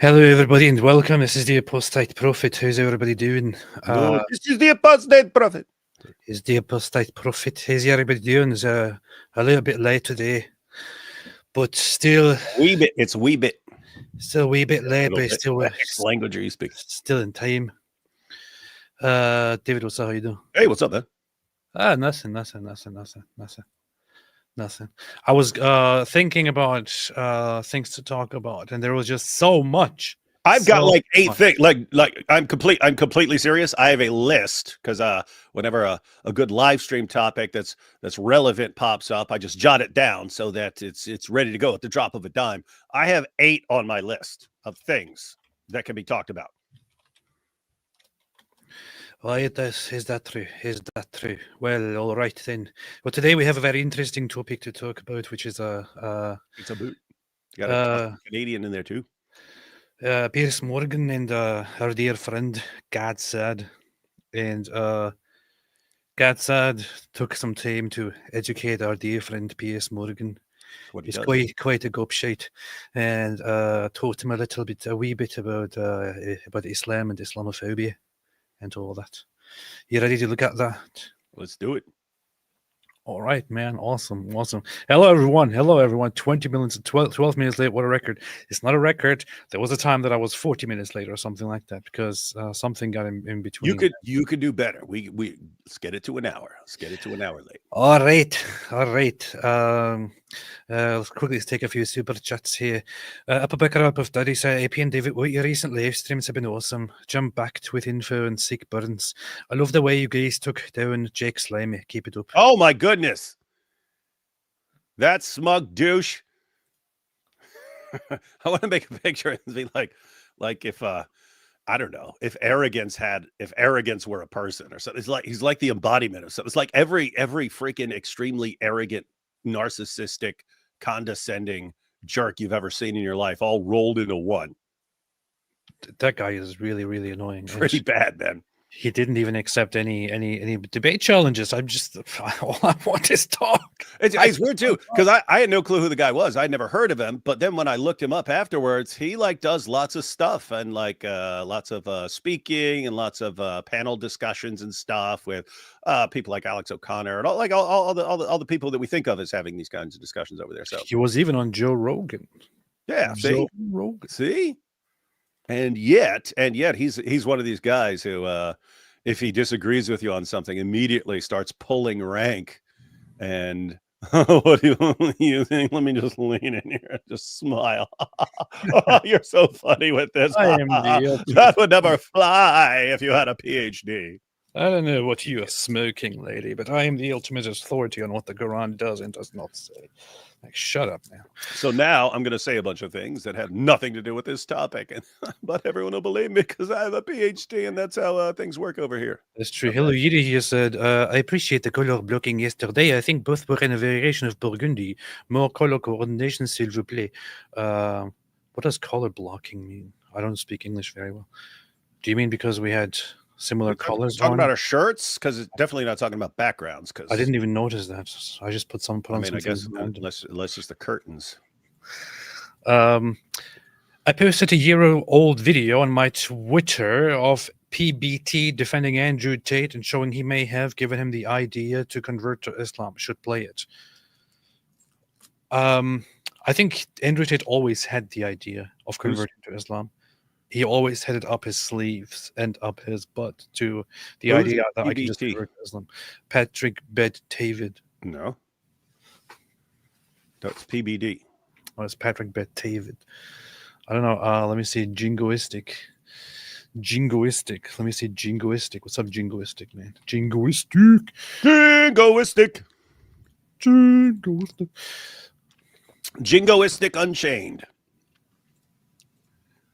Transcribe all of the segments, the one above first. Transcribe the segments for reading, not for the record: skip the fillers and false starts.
Hello, everybody, and welcome. This is the Apostate Prophet. How's everybody doing? No, this is the Apostate Prophet. Is the Apostate Prophet? How's everybody doing? It's a little bit late today, but still... Wee bit. It's a wee bit. Still a wee bit late, but still... Next language are you speak? Still in time. David, what's up? How you doing? Hey, what's up, man? Nothing. I was thinking about things to talk about, and there was just so much. I've got like 8 things. Like I'm completely serious. I have a list because whenever a good live stream topic that's relevant pops up, I just jot it down so that it's ready to go at the drop of a dime. I have 8 on my list of things that can be talked about. Well, is that true? Is that true? Well, all right then. Well, today we have a very interesting topic to talk about, which is it's a boot. You got a Canadian in there too. Piers Morgan and our dear friend Gad Saad, and Gad Saad took some time to educate our dear friend Piers Morgan. He's quite a gobshite, and taught him a wee bit about Islam and Islamophobia and all that. You ready to look at that? Let's do it. All right, man. Awesome. Hello, everyone. 20 minutes, 12 minutes late. What a record. It's not a record. There was a time that I was 40 minutes late or something like that because something got in between. You could do better. We let's get it to an hour. Let's get it to an hour late. All right. Let's quickly take a few super chats here. Up of Daddy said, AP and David, what your recent live streams have been awesome. Jump backed with info and sick burns. I love the way you guys took down Jake Slimy. Keep it up. Oh my goodness. That smug douche. I want to make a picture and be like if I don't know, if arrogance were a person or something. It's like he's like the embodiment of something. It's like every freaking extremely arrogant, narcissistic, condescending jerk you've ever seen in your life, all rolled into one. That guy is really, really annoying. Pretty bad, man. He didn't even accept any debate challenges. All I want is talk. It's weird too, because I had no clue who the guy was. I'd never heard of him, but then when I looked him up afterwards, he does lots of stuff and lots of speaking and lots of panel discussions and stuff with people like Alex O'Connor and all the people that we think of as having these kinds of discussions over there. So he was even on Joe Rogan. Yeah, Joe Rogan. See. And yet he's one of these guys who, if he disagrees with you on something, immediately starts pulling rank. And what do you think? Let me just lean in here and just smile. Oh, you're so funny with this. That would never fly if you had a PhD. I don't know what you are smoking, lady, but I am the ultimate authority on what the Quran does and does not say. Like, shut up now. So now I'm going to say a bunch of things that have nothing to do with this topic, but everyone will believe me because I have a PhD, and that's how things work over here. That's true. Hello, Yiri here said, I appreciate the color blocking yesterday. I think both were in a variation of Burgundy. More color coordination, s'il vous plaît. What does color blocking mean? I don't speak English very well. Do you mean because we had similar colors? Talking about our shirts, because it's definitely not talking about backgrounds. Because I didn't even notice that. I just put on. I guess unless just the curtains. I posted a year-old video on my Twitter of PBT defending Andrew Tate and showing he may have given him the idea to convert to Islam. Should play it. I think Andrew Tate always had the idea of converting to Islam. He always had it up his sleeves and up his butt to the idea that I can just convert to Islam. Patrick Bet-David. No. That's PBD. Oh, it's Patrick Bet-David. I don't know. Let me see. Jingoistic. Let me see. Jingoistic. What's up, Jingoistic, man? Jingoistic. Jingoistic Unchained.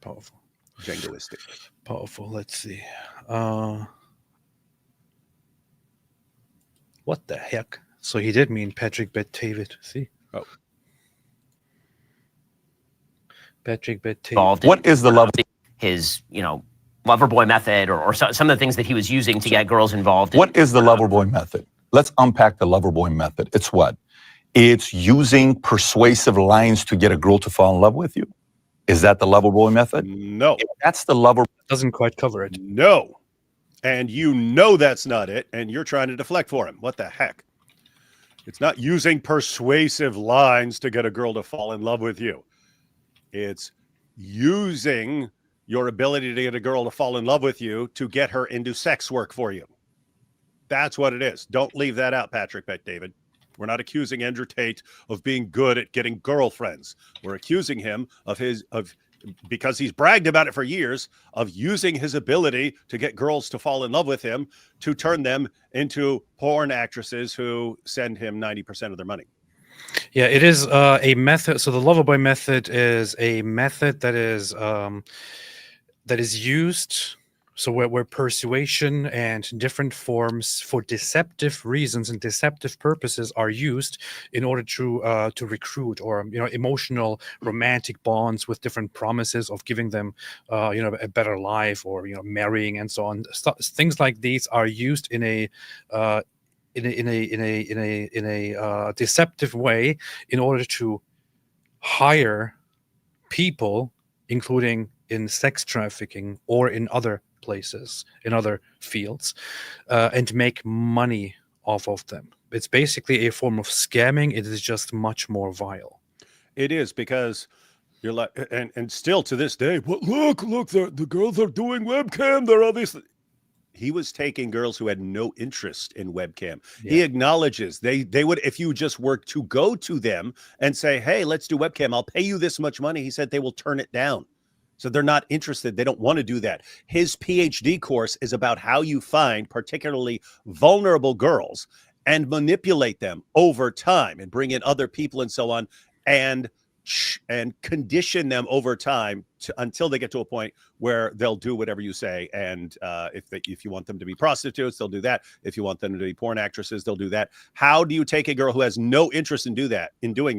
Powerful. Jingoistic. Powerful. Let's see. What the heck? So he did mean Patrick Bet-David. See? Oh. Patrick Bet-David. What is the level? His, lover boy method or some of the things that he was using to get girls involved. What is the lover boy method? Let's unpack the lover boy method. It's what? It's using persuasive lines to get a girl to fall in love with you. Is that the lover boy method? No. If that's the lover. Doesn't quite cover it. No. And you know that's not it, and you're trying to deflect for him. What the heck? It's not using persuasive lines to get a girl to fall in love with you. It's using your ability to get a girl to fall in love with you to get her into sex work for you. That's what it is. Don't leave that out, Patrick Bet-David. We're not accusing Andrew Tate of being good at getting girlfriends. We're accusing him because he's bragged about it for years, of using his ability to get girls to fall in love with him to turn them into porn actresses who send him 90% of their money. Yeah, it is a method. So the Loverboy method is a method that is used. So where persuasion and different forms for deceptive reasons and deceptive purposes are used in order to recruit or emotional romantic bonds with different promises of giving them a better life or marrying and so on. Things like these are used in a deceptive way in order to hire people, including in sex trafficking or in other places, in other fields, and make money off of them. It's basically a form of scamming. It is just much more vile. It is, because you're like, and still to this day, well, look, the girls are doing webcam. They're obviously. He was taking girls who had no interest in webcam. Yeah. He acknowledges they would, if you just were to go to them and say, hey, let's do webcam, I'll pay you this much money. He said they will turn it down. So they're not interested. They don't want to do that. His PhD course is about how you find particularly vulnerable girls and manipulate them over time and bring in other people and so on, and condition them over time until they get to a point where they'll do whatever you say. And if you want them to be prostitutes, they'll do that. If you want them to be porn actresses, they'll do that. How do you take a girl who has no interest in doing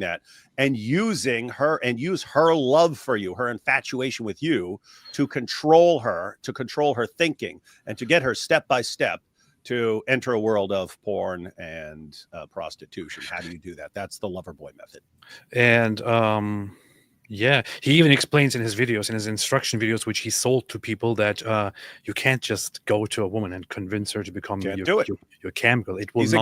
that, and use her love for you, her infatuation with you, to control her thinking, and to get her step by step to enter a world of porn and prostitution? How do you do that? That's the Loverboy method. And yeah, he even explains in his videos, in his instruction videos, which he sold to people, that you can't just go to a woman and convince her to become your cam girl. It will he's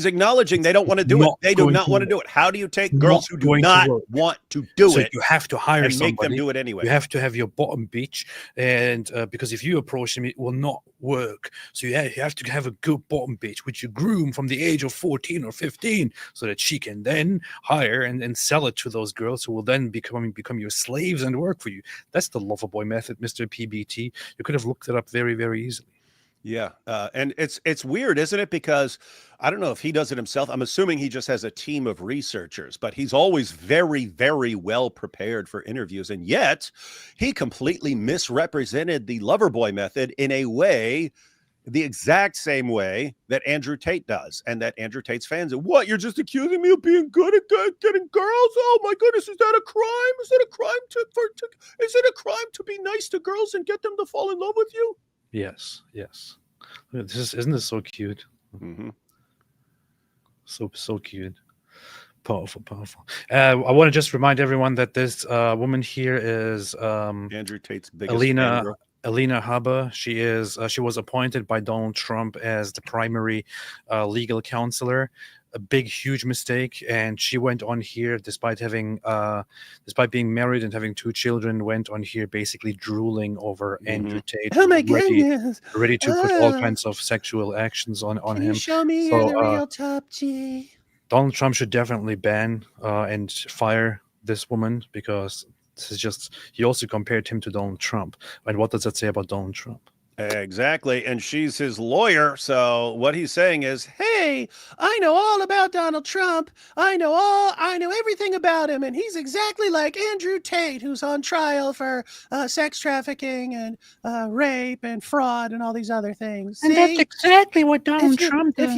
acknowledging they don't want to do it. They do not want to do it. How do you take girls who do not want to do it? You have to hire and somebody. Make them do it anyway. You have to have your bottom bitch, and because if you approach them, it will not work. So you have to have a good bottom bitch, which you groom from the age of 14 or 15, so that she can then hire and sell it to those girls who will then become your slaves and work for you. That's the Loverboy method, Mr. PBT. You could have looked it up very, very easily. Yeah, and it's weird, isn't it? Because I don't know if he does it himself. I'm assuming he just has a team of researchers, but he's always very, very well prepared for interviews. And yet he completely misrepresented the Loverboy method in a way, the exact same way that Andrew Tate does, and that Andrew Tate's fans are, what, you're just accusing me of being good at getting girls? Oh my goodness, is that a crime? Is it a crime to be nice to girls and get them to fall in love with you? Yes. Isn't this so cute? Mm-hmm. So cute. Powerful. I want to just remind everyone that this woman here is Andrew Tate's biggest Alina Habba. She was appointed by Donald Trump as the primary legal counselor. A big, huge mistake. And she went on here, despite being married and having 2 children, went on here basically drooling over Andrew Tate. Oh my goodness! Ready to put all kinds of sexual actions on him. Can you show me the real top G? Donald Trump should definitely ban and fire this woman, because this is just, he also compared him to Donald Trump. And what does that say about Donald Trump? Exactly. And she's his lawyer. So what he's saying is, hey, I know all about Donald Trump. I know everything about him. And he's exactly like Andrew Tate, who's on trial for sex trafficking and rape and fraud and all these other things. And that's exactly what Donald Trump does.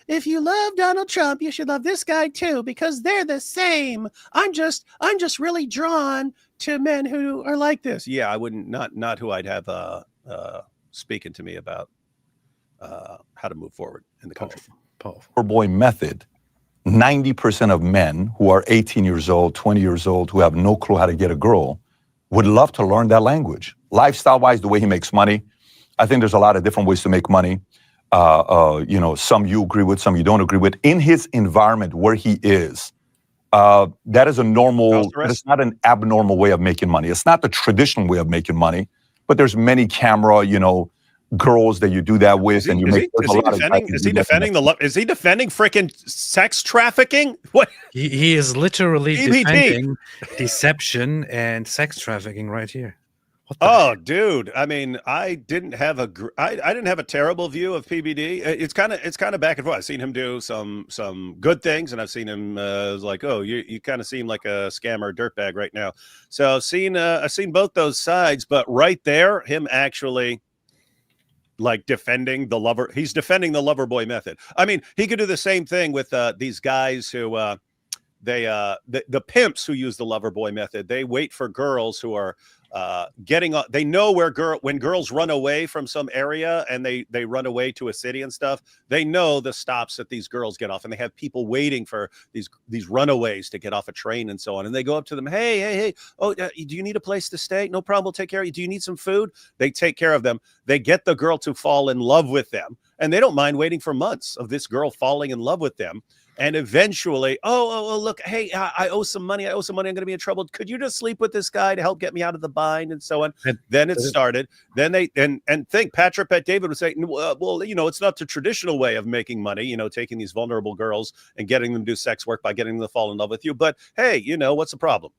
If you love Donald Trump, you should love this guy too, because they're the same. I'm just really drawn to men who are like this. Yeah, I wouldn't, not who I'd have speaking to me about how to move forward in the country. Powerful. Loverboy method. 90% of men who are 18 years old, 20 years old, who have no clue how to get a girl, would love to learn that language. Lifestyle-wise, the way he makes money, I think there's a lot of different ways to make money. Some you agree with, some you don't agree with. In his environment where he is, that is a normal, it's not an abnormal way of making money. It's not the traditional way of making money, but there's many camera, girls that you do that with, and you make a lot of. Is he defending freaking sex trafficking? What? He is literally defending deception and sex trafficking right here. Oh, dude! I mean, I didn't have a terrible view of PBD. It's kind of back and forth. I've seen him do some good things, and I've seen him like, oh, you kind of seem like a scammer, dirtbag right now. So I've seen both those sides, but right there, him actually like defending the lover. He's defending the lover boy method. I mean, he could do the same thing with these guys who the pimps who use the lover boy method. They wait for girls who are they know when girls run away from some area and they run away to a city and stuff, they know the stops that these girls get off, and they have people waiting for these runaways to get off a train and so on. And they go up to them, hey, oh, do you need a place to stay? No problem, we'll take care of you. Do you need some food? They take care of them. They get the girl to fall in love with them, and they don't mind waiting for months of this girl falling in love with them. And eventually, oh, look, hey, I owe some money. I'm going to be in trouble. Could you just sleep with this guy to help get me out of the bind and so on? Then it started. Then they and think Patrick Bet David was saying, well, it's not the traditional way of making money, taking these vulnerable girls and getting them to do sex work by getting them to fall in love with you. But hey, what's the problem?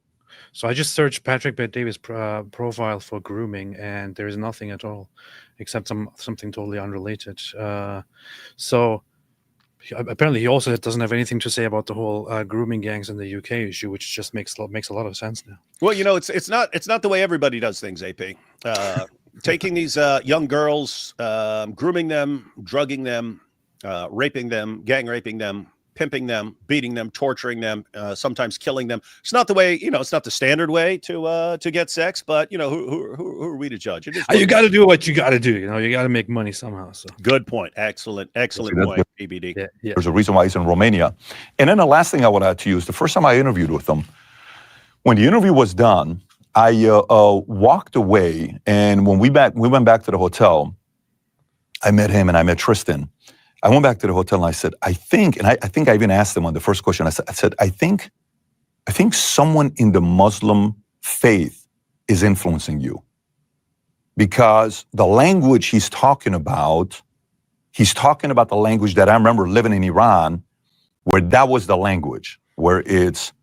So I just searched Patrick Bet David's profile for grooming, and there is nothing at all, except something totally unrelated. So. Apparently, he also doesn't have anything to say about the whole grooming gangs in the UK issue, which just makes a lot of sense now. Well, it's not the way everybody does things. AP taking these young girls, grooming them, drugging them, raping them, gang raping them, pimping them, beating them, torturing them, sometimes killing them. It's not the way, it's not the standard way to get sex, but who are we to judge? You got to do what you got to do. You got to make money somehow. So good point. Excellent point, PBD. Yeah. There's a reason why he's in Romania. And then the last thing I want to add to you is the first time I interviewed with him, when the interview was done, I walked away, and when we went back to the hotel, I met him and I met Tristan. I went back to the hotel and I said, I think I even asked him on the first question, I said, I think someone in the Muslim faith is influencing you, because the language he's talking about the language that I remember living in Iran, where that was the language, where it's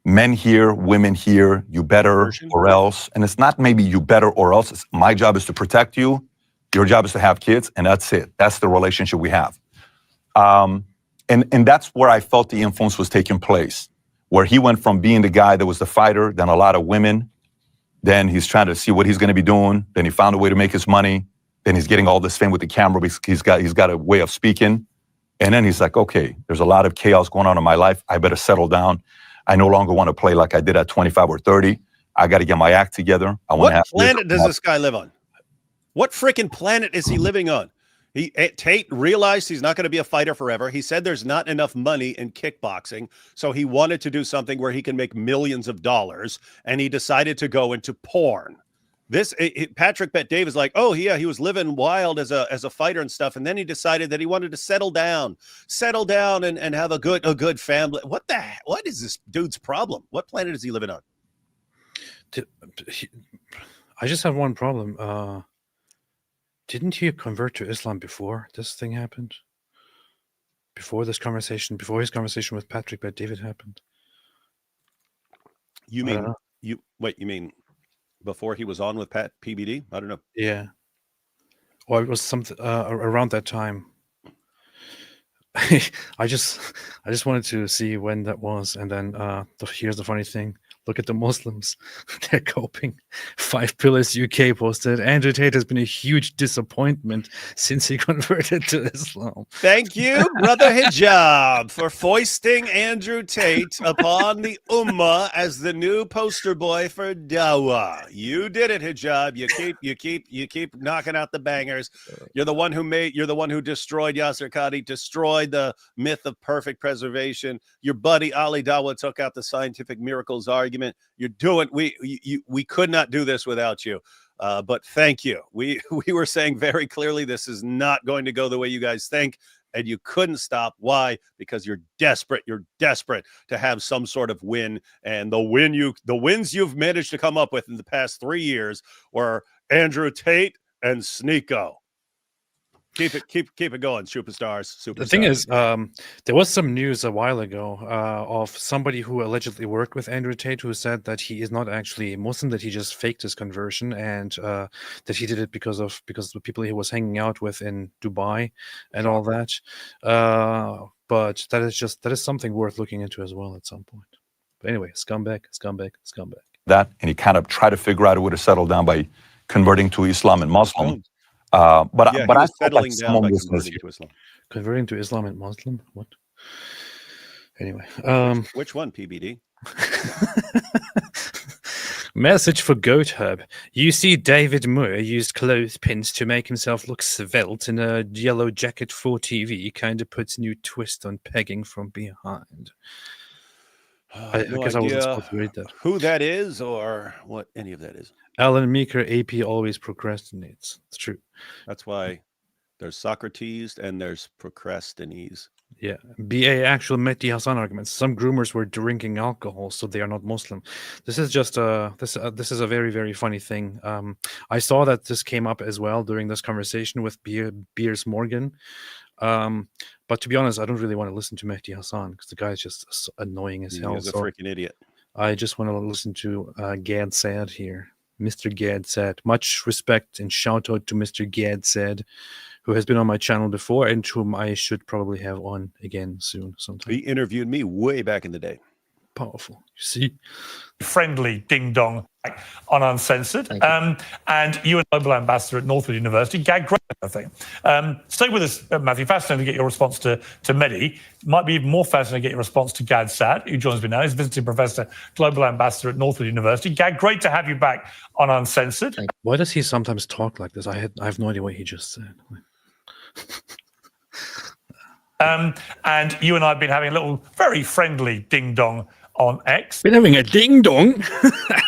men here, women here, you better or else. And it's not maybe you better or else. It's my job is to protect you. Your job is to have kids, and that's it. That's the relationship we have. And that's where I felt the influence was taking place, where he went from being the guy that was the fighter, then a lot of women, then he's trying to see what he's going to be doing, then he found a way to make his money, then he's getting all this fame with the camera because he's got a way of speaking, and then he's like, okay, there's a lot of chaos going on in my life. I better settle down. I no longer want to play like I did at 25 or 30. I got to get my act together. What planet does this guy live on? What freaking planet is he living on? Tate realized he's not going to be a fighter forever. He said there's not enough money in kickboxing, so he wanted to do something where he can make millions of dollars, and he decided to go into porn. Patrick Bet Dave is like, oh yeah, he was living wild as a fighter and stuff, and then he decided that he wanted to settle down and have a good family. What is this dude's problem? What planet is he living on? I just have one problem. Didn't he convert to Islam before this thing happened? Before his conversation with Patrick Bet David happened? You mean before he was on with Pat PBD? I don't know. Yeah. Or it was something around that time. I just wanted to see when that was, and then here's the funny thing: look at the Muslims; they're coping Five Pillars UK posted, Andrew Tate has been a huge disappointment since he converted to Islam. Thank you, Brother Hijab, for foisting Andrew Tate upon the Ummah as the new poster boy for Dawah. You did it, Hijab. You keep knocking out the bangers. You're the one who destroyed Yasser Qadi, destroyed the myth of perfect preservation. Your buddy Ali Dawah took out the scientific miracles argument. You're doing. We could not do this without you. But thank you. We were saying very clearly this is not going to go the way you guys think, and you couldn't stop. Why? Because you're desperate. You're desperate to have some sort of win, and the wins you've managed to come up with in the past 3 years were Andrew Tate and Sneeko. Keep it going, superstars. The thing is, there was some news a while ago of somebody who allegedly worked with Andrew Tate who said that he is not actually Muslim, that he just faked his conversion, and that he did it because of the people he was hanging out with in Dubai and all that. But that is something worth looking into as well at some point. But anyway, scumbag. That, and he kind of tried to figure out a way to settle down by converting to Islam and Muslim. But I felt settling like down someone by was converting to Islam. Converting to Islam and Muslim? What? Anyway. Which one, PBD? Message for Goat Hub. You see David Moore used clothespins to make himself look svelte in a yellow jacket for TV. Kind of puts new twist on pegging from behind. I guess I wasn't supposed to read that. Who that is or what any of that is. Alan Meeker, AP always procrastinates. It's true. That's why there's Socrates and there's procrastines. Yeah. BA actual Mehdi Hassan arguments. Some groomers were drinking alcohol, so they are not Muslim. This is just this is a very, very funny thing. I saw that this came up as well during this conversation with Piers Morgan. But to be honest, I don't really want to listen to Mehdi Hassan because the guy is just so annoying as hell. He's a freaking idiot. I just want to listen to Gad Saad here. Mr. Gad Saad. Much respect and shout out to Mr. Gad Saad, who has been on my channel before and whom I should probably have on again soon sometime. He interviewed me way back in the day. Powerful. You see? Friendly ding-dong on Uncensored. And you and Global Ambassador at Northwood University, Gad, great, I think. Stay with us, Matthew. Fascinating to get your response to Mehdi. Might be even more fascinating to get your response to Gad Saad, who joins me now. He's visiting professor, Global Ambassador at Northwood University. Gad, great to have you back on Uncensored. Why does he sometimes talk like this? I have no idea what he just said. And you and I have been having a little very friendly ding-dong on X. Been having a ding-dong? Of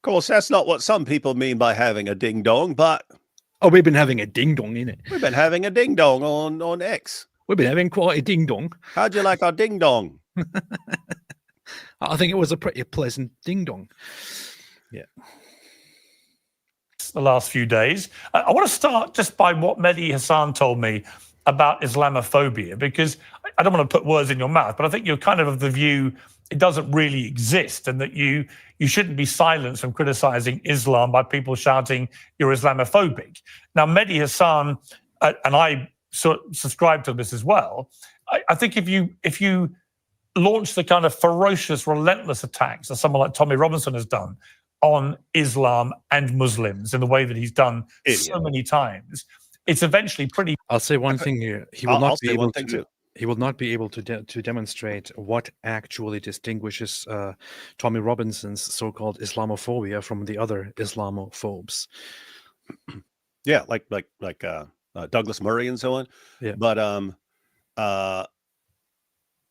course, that's not what some people mean by having a ding-dong, but... Oh, we've been having a ding-dong, innit? We've been having a ding-dong on X. We've been having quite a ding-dong. How'd you like our ding-dong? I think it was a pretty pleasant ding-dong. Yeah. The last few days. I want to start just by what Mehdi Hassan told me about Islamophobia, because I don't want to put words in your mouth, but I think you're kind of the view it doesn't really exist and that you shouldn't be silenced from criticizing Islam by people shouting you're Islamophobic. Now, Mehdi Hassan, and I subscribe to this as well, I think if you launch the kind of ferocious, relentless attacks that someone like Tommy Robinson has done on Islam and Muslims in the way that he's done so many times, it's eventually pretty. I'll say one thing here. He will not be able to demonstrate what actually distinguishes Tommy Robinson's so-called Islamophobia from the other Islamophobes. Yeah, like Douglas Murray and so on. Yeah, but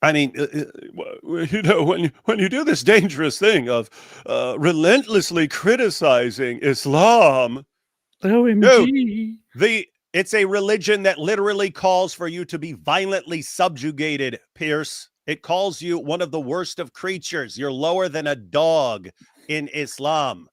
I mean, when you do this dangerous thing of relentlessly criticizing Islam, OMG. It's a religion that literally calls for you to be violently subjugated, Pierce. It calls you one of the worst of creatures. You're lower than a dog in Islam.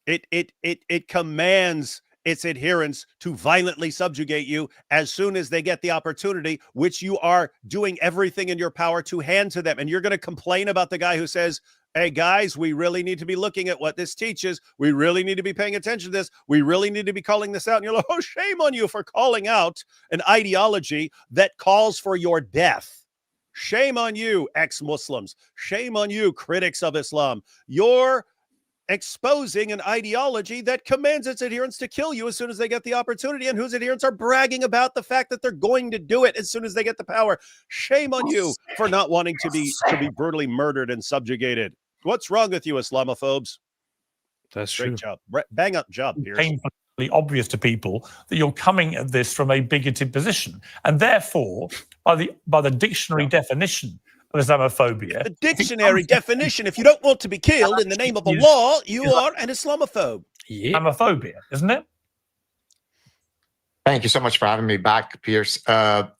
It commands its adherents to violently subjugate you as soon as they get the opportunity, which you are doing everything in your power to hand to them. And you're going to complain about the guy who says, hey, guys, we really need to be looking at what this teaches. We really need to be paying attention to this. We really need to be calling this out. And you're like, oh, shame on you for calling out an ideology that calls for your death. Shame on you, ex-Muslims. Shame on you, critics of Islam. You're exposing an ideology that commands its adherents to kill you as soon as they get the opportunity, and whose adherents are bragging about the fact that they're going to do it as soon as they get the power. Shame on you for not wanting to be brutally murdered and subjugated. What's wrong with you, Islamophobes? That's true. Great job. Bang up job, Piers. Painfully obvious to people that you're coming at this from a bigoted position, and therefore, by the dictionary definition of Islamophobia, The dictionary definition: if you don't want to be killed in the name of the law, you are an Islamophobe. Yeah. Islamophobia, isn't it? Thank you so much for having me back, Piers. The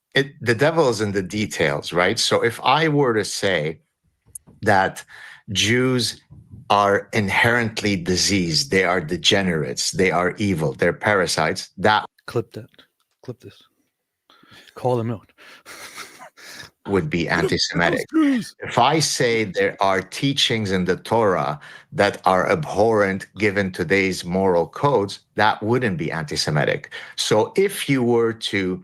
devil is in the details, right? So if I were to say that Jews are inherently diseased, they are degenerates, they are evil, they're parasites, that Clip that. Clip this. Call them out. would be anti-Semitic. If I say there are teachings in the Torah that are abhorrent given today's moral codes, that wouldn't be anti-Semitic. So if you were to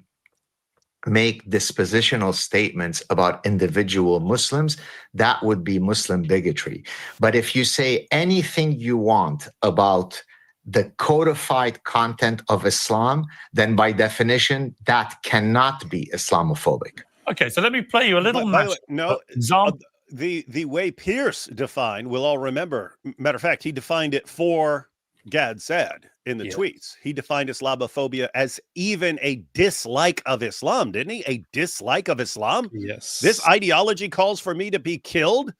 make dispositional statements about individual Muslims, that would be Muslim bigotry. But if you say anything you want about the codified content of Islam, then by definition, that cannot be Islamophobic. Okay, so let me play you a little By the way, no, example. the way Piers defined, we'll all remember. Matter of fact, he defined it for Gad Saad in the tweets. He defined Islamophobia as even a dislike of Islam, didn't he? A dislike of Islam? Yes. This ideology calls for me to be killed.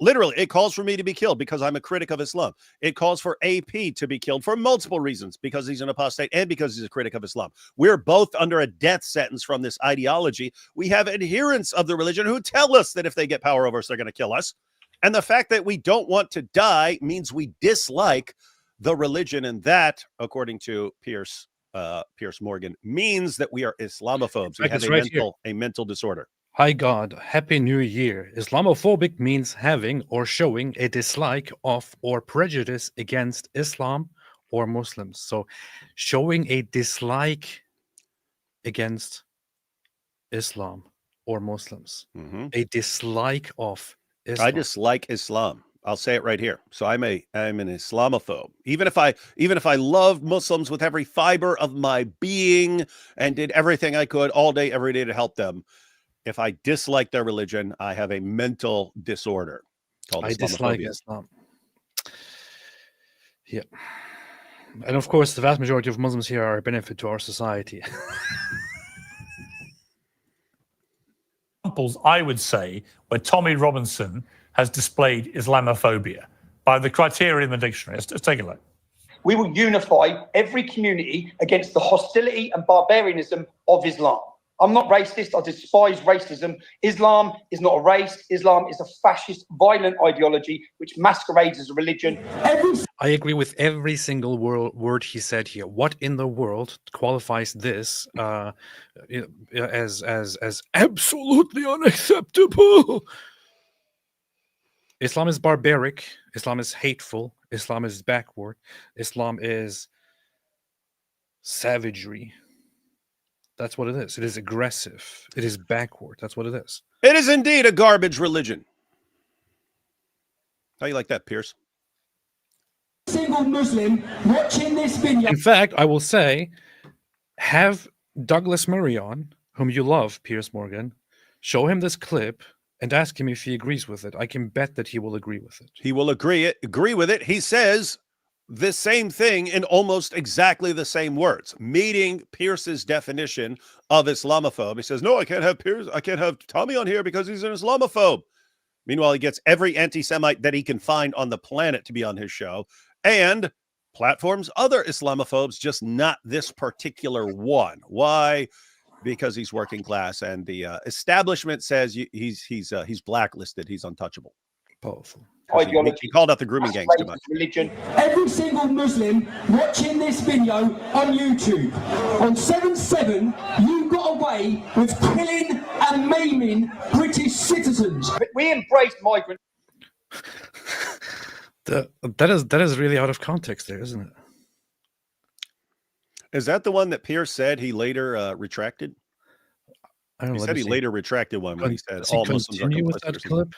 Literally, it calls for me to be killed because I'm a critic of Islam. It calls for AP to be killed for multiple reasons, because he's an apostate and because he's a critic of Islam. We're both under a death sentence from this ideology. We have adherents of the religion who tell us that if they get power over us, they're going to kill us. And the fact that we don't want to die means we dislike the religion. And that, according to Piers Morgan, means that we are Islamophobes. We have a mental disorder. Hi God, Happy New Year. Islamophobic means having or showing a dislike of or prejudice against Islam or Muslims. So showing a dislike against Islam or Muslims. A dislike of Islam. I dislike Islam. I'll say it right here. So I'm an Islamophobe. Even if I love Muslims with every fiber of my being and did everything I could all day, every day to help them, if I dislike their religion, I have a mental disorder called Islamophobia. I dislike Islam. Yeah. And of course, the vast majority of Muslims here are a benefit to our society. Examples, I would say, where Tommy Robinson has displayed Islamophobia by the criteria in the dictionary. Let's take a look. We will unify every community against the hostility and barbarianism of Islam. I'm not racist. I despise racism. Islam is not a race. Islam is a fascist, violent ideology which masquerades as a religion. I agree with every single word he said here. What in the world qualifies this as absolutely unacceptable? Islam is barbaric. Islam is hateful. Islam is backward. Islam is savagery. That's what it is. It is aggressive. It is backward. That's what it is. It is indeed a garbage religion. How you like that, Piers? Single Muslim watching this video. In fact, I will say, have Douglas Murray on, whom you love, Piers Morgan, show him this clip and ask him if he agrees with it. I can bet that he will agree with it. He will agree with it. He says the same thing in almost exactly the same words, meeting Pierce's definition of Islamophobe. He says, no, I can't have Tommy on here because he's an Islamophobe. Meanwhile, he gets every anti-Semite that he can find on the planet to be on his show and platforms other Islamophobes, just not this particular one. Why? Because he's working class and the establishment says he's blacklisted. He's untouchable. Powerful. Ideology. He called out the grooming gangs too much. Religion. Every single Muslim watching this video on YouTube, on 7/7, you got away with killing and maiming British citizens. We embraced migrants. That is really out of context there, isn't it? Is that the one that Piers said he later retracted? I don't He know, said let he me see. later retracted one when he said Does he all Muslims are continue with complicit. or that something. clip?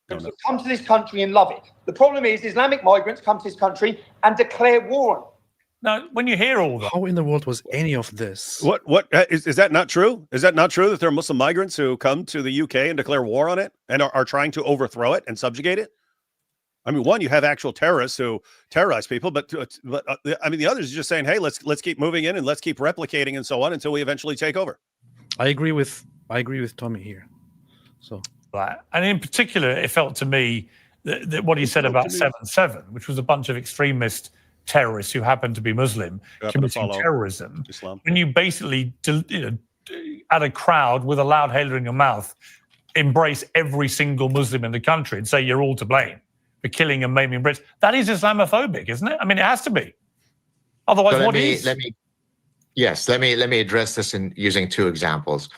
Don't know. Come to this country and love it. The problem is Islamic migrants come to this country and declare war on it. Now, when you hear all that, How in the world was any of this? What is that not true? Is that not true that there are Muslim migrants who come to the UK and declare war on it and are trying to overthrow it and subjugate it? I mean, one, you have actual terrorists who terrorize people, but I mean, the others are just saying, hey, let's keep moving in and let's keep replicating and so on until we eventually take over. I agree with Tommy here. So right, and in particular, it felt to me that what he said about 7/7, which was a bunch of extremist terrorists who happened to be Muslim committing terrorism. Islam. When you basically, at a crowd with a loud hailer in your mouth, embrace every single Muslim in the country and say you're all to blame for killing and maiming Brits, that is Islamophobic, isn't it? I mean, it has to be. Otherwise, So what is? Let me address this in using two examples.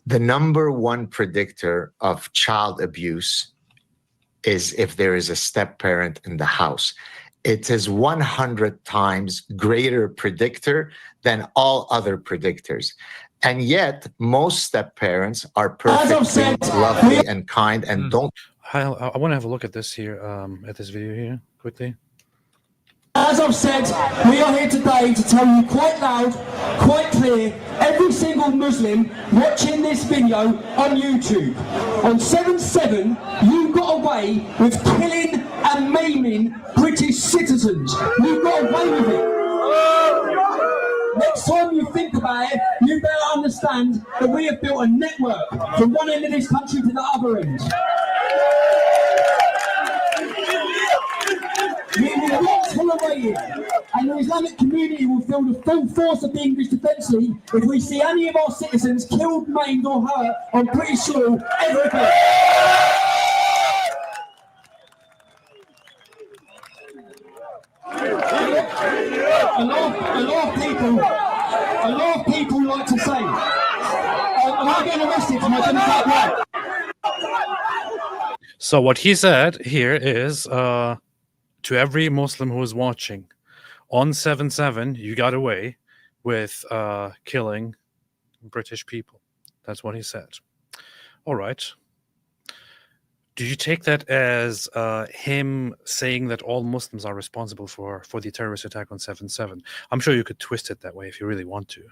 The number one predictor of child abuse is if there is a step parent in the house. It is 100 times greater predictor than all other predictors. And yet, most step parents are perfectly lovely and kind and don't. I want to have a look at this here, at this video here, quickly. As I've said, we are here today to tell you quite loud, quite clear, every single Muslim watching this video on YouTube. On 7/7, you got away with killing and maiming British citizens. You got away with it. Next time you think about it, you better understand that we have built a network from one end of this country to the other end. We will not tolerate it, and the Islamic community will feel the full force of the English Defence League if we see any of our citizens killed, maimed or hurt on British soil ever again. A lot of people like to say, am I getting arrested for my democratic right? So what he said here is, to every Muslim who is watching, on 7/7, you got away with killing British people. That's what he said. All right. Do you take that as him saying that all Muslims are responsible for the terrorist attack on 7/7? I'm sure you could twist it that way if you really want to.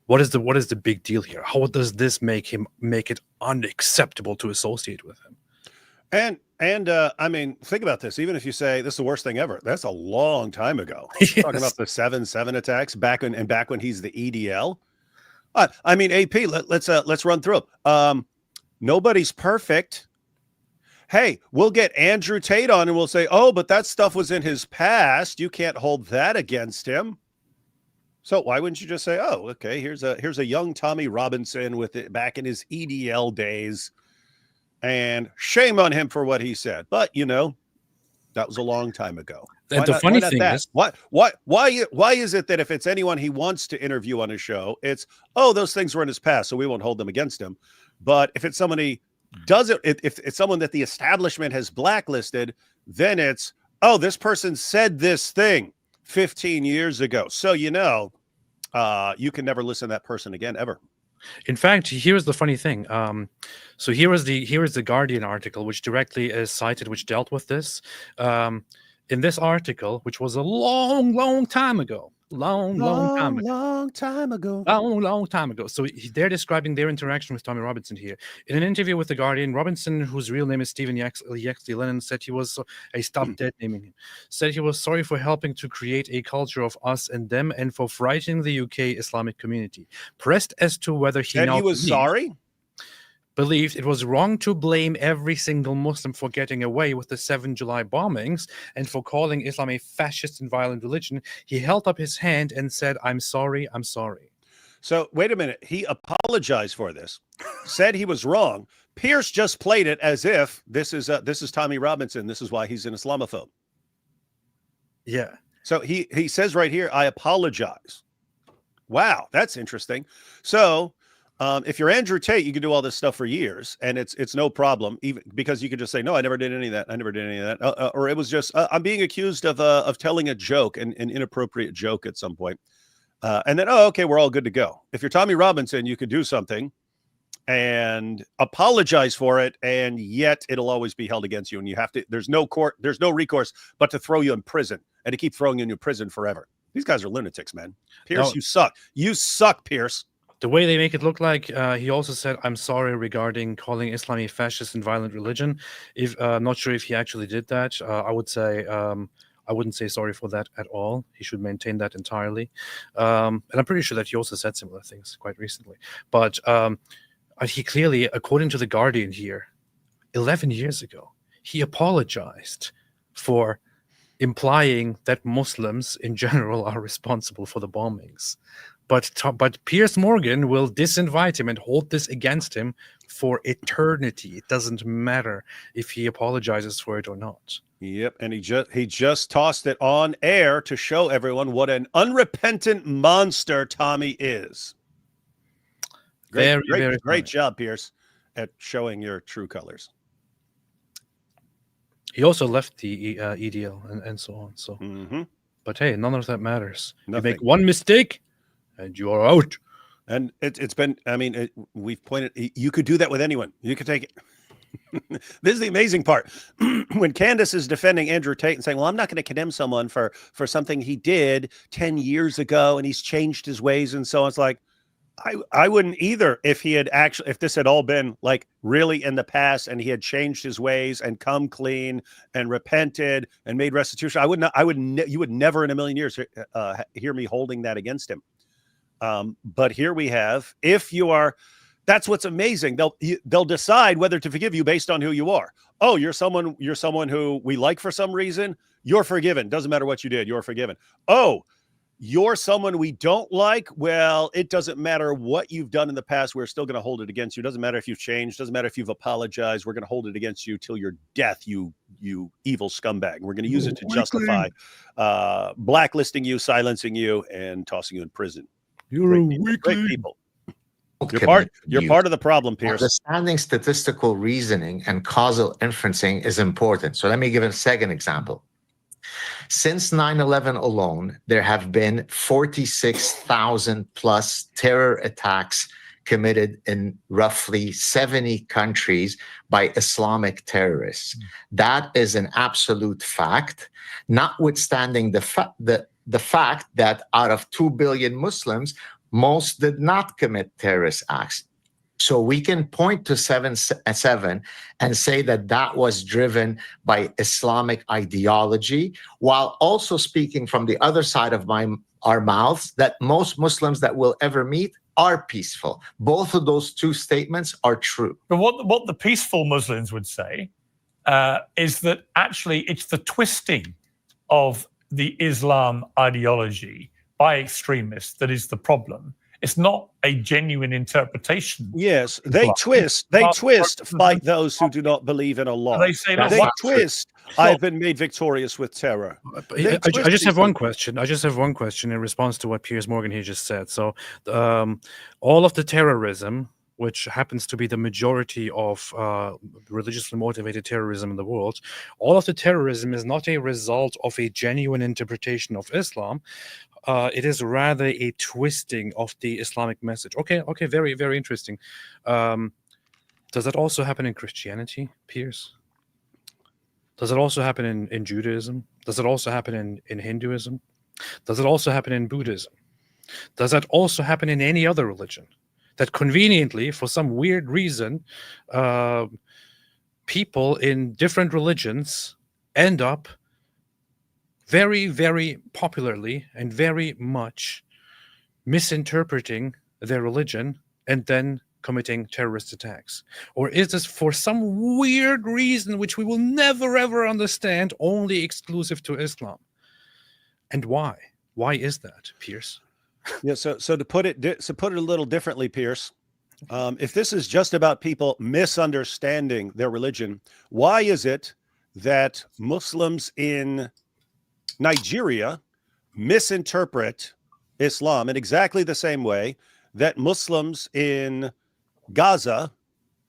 What is the big deal here? How does this make it unacceptable to associate with him? And I mean, think about this. Even if you say this is the worst thing ever, that's a long time ago. Yes. Talking about the 7/7 attacks back when he's the EDL. I mean, AP. Let's run through them. Nobody's perfect. Hey, we'll get Andrew Tate on and we'll say, oh, but that stuff was in his past. You can't hold that against him. So why wouldn't you just say, oh, okay, here's a young Tommy Robinson with it back in his EDL days, and shame on him for what he said. But that was a long time ago. And the funny thing is, why is it that if it's anyone he wants to interview on his show, it's, oh, those things were in his past, so we won't hold them against him. But if it's somebody doesn't, if it's someone that the establishment has blacklisted, then it's, oh, this person said this thing 15 years ago. So, you can never listen to that person again, ever. in fact, here's the funny thing. So here is the Guardian article, which directly is cited, which dealt with this. In this article, which was a long time ago. Long time ago. So they're describing their interaction with Tommy Robinson here. In an interview with The Guardian, Robinson, whose real name is Stephen Yaxley Lennon, said he was stopped dead naming him. Said he was sorry for helping to create a culture of us and them and for frightening the UK Islamic community. Pressed as to whether he was sorry? Believed it was wrong to blame every single Muslim for getting away with the 7 July bombings and for calling Islam a fascist and violent religion, he held up his hand and said, I'm sorry. So wait a minute. He apologized for this, said he was wrong. Piers just played it as if this is Tommy Robinson. This is why he's an Islamophobe. Yeah. So he says right here, I apologize. Wow, that's interesting. So if you're Andrew Tate, you can do all this stuff for years, and it's no problem, even because you could just say, no, I never did any of that. Or it was just I'm being accused of telling a joke, an inappropriate joke at some point. And then, oh, okay, we're all good to go. If you're Tommy Robinson, you could do something and apologize for it, and yet it'll always be held against you. And you have to, there's no recourse but to throw you in prison and to keep throwing you in prison forever. These guys are lunatics, man. Piers, you suck. You suck, Piers. The way they make it look like, he also said, "I'm sorry regarding calling Islam a fascist and violent religion." If I'm not sure if he actually did that. I would say I wouldn't say sorry for that at all. He should maintain that entirely. And I'm pretty sure that he also said similar things quite recently. But he clearly, according to The Guardian here, 11 years ago, he apologized for implying that Muslims in general are responsible for the bombings. But Piers Morgan will disinvite him and hold this against him for eternity. It doesn't matter if he apologizes for it or not. Yep, and he just tossed it on air to show everyone what an unrepentant monster Tommy is. Great job, Piers, at showing your true colors. He also left the EDL and so on. So, but hey, none of that matters. Nothing. You make one mistake, and you are out. And it's been. I mean, we've pointed. You could do that with anyone. You could take it. This is the amazing part. When Candace is defending Andrew Tate and saying, well, I'm not going to condemn someone for something he did 10 years ago and he's changed his ways and so on. It's like, I wouldn't either if this had all been like really in the past and he had changed his ways and come clean and repented and made restitution. You would never in a million years hear me holding that against him. But here we have, that's what's amazing. They'll decide whether to forgive you based on who you are. Oh, you're someone who we like for some reason. You're forgiven. Doesn't matter what you did. You're forgiven. Oh, you're someone we don't like. Well, it doesn't matter what you've done in the past. We're still going to hold it against you. Doesn't matter if you've changed. Doesn't matter if you've apologized. We're going to hold it against you till your death, you evil scumbag. We're going to use it to justify blacklisting you, silencing you, and tossing you in prison. You're great people. You're part of the problem, Piers. Understanding statistical reasoning and causal inferencing is important. So let me give a second example. Since 9/11 alone, there have been 46,000 plus terror attacks committed in roughly 70 countries by Islamic terrorists. That is an absolute fact, notwithstanding the fact that out of 2 billion Muslims, most did not commit terrorist acts. So we can point to 7/7 and say that was driven by Islamic ideology, while also speaking from the other side of our mouths that most Muslims that we'll ever meet are peaceful. Both of those two statements are true. But what the peaceful Muslims would say is that actually it's the twisting of the Islam ideology by extremists that is the problem. It's not a genuine interpretation. Yes, they twist like those who do not believe in Allah. They say they twist. I've been made victorious with terror. I just have one question. In response to what Piers Morgan here just said. So, all of the terrorism, which happens to be the majority of religiously motivated terrorism in the world, all of the terrorism is not a result of a genuine interpretation of Islam. It is rather a twisting of the Islamic message. Okay, very, very interesting. Does that also happen in Christianity, Piers? Does it also happen in Judaism? Does it also happen in Hinduism? Does it also happen in Buddhism? Does that also happen in any other religion? That conveniently, for some weird reason, people in different religions end up very, very popularly and very much misinterpreting their religion and then committing terrorist attacks? Or is this for some weird reason which we will never ever understand, only exclusive to Islam? And why? Why is that, Piers? Yeah, so to put it a little differently, Piers, if this is just about people misunderstanding their religion, why is it that Muslims in Nigeria misinterpret Islam in exactly the same way that Muslims in Gaza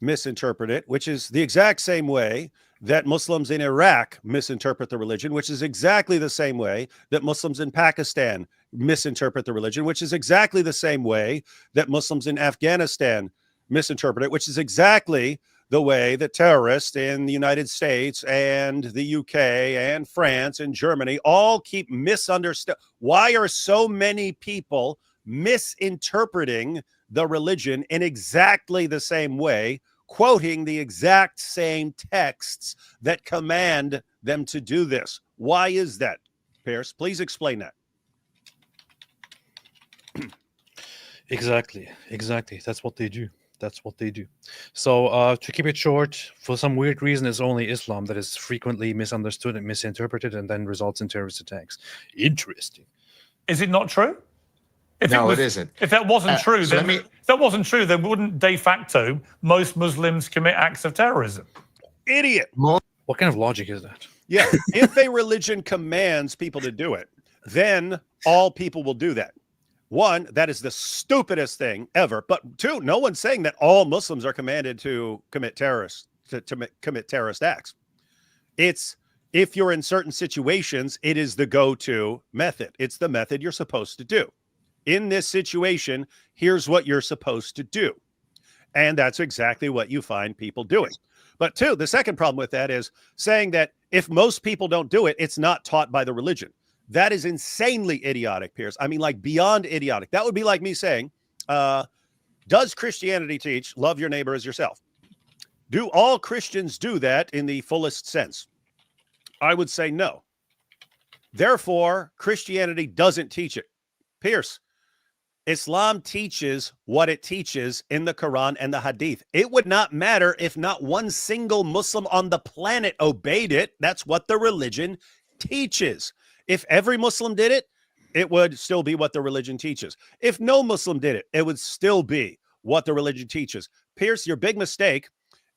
misinterpret it, which is the exact same way that Muslims in Iraq misinterpret the religion, which is exactly the same way that Muslims in Pakistan misinterpret the religion, which is exactly the same way that Muslims in Afghanistan misinterpret it, which is exactly the way that terrorists in the United States and the UK and France and Germany all keep misunderstanding. Why are so many people misinterpreting the religion in exactly the same way, quoting the exact same texts that command them to do this? Why is that, Piers? Please explain that. Exactly. That's what they do. So to keep it short, for some weird reason, it's only Islam that is frequently misunderstood and misinterpreted and then results in terrorist attacks. Interesting. Is it not true? No, it isn't. If that wasn't true, so then wouldn't de facto most Muslims commit acts of terrorism? Idiot. What kind of logic is that? Yeah. If a religion commands people to do it, then all people will do that. One, that is the stupidest thing ever. But two, no one's saying that all Muslims are commanded to commit terrorist acts. It's, if you're in certain situations, it is the go-to method. It's the method you're supposed to do. In this situation, here's what you're supposed to do. And that's exactly what you find people doing. But two, the second problem with that is saying that if most people don't do it, it's not taught by the religion. That is insanely idiotic, Piers. I mean, like beyond idiotic. That would be like me saying, does Christianity teach love your neighbor as yourself? Do all Christians do that in the fullest sense? I would say no. Therefore, Christianity doesn't teach it. Piers, Islam teaches what it teaches in the Quran and the Hadith. It would not matter if not one single Muslim on the planet obeyed it. That's what the religion teaches. If every Muslim did it, it would still be what the religion teaches. If no Muslim did it, it would still be what the religion teaches. Piers, your big mistake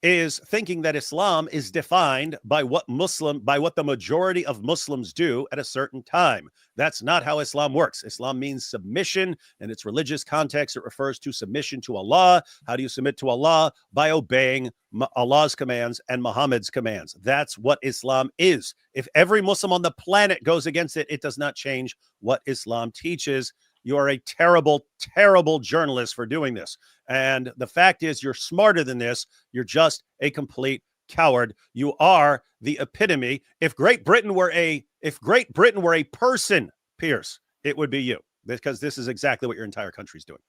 is thinking that Islam is defined by what the majority of Muslims do at a certain time. That's not how Islam works. Islam means submission. In its religious context, it refers to submission to Allah. How do you submit to Allah? By obeying Allah's commands and Muhammad's commands. That's what Islam is. If every Muslim on the planet goes against it, it does not change what Islam teaches. You are a terrible, terrible journalist for doing this. And the fact is, you're smarter than this. You're just a complete coward. You are the epitome. If Great Britain were a person, Piers, it would be you, because this is exactly what your entire country's doing.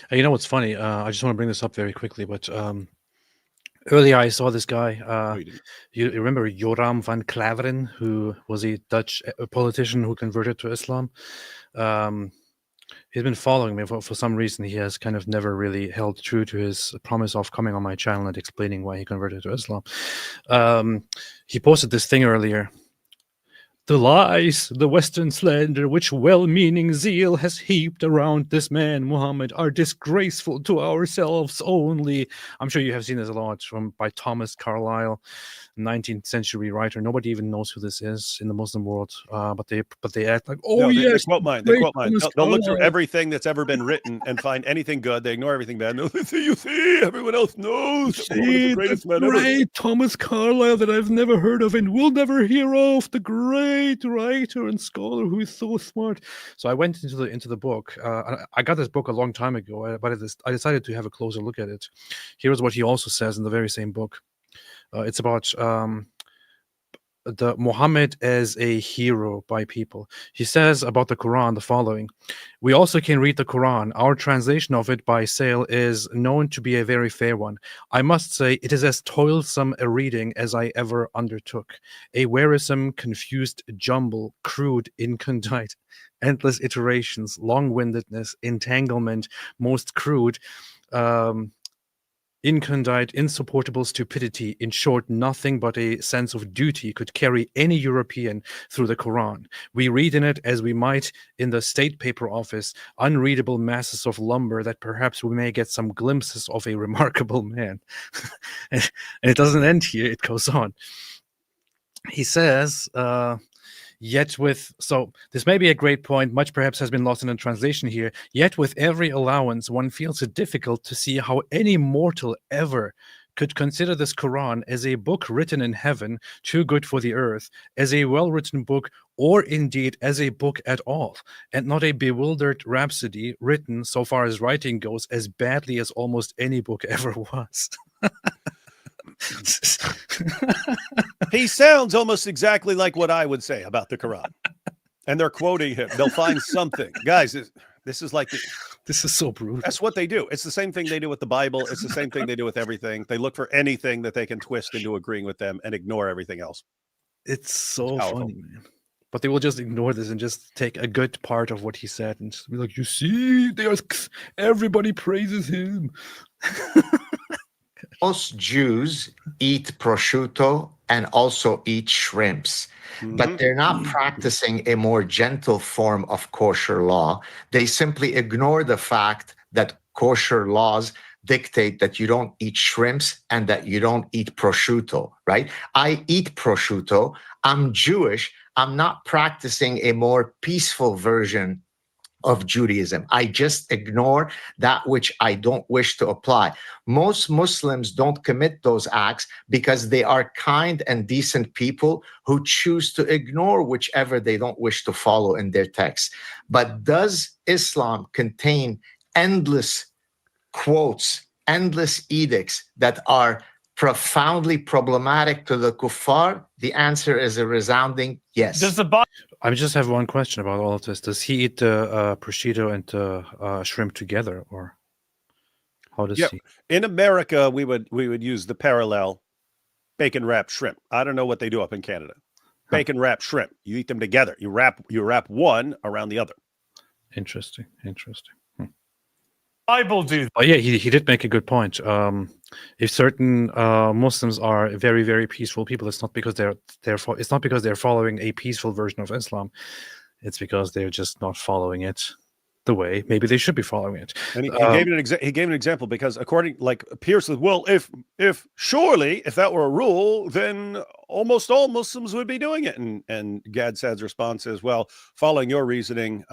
You know what's funny? I just want to bring this up very quickly, but earlier I saw this guy. You remember Joram van Klaveren, who was a Dutch politician who converted to Islam? He's been following me for some reason. He has kind of never really held true to his promise of coming on my channel and explaining why he converted to Islam. He posted this thing earlier. The lies, the Western slander, which well-meaning zeal has heaped around this man, Muhammad, are disgraceful to ourselves only. I'm sure you have seen this a lot by Thomas Carlyle, 19th century writer. Nobody even knows who this is in the Muslim world, but they act like, oh, yes. They quote mine. They'll look through everything that's ever been written and find anything good. They ignore everything bad. No, you see, everyone else knows. See, the greatest man ever. Thomas Carlyle that I've never heard of and will never hear of, the great writer and scholar who is so smart. So I went into the book. I got this book a long time ago, but I decided to have a closer look at it. Here's what he also says in the very same book. It's about the Muhammad as a hero by people. He says about the Quran the following: we also can read the Quran. Our translation of it by Sale is known to be a very fair one. I must say it is as toilsome a reading as I ever undertook. A wearisome, confused jumble, crude, incondite, endless iterations, long-windedness, entanglement, most crude, incondite, insupportable stupidity. In short, nothing but a sense of duty could carry any European through the Quran. We read in it as we might in the state paper office, unreadable masses of lumber that perhaps we may get some glimpses of a remarkable man. And it doesn't end here, it goes on. He says, so this may be a great point, much perhaps has been lost in the translation here, yet with every allowance, one feels it difficult to see how any mortal ever could consider this Quran as a book written in heaven, too good for the earth, as a well-written book, or indeed as a book at all, and not a bewildered rhapsody written, so far as writing goes, as badly as almost any book ever was. He sounds almost exactly like what I would say about the Quran. And they're quoting him. They'll find something. Guys, this is like... This is so brutal. That's what they do. It's the same thing they do with the Bible. It's the same thing they do with everything. They look for anything that they can twist into agreeing with them and ignore everything else. It's so funny, man. But they will just ignore this and just take a good part of what he said and just be like, you see, everybody praises him. Most Jews eat prosciutto and also eat shrimps, but they're not practicing a more gentle form of kosher law. They simply ignore the fact that kosher laws dictate that you don't eat shrimps and that you don't eat prosciutto, right? I eat prosciutto. I'm Jewish. I'm not practicing a more peaceful version of Judaism. I just ignore that which I don't wish to apply. Most Muslims don't commit those acts because they are kind and decent people who choose to ignore whichever they don't wish to follow in their texts. But does Islam contain endless quotes, endless edicts that are profoundly problematic to the kuffar? The answer is a resounding yes. Does the Bible... I just have one question about all of this. Does he eat prosciutto and shrimp together, or how does he? In America, we would use the parallel bacon wrapped shrimp. I don't know what they do up in Canada. Bacon wrapped shrimp. You eat them together. You wrap one around the other. Interesting. Bible do. Oh yeah, he did make a good point. If certain Muslims are very, very peaceful people, it's not because they're following a peaceful version of Islam. It's because they're just not following it the way maybe they should be following it. And he gave an example because according, like Piers said, well, if that were a rule, then almost all Muslims would be doing it. And Gad Saad's response is, well, following your reasoning,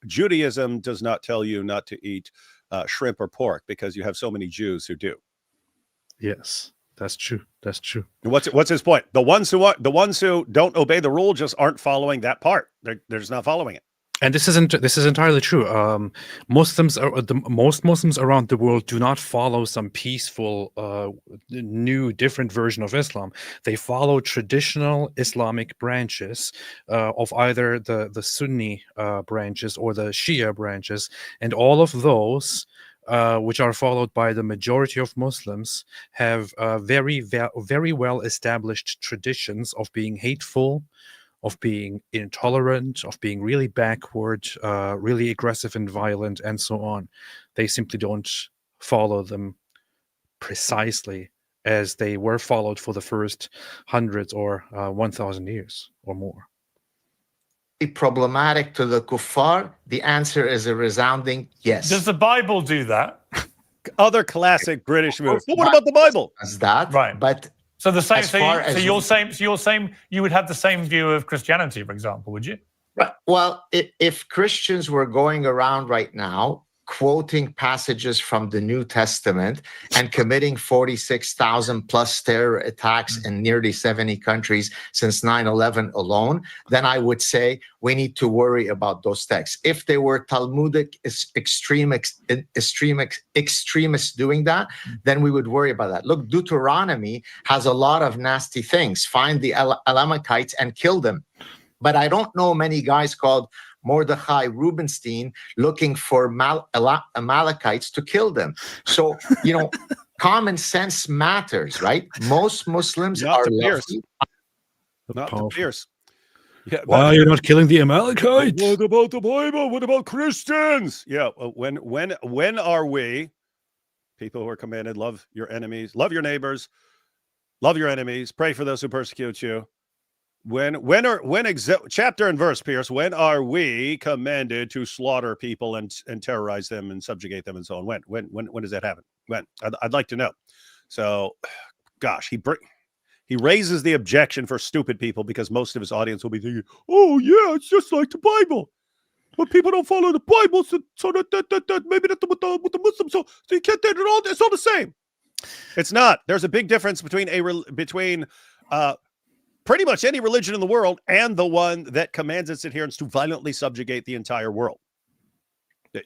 Judaism does not tell you not to eat shrimp or pork because you have so many Jews who do. Yes, that's true. And what's his point? The ones who don't obey the rule just aren't following that part. They're just not following it. And this is entirely true. Most Muslims around the world do not follow some peaceful, new, different version of Islam. They follow traditional Islamic branches of either the Sunni branches or the Shia branches, and all of those, which are followed by the majority of Muslims, have very well established traditions of being hateful, of being intolerant, of being really backward, really aggressive and violent, and so on. They simply don't follow them precisely as they were followed for the first 100 or 1,000 years or more. Problematic to the kuffar? The answer is a resounding yes. Does the Bible do that? Other classic British movies. But what about the Bible? Does that? Right. But so the same thing. You would have the same view of Christianity, for example, would you? Right. Well, if Christians were going around right now quoting passages from the New Testament and committing 46,000 plus terror attacks in nearly 70 countries since 9/11 alone, then I would say we need to worry about those texts. If they were Talmudic extremists doing that, then we would worry about that. Look, Deuteronomy has a lot of nasty things. Find the Elamites and kill them. But I don't know many guys called Mordechai Rubenstein looking for Amalekites to kill them. So, common sense matters, right? Most Muslims not are to Piers. Not to Piers. Yeah, why are you not killing the Amalekites? What about the Bible? What about Christians? Yeah, when are we, people who are commanded, love your enemies, love your neighbors, love your enemies, pray for those who persecute you? Chapter and verse, Piers, when are we commanded to slaughter people and terrorize them and subjugate them and so on? When does that happen? When? I'd like to know. So, gosh, he raises the objection for stupid people because most of his audience will be thinking, oh yeah, it's just like the Bible. But people don't follow the Bible, so that maybe that's with the Muslims, so you can't do it all. It's all the same. It's not. There's a big difference between pretty much any religion in the world and the one that commands its adherents to violently subjugate the entire world.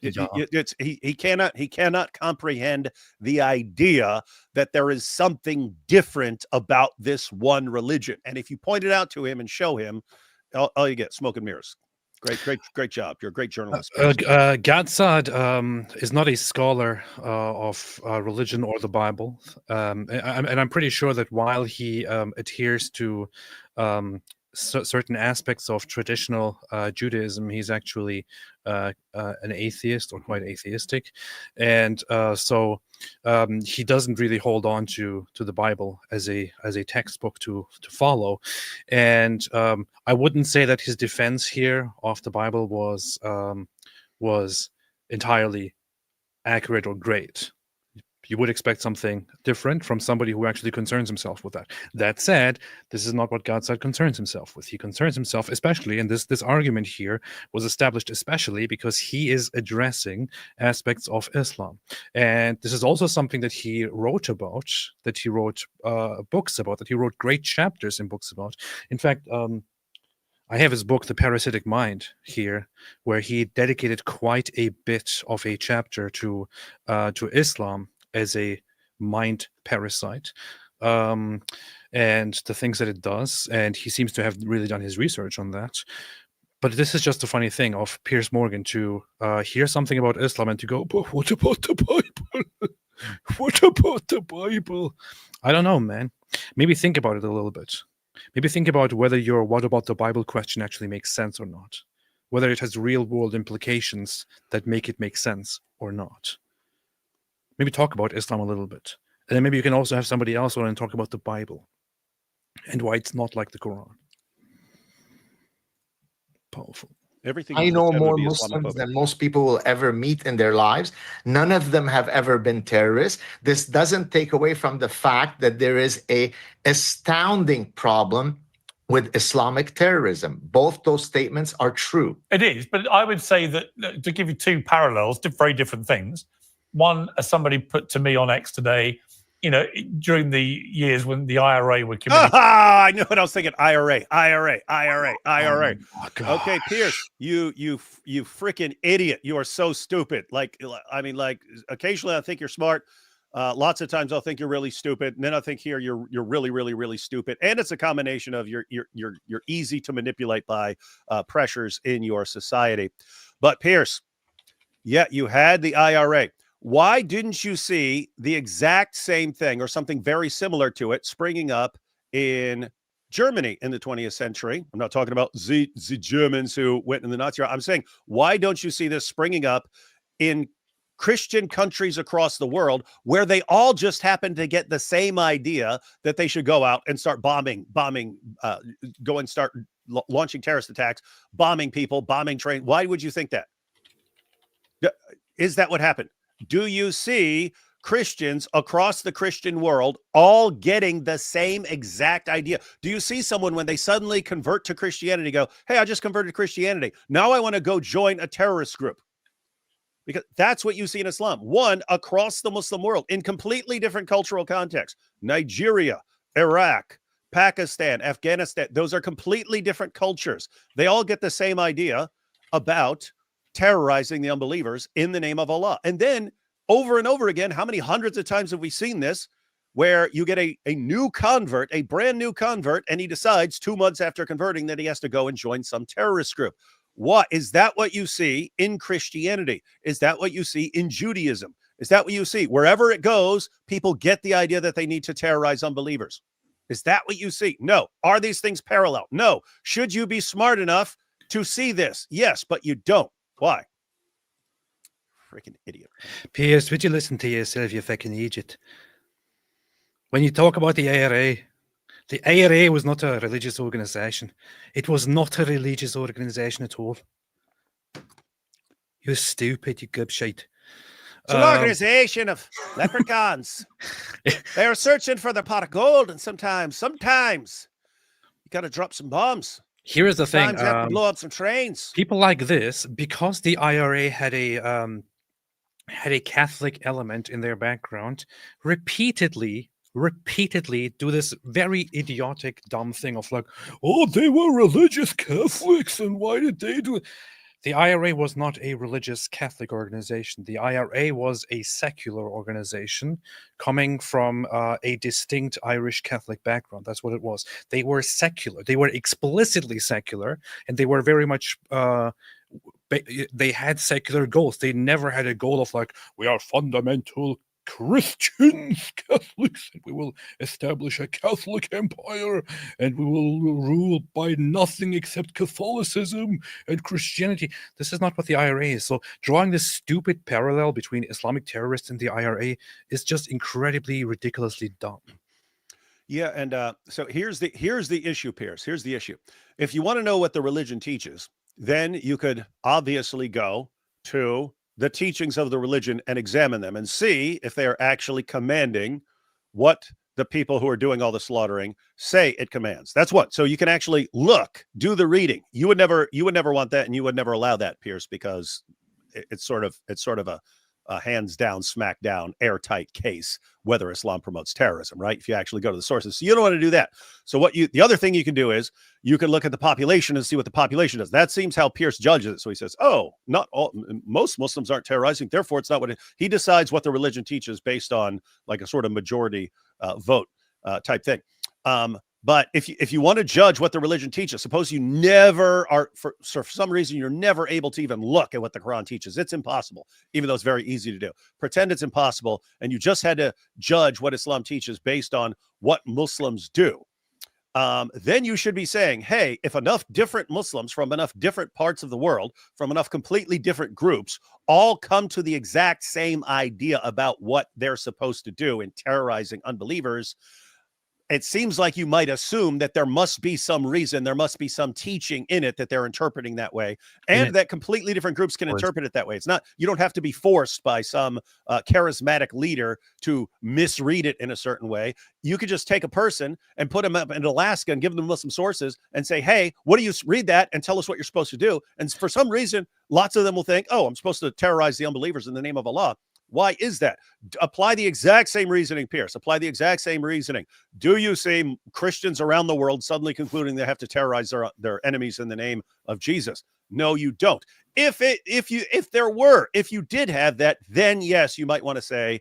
He cannot comprehend the idea that there is something different about this one religion. And if you point it out to him and show him, all you get smoke and mirrors. Great job. You're a great journalist. Gad Saad is not a scholar of religion or the Bible, and I'm pretty sure that while he adheres to certain aspects of traditional Judaism, he's actually an atheist or quite atheistic, and so he doesn't really hold on to the Bible as a textbook to follow. And I wouldn't say that his defense here of the Bible was entirely accurate or great. You would expect something different from somebody who actually concerns himself with that. That said, this is not what Gad Saad concerns himself with. He concerns himself especially, and this argument here was established especially because he is addressing aspects of Islam. And this is also something that he wrote about, that he wrote books about, that he wrote great chapters in books about. In fact, I have his book, The Parasitic Mind, here, where he dedicated quite a bit of a chapter to Islam as a mind parasite, and the things that it does. And he seems to have really done his research on that. But this is just a funny thing of Piers Morgan to hear something about Islam and to go, but what about the Bible? What about the Bible? I don't know, man. Maybe think about it a little bit. Maybe think about whether your what about the Bible question actually makes sense or not. Whether it has real world implications that make it make sense or not. Maybe talk about Islam a little bit. And then maybe you can also have somebody else on and talk about the Bible and why it's not like the Quran. Powerful. Everything I know more Muslims than most people will ever meet in their lives. None of them have ever been terrorists. This doesn't take away from the fact that there is a astounding problem with Islamic terrorism. Both those statements are true. It is, but I would say that, to give you two parallels, very different things. One, as somebody put to me on X today, during the years when the IRA were committing. I know what I was thinking. IRA. Oh, okay, Piers, you freaking idiot. You are so stupid. Like, occasionally I think you're smart. Lots of times I'll think you're really stupid. And then I think here you're really, really, really stupid. And it's a combination of you're easy to manipulate by pressures in your society. But Piers, yeah, you had the IRA. Why didn't you see the exact same thing or something very similar to it springing up in Germany in the 20th century? I'm not talking about the Germans who went in the Nazi. I'm saying, why don't you see this springing up in Christian countries across the world where they all just happen to get the same idea that they should go out and start start launching terrorist attacks, bombing people, bombing trains? Why would you think that? Is that what happened? Do you see Christians across the Christian world all getting the same exact idea? Do you see someone when they suddenly convert to Christianity go, hey, I just converted to Christianity. Now I want to go join a terrorist group? Because that's what you see in Islam. One, across the Muslim world in completely different cultural contexts. Nigeria, Iraq, Pakistan, Afghanistan. Those are completely different cultures. They all get the same idea about terrorizing the unbelievers in the name of Allah. And then over and over again, how many hundreds of times have we seen this where you get a new convert, a brand new convert, and he decides 2 months after converting that he has to go and join some terrorist group? What is that what you see in Christianity? Is that what you see in Judaism? Is that what you see? Wherever it goes, people get the idea that they need to terrorize unbelievers. Is that what you see? No. Are these things parallel? No. Should you be smart enough to see this? Yes, but you don't. Why? Freaking idiot. Piers, would you listen to yourself, you fucking idiot? When you talk about the IRA was not a religious organization. It was not a religious organization at all. You're stupid, you gobshite. It's an organization of leprechauns. They are searching for their pot of gold, and sometimes you got to drop some bombs. Here is the thing. Sometimes you have to blow up some trains. People like this, because the IRA had a had a Catholic element in their background repeatedly do this very idiotic, dumb thing of like, oh, they were religious Catholics, and why did they do it? The IRA was not a religious Catholic organization. The IRA was a secular organization coming from a distinct Irish Catholic background. That's what it was. They were secular. They were explicitly secular, and they were very much they had secular goals. They never had a goal of like, we are fundamental Christians, Catholics, and we will establish a Catholic empire, and we will rule by nothing except Catholicism and Christianity. This is not what the IRA is. So drawing this stupid parallel between Islamic terrorists and the IRA is just incredibly, ridiculously dumb. Yeah, and so here's the issue, Piers. Here's the issue. If you want to know what the religion teaches, then you could obviously go to the teachings of the religion and examine them and see if they are actually commanding what the people who are doing all the slaughtering say it commands. That's what. So you can actually look, do the reading. You would never want that, and you would never allow that, Piers, because it's sort of a hands down, smack down, airtight case whether Islam promotes terrorism, right? If you actually go to the sources. So you don't want to do that. So the other thing you can do is you can look at the population and see what the population does. That seems how Piers judges it. So he says, oh, most Muslims aren't terrorizing, therefore it's not what he decides what the religion teaches based on like a sort of majority vote type thing. But if you want to judge what the religion teaches, suppose you never are, for some reason, you're never able to even look at what the Quran teaches. It's impossible, even though it's very easy to do. Pretend it's impossible, and you just had to judge what Islam teaches based on what Muslims do. Then you should be saying, hey, if enough different Muslims from enough different parts of the world, from enough completely different groups, all come to the exact same idea about what they're supposed to do in terrorizing unbelievers, it seems like you might assume that there must be some reason, there must be some teaching in it that they're interpreting that way, and that completely different groups can interpret it that way. It's not, you don't have to be forced by some charismatic leader to misread it in a certain way. You could just take a person and put them up in Alaska and give them Muslim sources and say, hey, what do you read that and tell us what you're supposed to do? And for some reason, lots of them will think, oh, I'm supposed to terrorize the unbelievers in the name of Allah. Why is that? Apply the exact same reasoning, Piers. Apply the exact same reasoning. Do you see Christians around the world suddenly concluding they have to terrorize their enemies in the name of Jesus? No, you don't. If you did have that, then yes, you might want to say,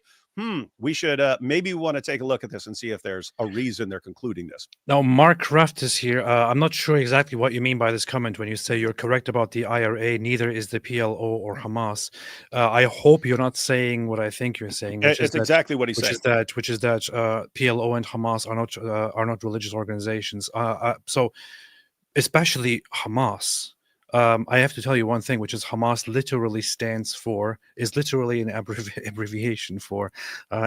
we should maybe want to take a look at this and see if there's a reason they're concluding this. Now, Mark Kraft is here. I'm not sure exactly what you mean by this comment when you say you're correct about the IRA. Neither is the PLO or Hamas. I hope you're not saying what I think you're saying. It's exactly what he's saying. Which is that PLO and Hamas are not religious organizations. So, especially Hamas. I have to tell you one thing, which is Hamas is literally an abbreviation for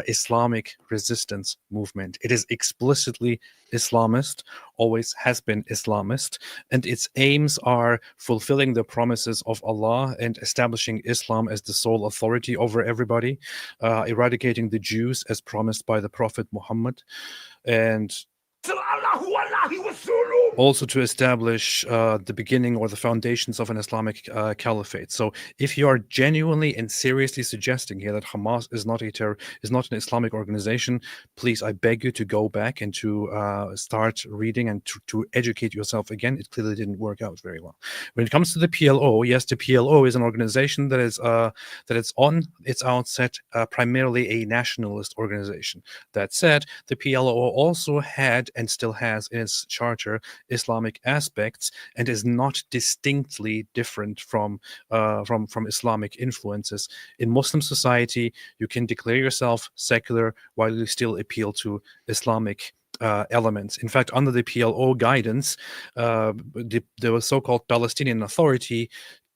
Islamic Resistance Movement. It is explicitly Islamist, always has been Islamist, and its aims are fulfilling the promises of Allah and establishing Islam as the sole authority over everybody, eradicating the Jews as promised by the Prophet Muhammad, and also to establish the beginning or the foundations of an Islamic caliphate. So if you are genuinely and seriously suggesting here that Hamas is not an Islamic organization, please, I beg you to go back and to start reading and to educate yourself again. It clearly didn't work out very well. When it comes to the PLO, yes, the PLO is an organization that is on its outset primarily a nationalist organization. That said, the PLO also had and still has in its charter Islamic aspects and is not distinctly different from Islamic influences. In Muslim society, you can declare yourself secular while you still appeal to Islamic elements. In fact, under the PLO guidance, the so-called Palestinian Authority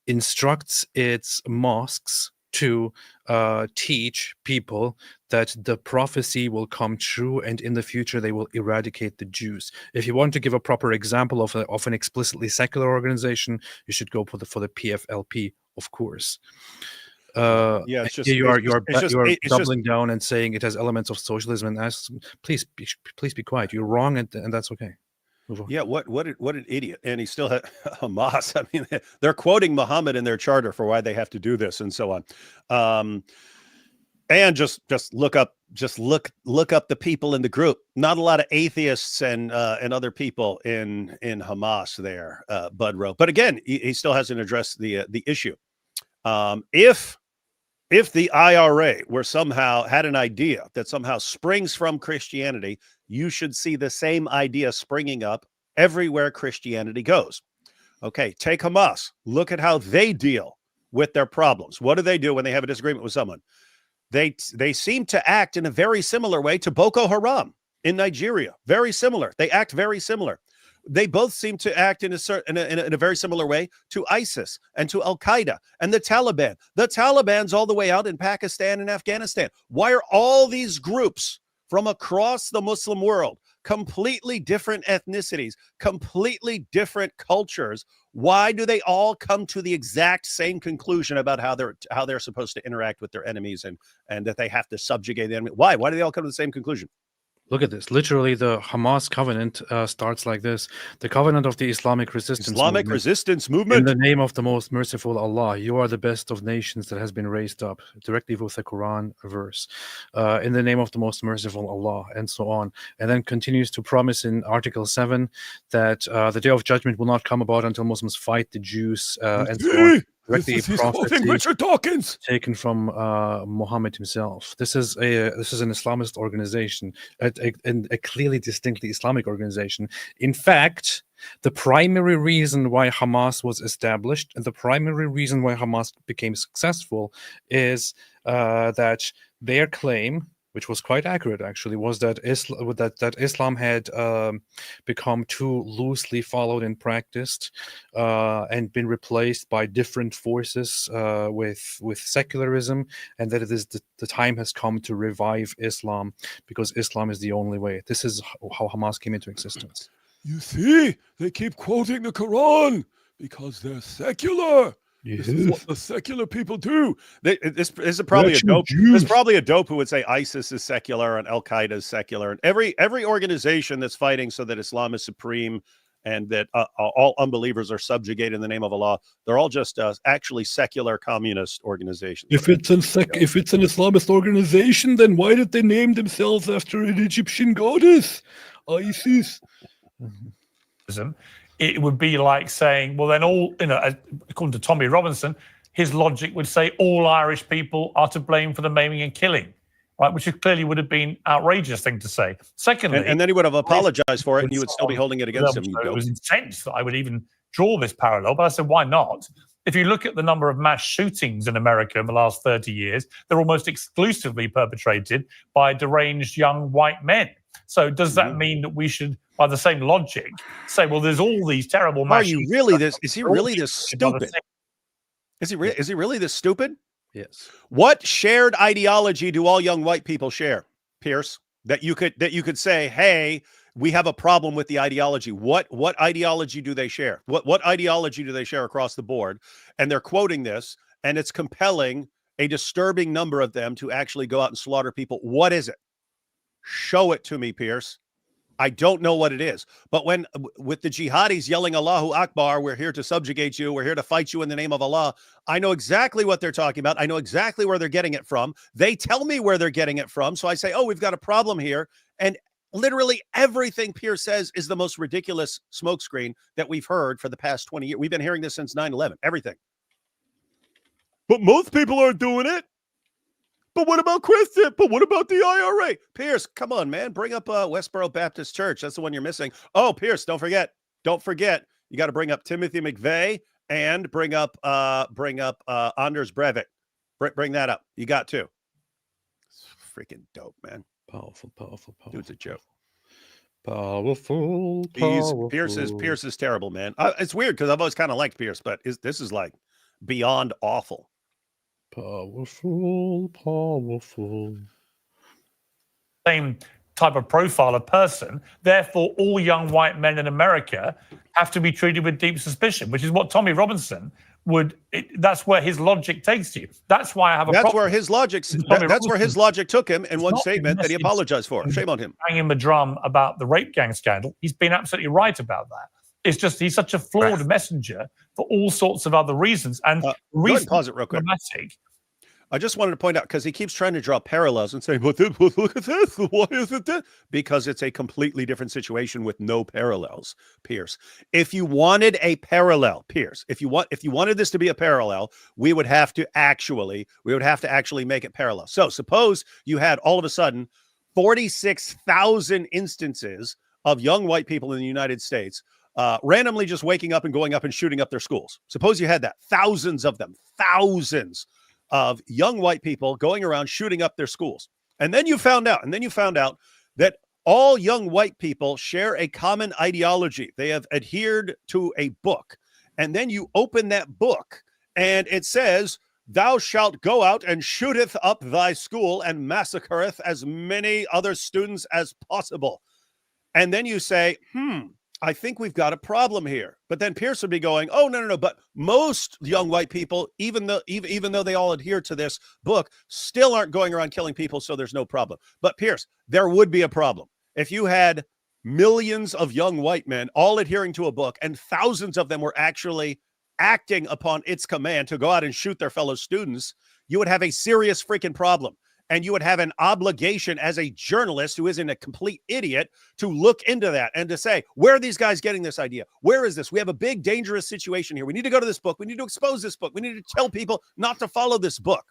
instructs its mosques to teach people that the prophecy will come true and in the future they will eradicate the Jews. If you want to give a proper example of an explicitly secular organization, you should go for the PFLP, of course. It's just you're doubling down and saying it has elements of socialism, and please be quiet. You're wrong, and that's okay. Yeah, what an idiot. And he still had Hamas. I mean, they're quoting Muhammad in their charter for why they have to do this and so on. And just look up the people in the group. Not a lot of atheists and other people in Hamas there, Bud wrote. But again, he still hasn't addressed the issue. If the IRA were somehow had an idea that somehow springs from Christianity, you should see the same idea springing up everywhere Christianity goes. Okay, take Hamas. Look at how they deal with their problems. What do they do when they have a disagreement with someone? They seem to act in a very similar way to Boko Haram in Nigeria. Very similar. They act very similar. They both seem to act in a very similar way to ISIS and to Al Qaeda and the Taliban. The Taliban's all the way out in Pakistan and Afghanistan. Why are all these groups from across the Muslim world, completely different ethnicities, completely different cultures? Why do they all come to the exact same conclusion about how they're supposed to interact with their enemies and that they have to subjugate the enemy? Why do they all come to the same conclusion? Look at this. Literally, the Hamas covenant starts like this. The covenant of the Islamic resistance movement. In the name of the most merciful Allah, you are the best of nations that has been raised up, directly with the Quran verse. In the name of the most merciful Allah, and so on. And then continues to promise in Article 7 that the day of judgment will not come about until Muslims fight the Jews and so on. Directly Richard Dawkins, taken from Muhammad himself. This is an Islamist organization, a clearly distinctly Islamic organization. In fact, the primary reason why Hamas was established and the primary reason why Hamas became successful is that their claim, which was quite accurate actually, was that Islam had become too loosely followed and practiced and been replaced by different forces with secularism, and that it is the time has come to revive Islam because Islam is the only way. This is how Hamas came into existence. You see, they keep quoting the Quran because they're secular. Yes. This is what the secular people do. This is probably a dope. There's probably a dope who would say ISIS is secular and Al Qaeda is secular, and every organization that's fighting so that Islam is supreme and that all unbelievers are subjugated in the name of Allah. They're all just actually secular communist organizations. If it's an Islamist organization, then why did they name themselves after an Egyptian goddess, ISIS? It would be like saying, well, then all, according to Tommy Robinson, his logic would say all Irish people are to blame for the maiming and killing, right? Which clearly would have been an outrageous thing to say. Secondly, and then he would have apologized for it, and you would still be holding it against him. It was intense that I would even draw this parallel, but I said, why not? If you look at the number of mass shootings in America in the last 30 years, they're almost exclusively perpetrated by deranged young white men. So does that mean that we should, by the same logic, say, well, there's all these terrible mass shootings? Is he really this stupid? Is he really this stupid? Yes. What shared ideology do all young white people share, Piers? That you could say, hey, we have a problem with the ideology. What ideology do they share? What ideology do they share across the board? And they're quoting this, and it's compelling a disturbing number of them to actually go out and slaughter people. What is it? Show it to me, Piers. I don't know what it is. But when with the jihadis yelling Allahu Akbar, we're here to subjugate you, we're here to fight you in the name of Allah, I know exactly what they're talking about. I know exactly where they're getting it from. They tell me where they're getting it from. So I say, oh, we've got a problem here. And literally everything Piers says is the most ridiculous smokescreen that we've heard for the past 20 years. We've been hearing this since 9/11. Everything. But most people aren't doing it. But what about Christian? But what about the IRA? Piers, come on, man. Bring up Westboro Baptist Church. That's the one you're missing. Oh, Piers, don't forget. You got to bring up Timothy McVeigh and bring up Anders Breivik. Bring that up. You got to. It's freaking dope, man. Powerful. Dude's a joke. Powerful. Piers is terrible, man. It's weird because I've always kind of liked Piers, but this is like beyond awful. Powerful. Same type of profile of person. Therefore, all young white men in America have to be treated with deep suspicion, which is what Tommy Robinson that's where his logic takes you. That's why I have a That's problem. where his logic. That's where his logic took him in one statement that he apologized for. Shame on him. Banging the drum about the rape gang scandal. He's been absolutely right about that. It's just he's such a flawed messenger for all sorts of other reasons. And go ahead and pause it real quick. I just wanted to point out, because he keeps trying to draw parallels and saying, look at this, why is it this? Because it's a completely different situation with no parallels, Piers. If you wanted a parallel, Piers, if you wanted this to be a parallel, we would have to actually make it parallel. So suppose you had all of a sudden 46,000 instances of young white people in the United States randomly just waking up and going up and shooting up their schools. Suppose you had that, thousands of them, thousands of young white people going around shooting up their schools. And then you found out that all young white people share a common ideology. They have adhered to a book. And then you open that book and it says, thou shalt go out and shooteth up thy school and massacreth as many other students as possible. And then you say, I think we've got a problem here. But then Piers would be going, oh, no. But most young white people, even though they all adhere to this book, still aren't going around killing people, so there's no problem. But Piers, there would be a problem if you had millions of young white men all adhering to a book and thousands of them were actually acting upon its command to go out and shoot their fellow students. You would have a serious freaking problem. And you would have an obligation as a journalist who isn't a complete idiot to look into that and to say, where are these guys getting this idea? Where is this? We have a big, dangerous situation here. We need to go to this book. We need to expose this book. We need to tell people not to follow this book.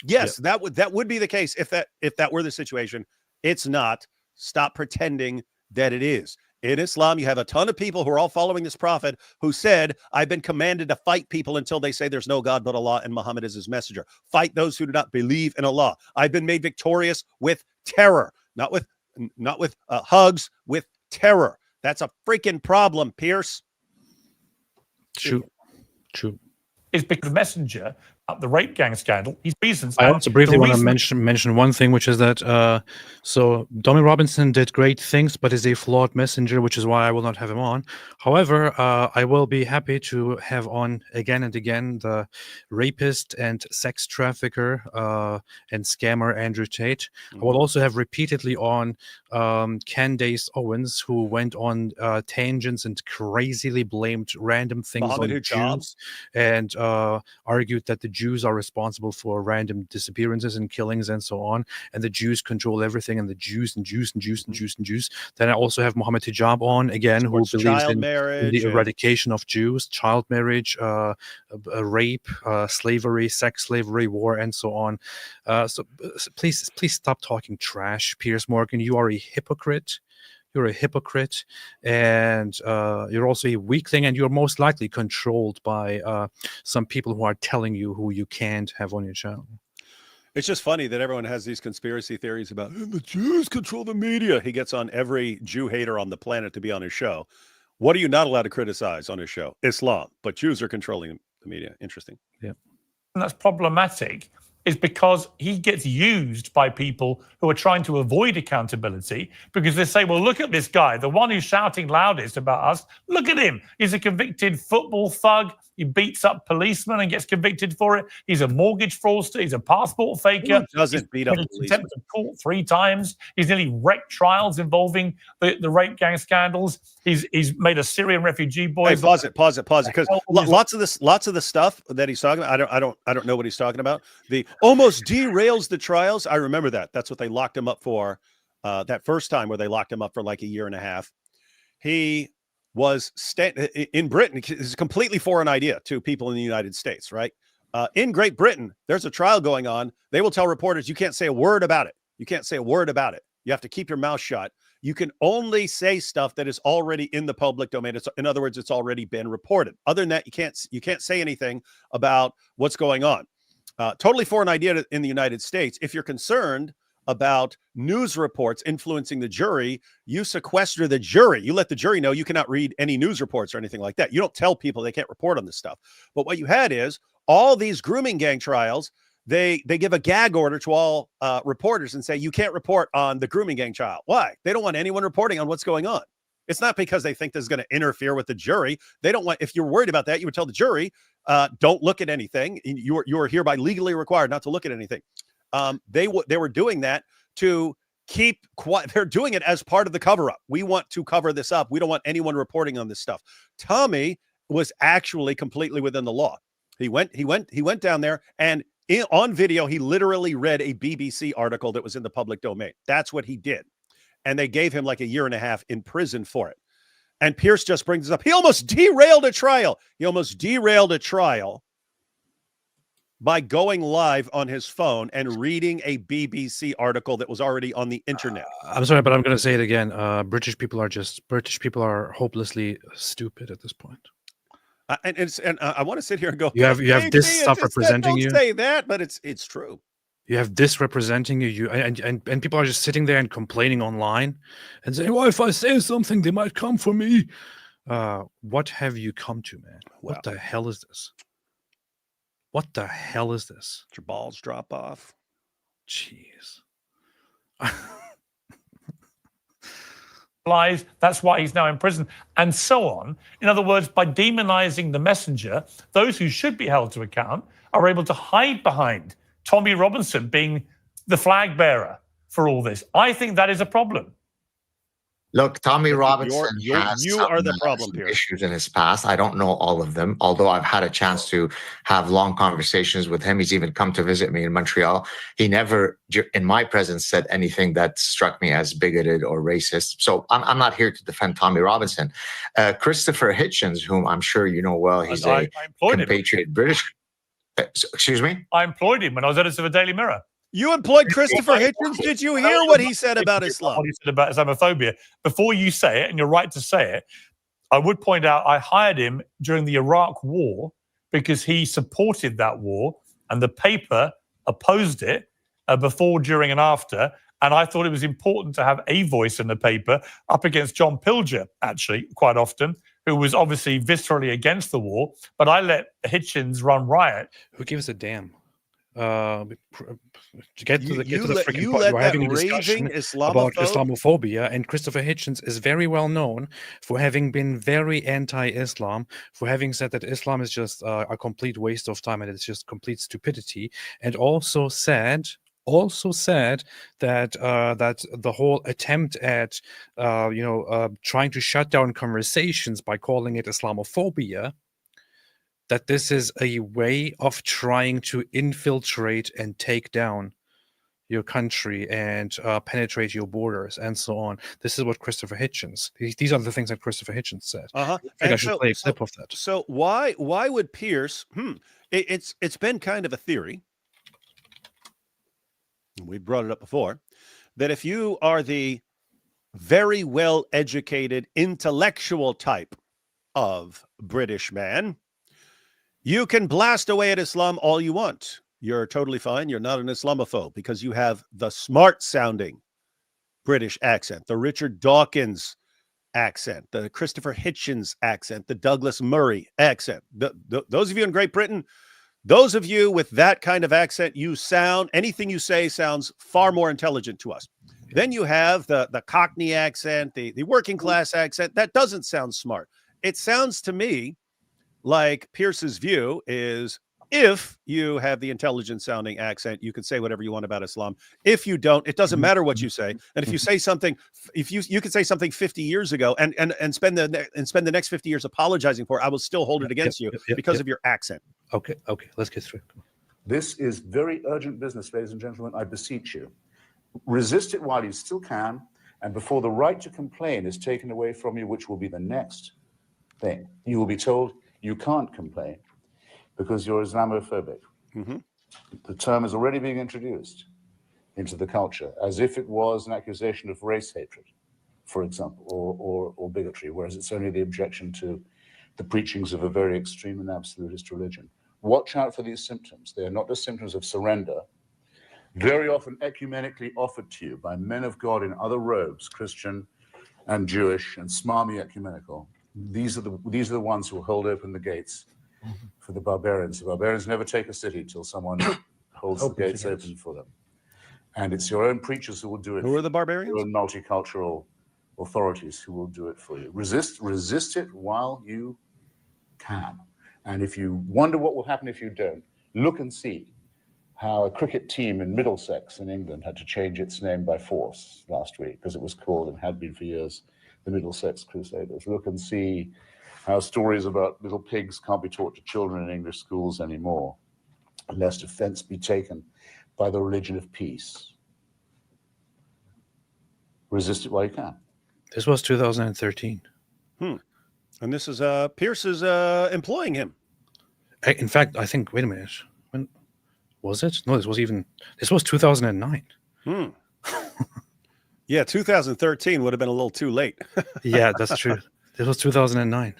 Yes, that would be the case if that were the situation. It's not. Stop pretending that it is. In Islam, you have a ton of people who are all following this prophet who said, I've been commanded to fight people until they say there's no God but Allah and Muhammad is his messenger. Fight those who do not believe in Allah. I've been made victorious with terror, not with hugs, with terror. That's a freaking problem, Piers. True. It's because the messenger the rape gang scandal. His reasons. I also briefly want to mention one thing, which is that so Tommy Robinson did great things, but is a flawed messenger, which is why I will not have him on. However, I will be happy to have on again and again the rapist and sex trafficker and scammer Andrew Tate. I will also have repeatedly on Candace Owens, who went on tangents and crazily blamed random things on Jews and argued that the Jews are responsible for random disappearances and killings and so on, and the Jews control everything, and the Jews. Then I also have Mohammed Hijab on again, who believes in the eradication of Jews, child marriage, rape, slavery, sex slavery, war, and so on. So please stop talking trash, Piers Morgan. You are a hypocrite. You're a hypocrite, and you're also a weakling, and you're most likely controlled by some people who are telling you who you can't have on your channel. It's just funny that everyone has these conspiracy theories about the Jews control the media. He gets on every Jew hater on the planet to be on his show. What are you not allowed to criticize on his show? Islam, but Jews are controlling the media. Interesting. Yeah. And that's problematic. Is because he gets used by people who are trying to avoid accountability, because they say, well, look at this guy, the one who's shouting loudest about us. Look at him. He's a convicted football thug. He beats up policemen and gets convicted for it. He's a mortgage fraudster. He's a passport faker. Who doesn't beat up policemen? Attempted court 3 times. He's nearly wrecked trials involving the rape gang scandals. He's made a Syrian refugee boy. Hey, pause it, because lots of the stuff that he's talking about, I don't know what he's talking about. The almost derails the trials. I remember that. That's what they locked him up for. That first time where they locked him up for like a year and a half. He was in Britain. It's a completely foreign idea to people in the United States, right? In Great Britain, there's a trial going on. They will tell reporters, you can't say a word about it. You can't say a word about it. You have to keep your mouth shut. You can only say stuff that is already in the public domain. In other words, it's already been reported. Other than that, you can't say anything about what's going on. Totally foreign idea in the United States. If you're concerned about news reports influencing the jury, you sequester the jury. You let the jury know you cannot read any news reports or anything like that. You don't tell people they can't report on this stuff. But what you had is all these grooming gang trials. They give a gag order to all reporters and say, you can't report on the grooming gang trial. Why? They don't want anyone reporting on what's going on. It's not because they think this is going to interfere with the jury. They don't want, if you're worried about that, you would tell the jury, don't look at anything. You are hereby legally required not to look at anything. They were doing that to keep quiet. They're doing it as part of the cover up. We want to cover this up. We don't want anyone reporting on this stuff. Tommy was actually completely within the law. He went down there, and on video, he literally read a BBC article that was in the public domain. That's what he did. And they gave him like 1.5 years in prison for it. And Piers just brings this up. He almost derailed a trial. By going live on his phone and reading a BBC article that was already on the internet. I'm sorry, but I'm going to say it again. British people are hopelessly stupid at this point. And I want to sit here and go. You have this stuff representing you. Don't say that, but it's true. You have this representing you. And people are just sitting there and complaining online and saying, "Well, if I say something, they might come for me." What have you come to, man? Wow. What the hell is this? What the hell is this? Did your balls drop off? Jeez. Lies. That's why he's now in prison, and so on. In other words, by demonizing the messenger, those who should be held to account are able to hide behind Tommy Robinson being the flag bearer for all this. I think that is a problem. Look, Tommy Robinson has you are the problem, Piers. Issues in his past. I don't know all of them, although I've had a chance to have long conversations with him. He's even come to visit me in Montreal. He never, in my presence, said anything that struck me as bigoted or racist. So I'm not here to defend Tommy Robinson. Christopher Hitchens, whom I'm sure you know well, he's a compatriot British. Excuse me? I employed him when I was editor of the Daily Mirror. You employed Christopher Hitchens? Did you hear what he said about Islam? What he said about Islamophobia. Before you say it, and you're right to say it, I would point out I hired him during the Iraq War because he supported that war, and the paper opposed it before, during, and after. And I thought it was important to have a voice in the paper up against John Pilger, actually, quite often, who was obviously viscerally against the war. But I let Hitchens run riot. Who gives a damn? To get to the freaking point, we're having a discussion about Islamophobia, and Christopher Hitchens is very well known for having been very anti-Islam, for having said that Islam is just a complete waste of time and it's just complete stupidity, and also said that that the whole attempt at trying to shut down conversations by calling it Islamophobia, that this is a way of trying to infiltrate and take down your country and penetrate your borders and so on. This is what Christopher Hitchens. These are the things that Christopher Hitchens said. I think I should play a clip of that. So why would Piers? It's been kind of a theory. We brought it up before, that if you are the very well educated intellectual type of British man, you can blast away at Islam all you want. You're totally fine. You're not an Islamophobe because you have the smart sounding British accent, the Richard Dawkins accent, the Christopher Hitchens accent, the Douglas Murray accent. Those of you in Great Britain, those of you with that kind of accent, anything you say sounds far more intelligent to us. Then you have the Cockney accent, the working class accent. That doesn't sound smart. It sounds to me like Pierce's view is, if you have the intelligent sounding accent, you can say whatever you want about Islam. If you don't, it doesn't matter what you say. And if you say something, if you could say something 50 years ago and spend the next 50 years apologizing for it, I will still hold it against you because of your accent. Okay, let's get through it. This is very urgent business, ladies and gentlemen. I beseech you. Resist it while you still can, and before the right to complain is taken away from you, which will be the next thing. You will be told you can't complain because you're Islamophobic. Mm-hmm. The term is already being introduced into the culture as if it was an accusation of race hatred, for example, or bigotry, whereas it's only the objection to the preachings of a very extreme and absolutist religion. Watch out for these symptoms. They are not just symptoms of surrender, very often ecumenically offered to you by men of God in other robes, Christian and Jewish and smarmy ecumenical. These are the ones who hold open the gates for the barbarians. The barbarians never take a city till someone holds the gates open for them. And it's your own preachers who will do it. Who are the barbarians? Your multicultural authorities who will do it for you. Resist it while you can. And if you wonder what will happen if you don't, look and see how a cricket team in Middlesex in England had to change its name by force last week because it was called, and had been for years, the Middlesex Crusaders. Look and see how stories about little pigs can't be taught to children in English schools anymore, lest offense be taken by the religion of peace. Resist it while you can. This was 2013. And this is Piers is employing him. In fact, I think, wait a minute. When was it? No, this was 2009. Yeah, 2013 would have been a little too late. Yeah, that's true. This was 2009.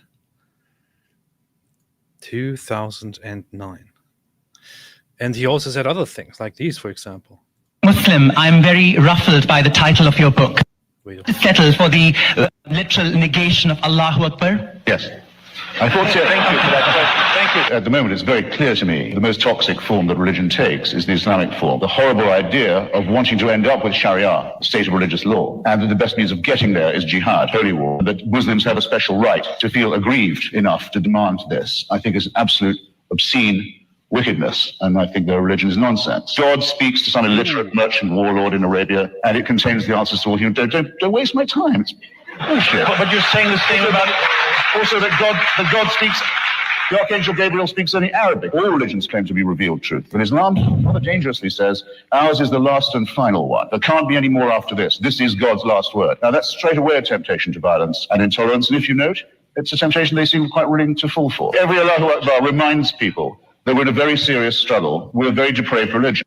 2009. And he also said other things like these, for example. Muslim, I'm very ruffled by the title of your book. Settle for the literal negation of Allahu Akbar? Yes. I thought so. Thank you for that. Thank you. At the moment, it's very clear to me the most toxic form that religion takes is the Islamic form. The horrible idea of wanting to end up with Sharia, state of religious law, and that the best means of getting there is jihad, holy war, that Muslims have a special right to feel aggrieved enough to demand this, I think is absolute obscene wickedness, and I think their religion is nonsense. God speaks to some illiterate merchant warlord in Arabia, and it contains the answers to all human. Don't waste my time. It's bullshit. But you're saying the same about also that God speaks. The Archangel Gabriel speaks only Arabic. All religions claim to be revealed truth, but Islam rather dangerously says ours is the last and final one. There can't be any more after this. This is God's last word. Now that's straight away a temptation to violence and intolerance, and if you note, it's a temptation they seem quite willing to fall for. Every Allahu Akbar reminds people that we're in a very serious struggle with a very depraved religion.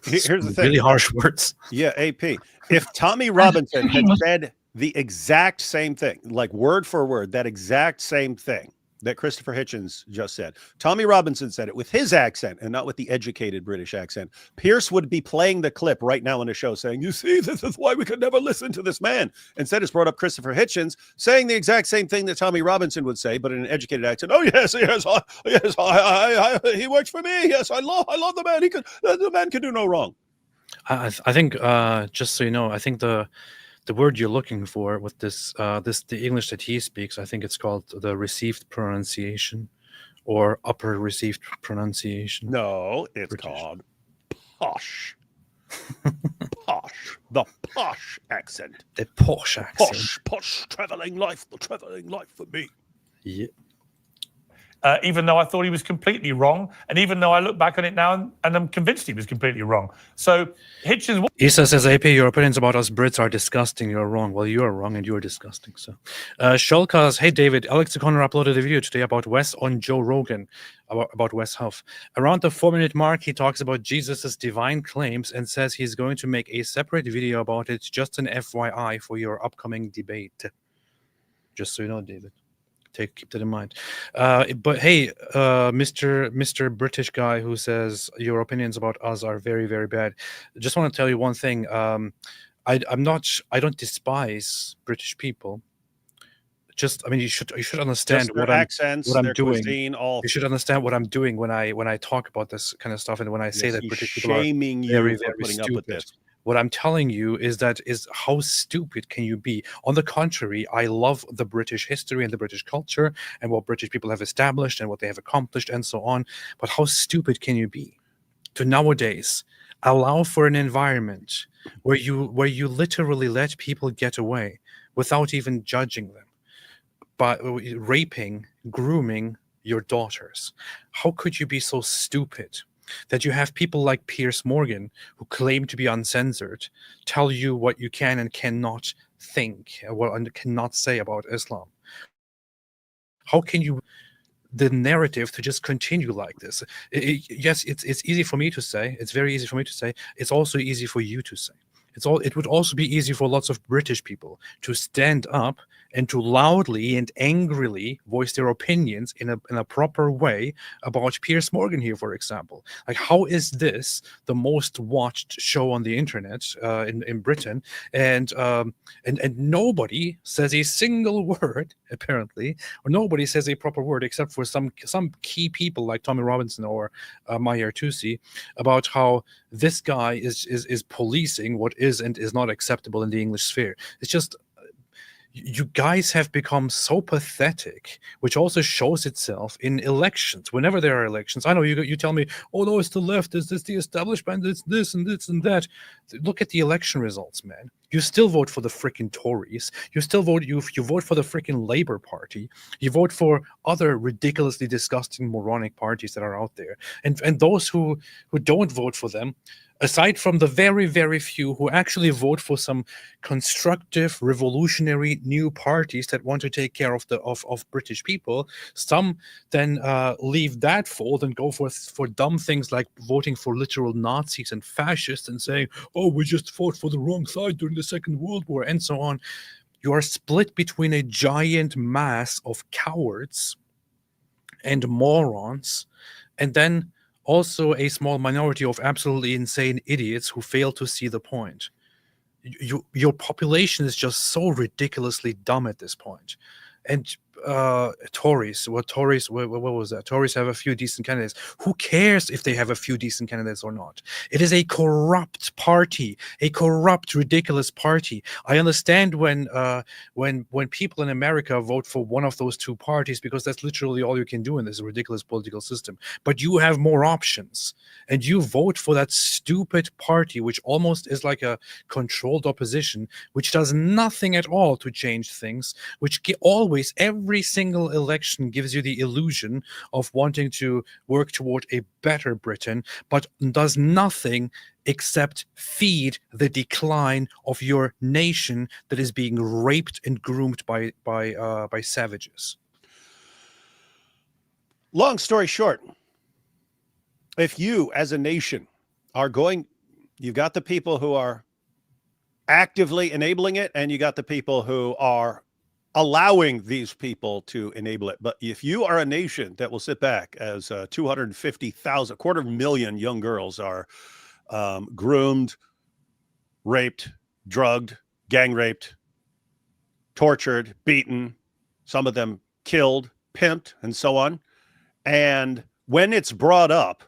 Here's the thing. Really harsh words. Yeah, AP. If Tommy Robinson had said the exact same thing, like word for word, that exact same thing that Christopher Hitchens just said, Tommy Robinson said it with his accent and not with the educated British accent, Piers would be playing the clip right now in the show saying, you see, this is why we could never listen to this man. Instead, it's brought up Christopher Hitchens saying the exact same thing that Tommy Robinson would say, but in an educated accent. Oh, yes, he works for me. Yes, I love the man. The man can do no wrong. I think, just so you know, I think the word you're looking for with the English that he speaks, I think it's called the received pronunciation or upper received pronunciation. No, it's called posh. Posh. The posh accent. The posh accent. Posh traveling life for me. Yeah. Even though I thought he was completely wrong, and even though I look back on it now and I'm convinced he was completely wrong. So Hitchens... Isa says, AP, your opinions about us Brits are disgusting. You're wrong. Well, you are wrong and you're disgusting. So, Shulkas, hey, David, Alex O'Connor uploaded a video today about Wes on Joe Rogan, about Wes Huff. Around the 4-minute mark, he talks about Jesus's divine claims and says he's going to make a separate video about it. Just an FYI for your upcoming debate. Just so you know, David. Keep that in mind. But hey, Mr. British guy who says your opinions about us are very, very bad. Just want to tell you one thing. I don't despise British people. You should understand what I'm doing. Cuisine, you should understand what I'm doing when I talk about this kind of stuff and when I say that British people are very, very stupid. What I'm telling you is how stupid can you be? On the contrary, I love the British history and the British culture and what British people have established and what they have accomplished and so on. But how stupid can you be to nowadays allow for an environment where you literally let people get away without even judging them, by raping, grooming your daughters? How could you be so stupid that you have people like Piers Morgan, who claim to be uncensored, tell you what you can and cannot think, and cannot say about Islam? How can you the narrative to just continue like this? Yes, it's easy for me to say. It's very easy for me to say. It's also easy for you to say. It would also be easy for lots of British people to stand up and to loudly and angrily voice their opinions in a proper way about Piers Morgan here, for example. Like, how is this the most watched show on the internet in Britain, and nobody says a single word, apparently, or nobody says a proper word except for some key people like Tommy Robinson or Maher Tusi about how this guy is policing what is and is not acceptable in the English sphere. It's just you guys have become so pathetic, which also shows itself in elections. Whenever there are elections, I know you tell me, oh no, it's the left, it's the establishment, it's this and this and that. Look at the election results, man. You still vote for the freaking Tories. You still vote you vote for the freaking Labour Party. You vote for other ridiculously disgusting moronic parties that are out there. And those who don't vote for them, aside from the very, very few who actually vote for some constructive, revolutionary new parties that want to take care of of British people, some then leave that fold and go for dumb things like voting for literal Nazis and fascists and saying, "Oh, we just fought for the wrong side during the Second World War," and so on. You are split between a giant mass of cowards and morons, and then also a small minority of absolutely insane idiots who fail to see the point. Your population is just so ridiculously dumb at this point. And Tories, what was that? Tories have a few decent candidates. Who cares if they have a few decent candidates or not? It is a corrupt party, a corrupt, ridiculous party. I understand when people in America vote for one of those two parties because that's literally all you can do in this ridiculous political system. But you have more options, and you vote for that stupid party, which almost is like a controlled opposition, which does nothing at all to change things, which always, every single election gives you the illusion of wanting to work toward a better Britain, but does nothing except feed the decline of your nation that is being raped and groomed by savages. Long story short, if you as a nation are you've got the people who are actively enabling it, and you got the people who are allowing these people to enable it. But if you are a nation that will sit back as 250,000, 250,000 young girls are groomed, raped, drugged, gang raped, tortured, beaten, some of them killed, pimped, and so on. And when it's brought up,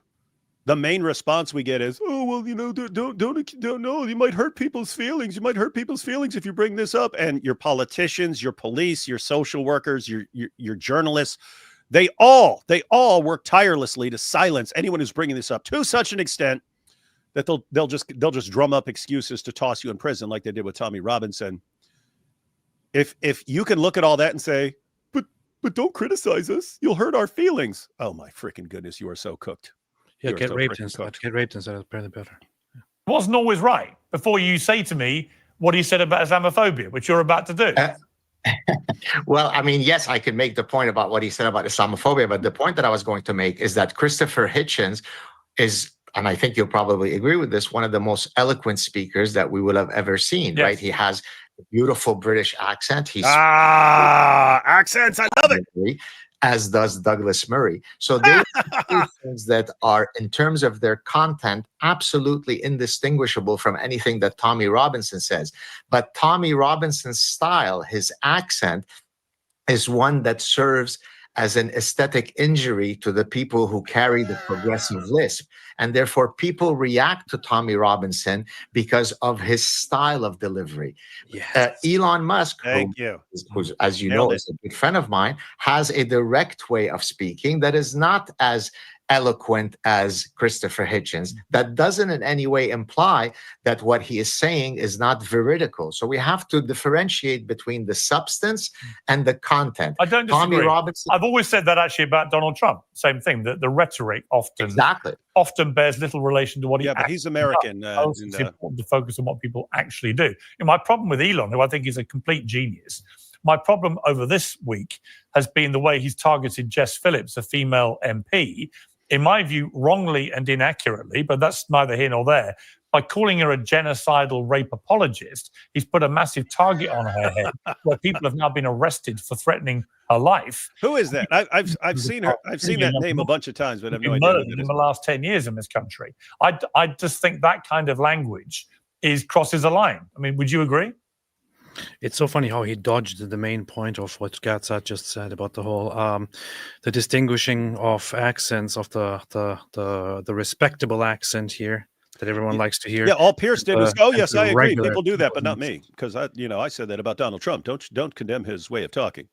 the main response we get is, "Oh, well, don't know. You might hurt people's feelings. You might hurt people's feelings if you bring this up." And your politicians, your police, your social workers, your journalists, they all work tirelessly to silence anyone who's bringing this up to such an extent that they'll just drum up excuses to toss you in prison, like they did with Tommy Robinson. If you can look at all that and say, but don't criticize us, you'll hurt our feelings. Oh my freaking goodness, you are so cooked. Yeah, get raped instead. Get raped instead is apparently better. It wasn't always right. Before you say to me what he said about Islamophobia, which you're about to do. Well, I mean, yes, I could make the point about what he said about Islamophobia, but the point that I was going to make is that Christopher Hitchens is, and I think you'll probably agree with this, one of the most eloquent speakers that we will have ever seen, right? He has a beautiful British accent. He's accents, I love it. As does Douglas Murray. So they are things that are, in terms of their content, absolutely indistinguishable from anything that Tommy Robinson says. But Tommy Robinson's style, his accent, is one that serves as an aesthetic injury to the people who carry the progressive lisp. And therefore, people react to Tommy Robinson because of his style of delivery. Yes. Elon Musk, who, as you know, is a good friend of mine, has a direct way of speaking that is not as eloquent as Christopher Hitchens. That doesn't in any way imply that what he is saying is not veridical. So we have to differentiate between the substance and the content. I don't disagree. Tommy Robinson, I've always said that actually about Donald Trump. Same thing. The rhetoric often bears little relation to what he. Yeah, but he's American. It's important to focus on what people actually do. My problem with Elon, who I think is a complete genius, my problem over this week has been the way he's targeted Jess Phillips, a female MP, in my view, wrongly and inaccurately, but that's neither here nor there. By calling her a genocidal rape apologist, he's put a massive target on her head, where people have now been arrested for threatening her life. Who is that? I've seen her. I've seen that name a bunch of times, but I have no idea. In the last 10 years in this country, I just think that kind of language crosses a line. I mean, would you agree? It's so funny how he dodged the main point of what Gad Saad just said about the whole the distinguishing of accents of the respectable accent here, that everyone likes to hear. Yeah, all Piers did was, oh, yes, I agree. regular People do that, but not Muslims. me, because I said that about Donald Trump. Don't condemn his way of talking.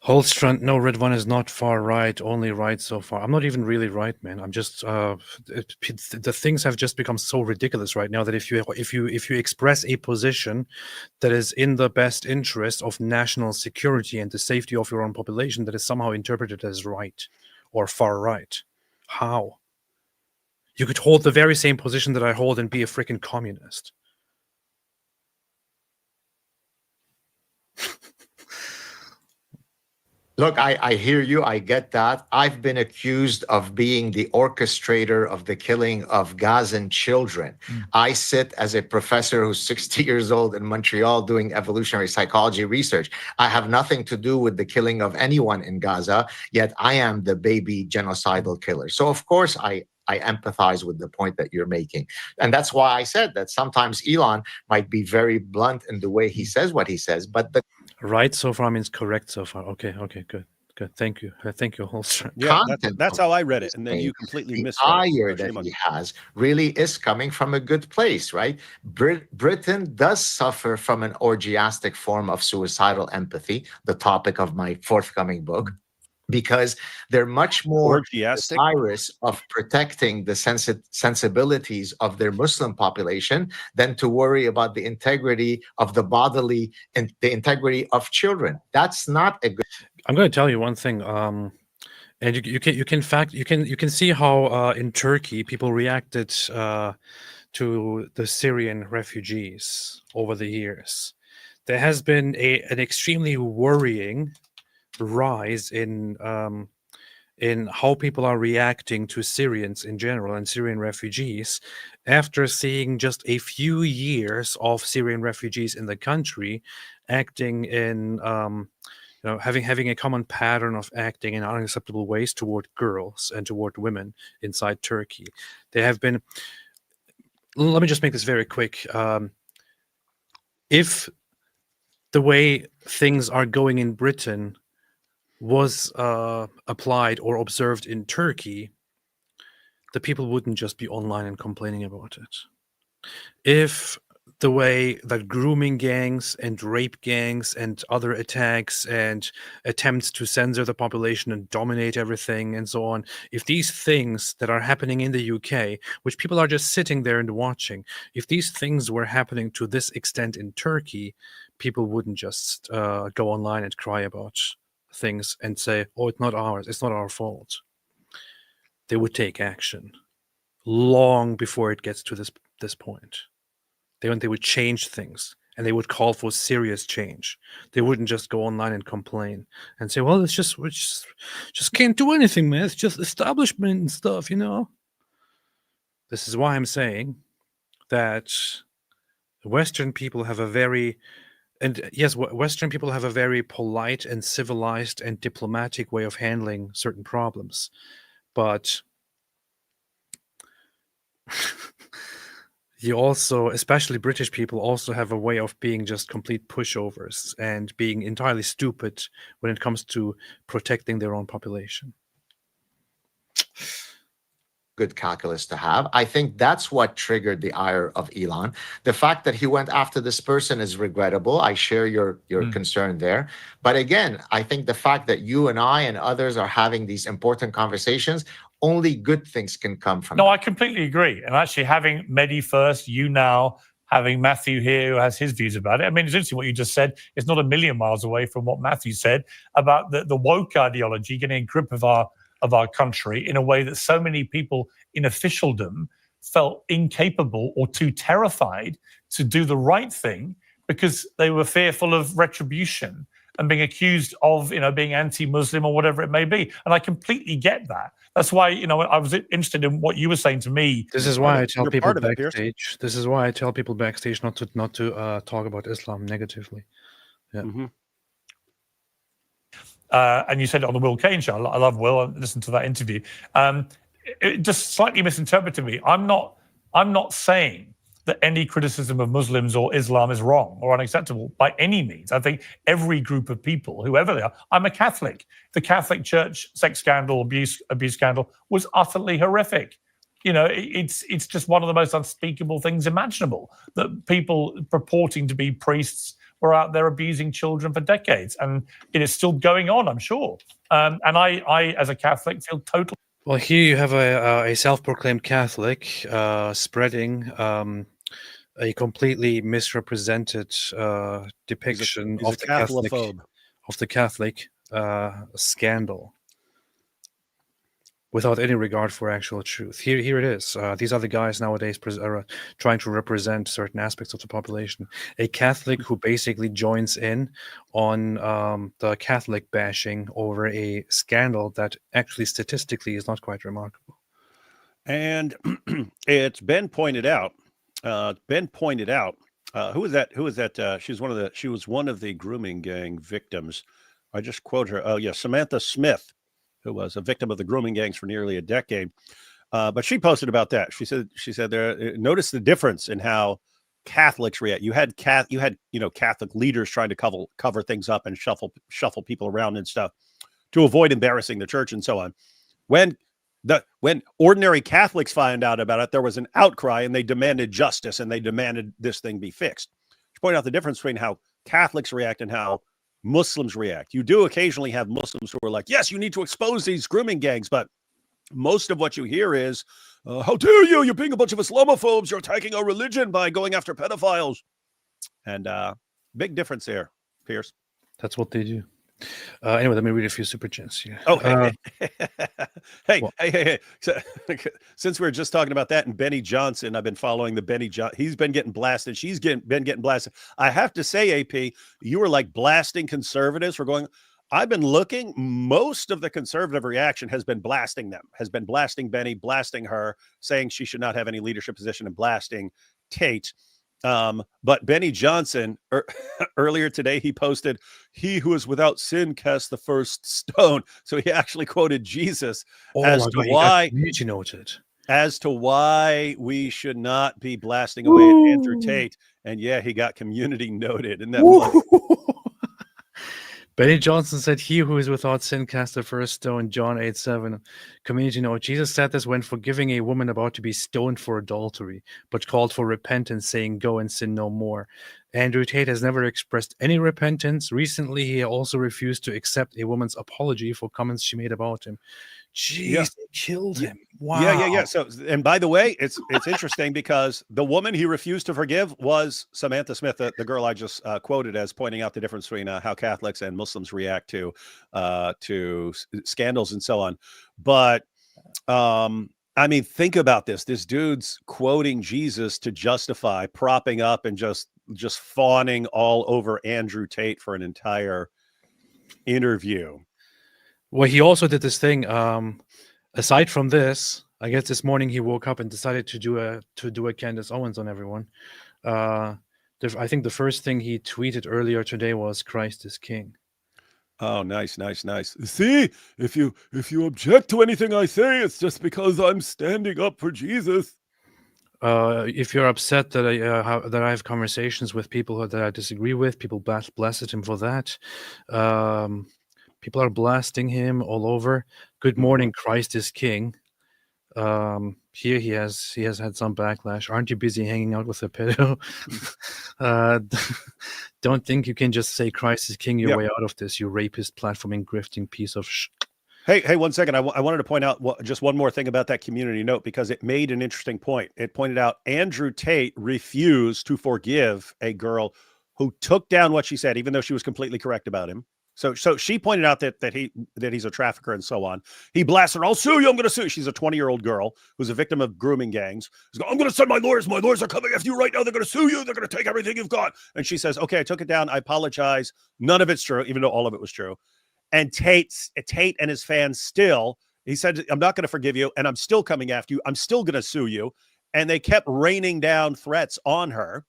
Holstrand, no, Ridwan is not far right, only right so far. I'm not even really right, man. I'm just the things have just become so ridiculous right now that if you express a position that is in the best interest of national security and the safety of your own population, that is somehow interpreted as right or far right. How? You could hold the very same position that I hold and be a freaking communist. Look, I hear you. I get that. I've been accused of being the orchestrator of the killing of Gazan children. I sit as a professor who's 60 years old in Montreal doing evolutionary psychology research. I have nothing to do with the killing of anyone in Gaza, yet I am the baby genocidal killer. So, of course, I empathize with the point that you're making. And that's why I said that sometimes Elon might be very blunt in the way he says what he says, but the right so far means correct so far. Okay, good. Thank you, Holstrand. Yeah, that's how I read it, and then you completely missed it. The ire that he has really is coming from a good place, right? Britain does suffer from an orgiastic form of suicidal empathy, the topic of my forthcoming book, because they're much more desirous of protecting the sensibilities of their Muslim population than to worry about the integrity of the bodily and the integrity of children. That's not a good. I'm going to tell you one thing, and you can see how in Turkey people reacted to the Syrian refugees over the years. There has been an extremely worrying rise in how people are reacting to Syrians in general and Syrian refugees after seeing just a few years of Syrian refugees in the country acting in having a common pattern of acting in unacceptable ways toward girls and toward women inside Turkey. There have been, let me just make this very quick. If the way things are going in Britain was applied or observed in Turkey, the people wouldn't just be online and complaining about it. If the way that grooming gangs and rape gangs and other attacks and attempts to censor the population and dominate everything and so on, if these things that are happening in the UK, which people are just sitting there and watching, if these things were happening to this extent in Turkey, people wouldn't just go online and cry about things and say, oh, it's not our fault. They would take action long before it gets to this point. They would change things, and they would call for serious change. They wouldn't just go online and complain and say, well, we just can't do anything, man. It's just establishment and stuff, This is why I'm saying that Western people have a very Western people have a very polite and civilized and diplomatic way of handling certain problems. But you also, especially British people, also have a way of being just complete pushovers and being entirely stupid when it comes to protecting their own population. Good calculus to have. I think that's what triggered the ire of Elon. The fact that he went after this person is regrettable. I share your concern there. But again, I think the fact that you and I and others are having these important conversations, only good things can come from No, that. I completely agree. And actually having Mehdi first, you now, having Matthew here who has his views about it. I mean, it's interesting what you just said. It's not a million miles away from what Matthew said about the woke ideology getting a grip of our country in a way that so many people in officialdom felt incapable or too terrified to do the right thing because they were fearful of retribution and being accused of, being anti-Muslim or whatever it may be. And I completely get that. That's why, I was interested in what you were saying to me. This is why I tell people backstage. This is why I tell people backstage not to talk about Islam negatively. Yeah. Mm-hmm. And you said it on the Will Kane show. I love Will. I listened to that interview. It just slightly misinterpreted me. I'm not saying that any criticism of Muslims or Islam is wrong or unacceptable by any means. I think every group of people, whoever they are, I'm a Catholic. The Catholic Church sex scandal, abuse scandal was utterly horrific. it's just one of the most unspeakable things imaginable, that people purporting to be priests were out there abusing children for decades, and it is still going on, I'm sure. And I, as a Catholic, feel totally. Well, here you have a self-proclaimed Catholic spreading a completely misrepresented depiction he's of the Catholic scandal, without any regard for actual truth. Here it is. These are the guys nowadays are trying to represent certain aspects of the population. A Catholic who basically joins in on the Catholic bashing over a scandal that actually statistically is not quite remarkable. And it's been pointed out. Who was that? She was one of the grooming gang victims. I just quote her. Oh yeah, Samantha Smith, who was a victim of the grooming gangs for nearly a decade. But she posted about that. She said there. Notice the difference in how Catholics react. You had Catholic leaders trying to cover things up and shuffle people around and stuff to avoid embarrassing the church and so on. When ordinary Catholics find out about it, there was an outcry and they demanded justice and they demanded this thing be fixed. She pointed out the difference between how Catholics react and how Muslims react. You do occasionally have Muslims who are like, yes, you need to expose these grooming gangs, but most of what you hear is, how dare you? You're being a bunch of Islamophobes. You're attacking our religion by going after pedophiles. And big difference there, Piers. That's what they do. Anyway, let me read a few super chats here. Oh, hey. So, since we were just talking about that and Benny Johnson, I've been following the Benny Johnson. He's been getting blasted. She's been getting blasted. I have to say, AP, you were like blasting conservatives for going. I've been looking. Most of the conservative reaction has been blasting them, has been blasting Benny, blasting her, saying she should not have any leadership position, and blasting Tate. But Benny Johnson earlier today, he posted, "He who is without sin cast the first stone." So he actually quoted Jesus as to why we should not be blasting away at Andrew Tate. And yeah, he got community noted. Isn't that funny? Benny Johnson said, "He who is without sin cast the first stone." John 8:7. Community note: Jesus said this when forgiving a woman about to be stoned for adultery, but called for repentance, saying, "Go and sin no more." Andrew Tate has never expressed any repentance. Recently, he also refused to accept a woman's apology for comments she made about him. Jeez, they killed him. Wow. Yeah. So, and by the way, it's interesting because the woman he refused to forgive was Samantha Smith, the girl I just quoted as pointing out the difference between how Catholics and Muslims react to scandals and so on. But I mean, think about this. This dude's quoting Jesus to justify propping up and just fawning all over Andrew Tate for an entire interview. Well, he also did this thing. Aside from this, I guess this morning he woke up and decided to do a Candace Owens on everyone. I think the first thing he tweeted earlier today was "Christ is King." Oh, nice. See, if you object to anything I say, it's just because I'm standing up for Jesus. If you're upset that I have conversations with people that I disagree with, people blasted him for that. People are blasting him all over. Good morning, Christ is King. Here he has had some backlash. Aren't you busy hanging out with a pedo? Don't think you can just say Christ is King your way out of this, you rapist, platforming, grifting piece of sh. Hey, 1 second. I wanted to point out just one more thing about that community note because it made an interesting point. It pointed out Andrew Tate refused to forgive a girl who took down what she said, even though she was completely correct about him. So she pointed out that he's a trafficker and so on. He blasted her. "I'll sue you. I'm going to sue you." She's a 20-year-old girl who's a victim of grooming gangs. He's going, "I'm going to send my lawyers. My lawyers are coming after you right now. They're going to sue you. They're going to take everything you've got." And she says, "Okay, I took it down. I apologize. None of it's true," even though all of it was true. And Tate and his fans he said, "I'm not going to forgive you, and I'm still coming after you. I'm still going to sue you." And they kept raining down threats on her.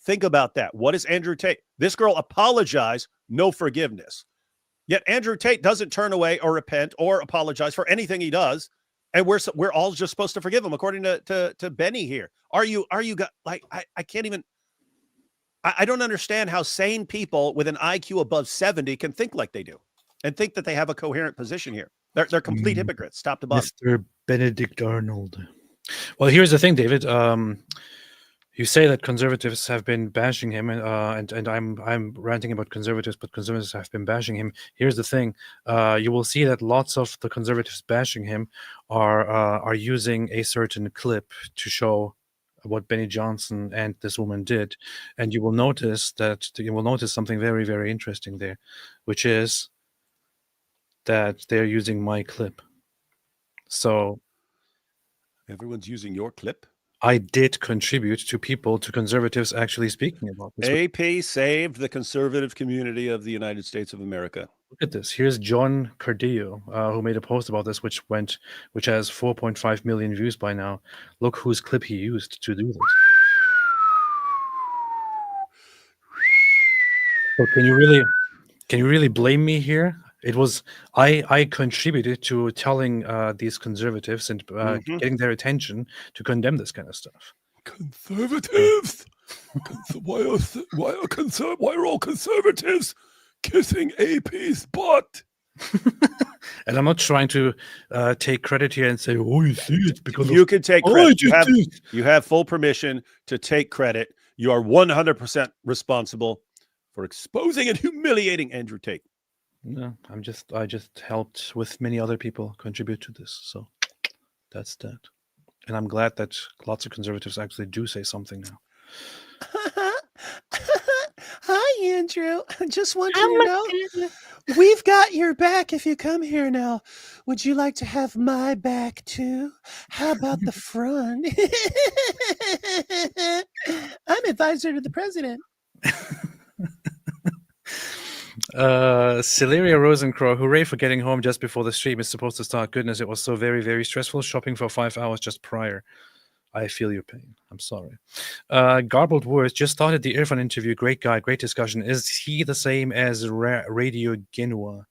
Think about that. What is Andrew Tate? This girl apologized, no forgiveness. Yet Andrew Tate doesn't turn away or repent or apologize for anything he does, and we're all just supposed to forgive him, according to Benny here. Are you like I can't even. I don't understand how sane people with an IQ above 70 can think like they do, and think that they have a coherent position here. They're complete hypocrites, top to bottom. Mr. Benedict Arnold. Well, here's the thing, David. You say that conservatives have been bashing him, and I'm ranting about conservatives, but conservatives have been bashing him. Here's the thing: you will see that lots of the conservatives bashing him are using a certain clip to show what Benny Johnson and this woman did, and you will notice something very, very interesting there, which is that they're using my clip. So everyone's using your clip. I did contribute to conservatives actually speaking about this. AP saved the conservative community of the United States of America. Look at this. Here's John Cardillo, who made a post about this, which has 4.5 million views by now. Look whose clip he used to do this. So can you really blame me here? It was I contributed to telling these conservatives and getting their attention to condemn this kind of stuff. Conservatives? Why are all conservatives kissing AP's butt? And I'm not trying to take credit here and say, "Oh, you see, it's because you can take credit. You have full permission to take credit. You are 100% responsible for exposing and humiliating Andrew Tate." No, I just helped with many other people contribute to this. So that's that. And I'm glad that lots of conservatives actually do say something now. Hi, Andrew. I just want you to know we've got your back if you come here now. Would you like to have my back too? How about the front? I'm advisor to the president. Celeria Rosencrow, hooray for getting home just before the stream is supposed to start. Goodness, it was so very, very stressful shopping for 5 hours just prior. I feel your pain. I'm sorry. Garbled Words just started the Irfan interview. Great guy, great discussion. Is he the same as Radio Genua?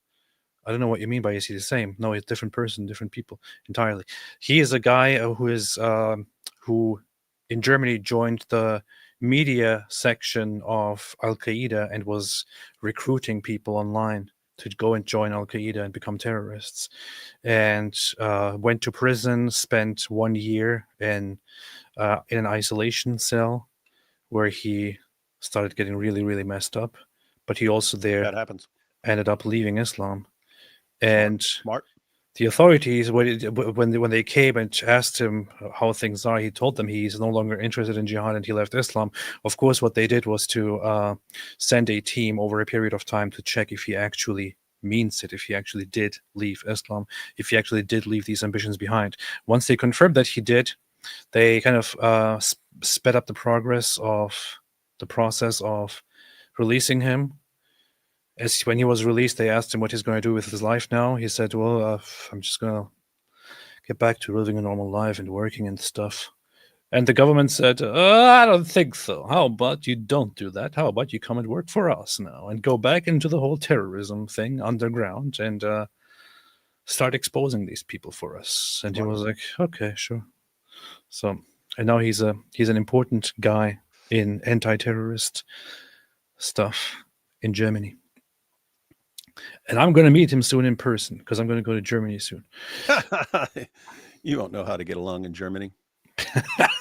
I don't know what you mean by is he the same? No, he's a different person, different people entirely. He is a guy who in Germany joined the media section of Al-Qaeda and was recruiting people online to go and join Al-Qaeda and become terrorists, and went to prison, spent 1 year in an isolation cell where he started getting really, really messed up. But he also that happens. Ended up leaving Islam. And smart. The authorities, when they came and asked him how things are, he told them he's no longer interested in jihad and he left Islam. Of course, what they did was to send a team over a period of time to check if he actually means it, if he actually did leave Islam, if he actually did leave these ambitions behind. Once they confirmed that he did, they kind of sped up the process of releasing him. As when he was released, they asked him what he's going to do with his life now. He said, well, I'm just going to get back to living a normal life and working and stuff. And the government said, I don't think so. How about you don't do that? How about you come and work for us now and go back into the whole terrorism thing underground and start exposing these people for us? And he was like, okay, sure. So, and now he's an important guy in anti-terrorist stuff in Germany. And I'm going to meet him soon in person because I'm going to go to Germany soon. You don't know how to get along in Germany.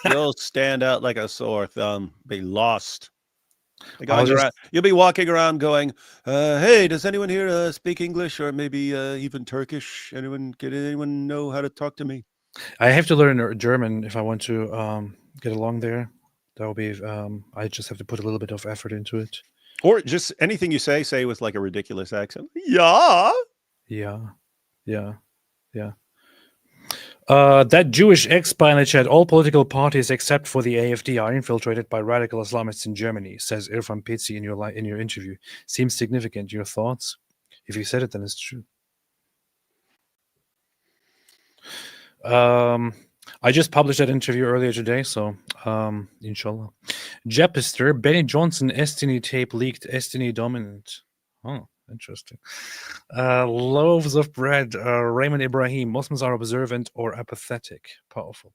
You'll stand out like a sore thumb, be lost. You'll be walking around going, hey, does anyone here speak English or maybe even Turkish? Anyone know how to talk to me? I have to learn German if I want to get along there. That will be, I just have to put a little bit of effort into it. Or just anything you say with like a ridiculous accent. Yeah. That Jewish ex-spy in the chat, all political parties except for the AfD are infiltrated by radical Islamists in Germany, says Irfan Pitsi in your interview. Seems significant. Your thoughts? If you said it, then it's true. I just published that interview earlier today, so inshallah. Jepister, Benny Johnson Estini tape leaked, Estini dominant. Oh, interesting. Loaves of bread, Raymond Ibrahim, Muslims are observant or apathetic. Powerful.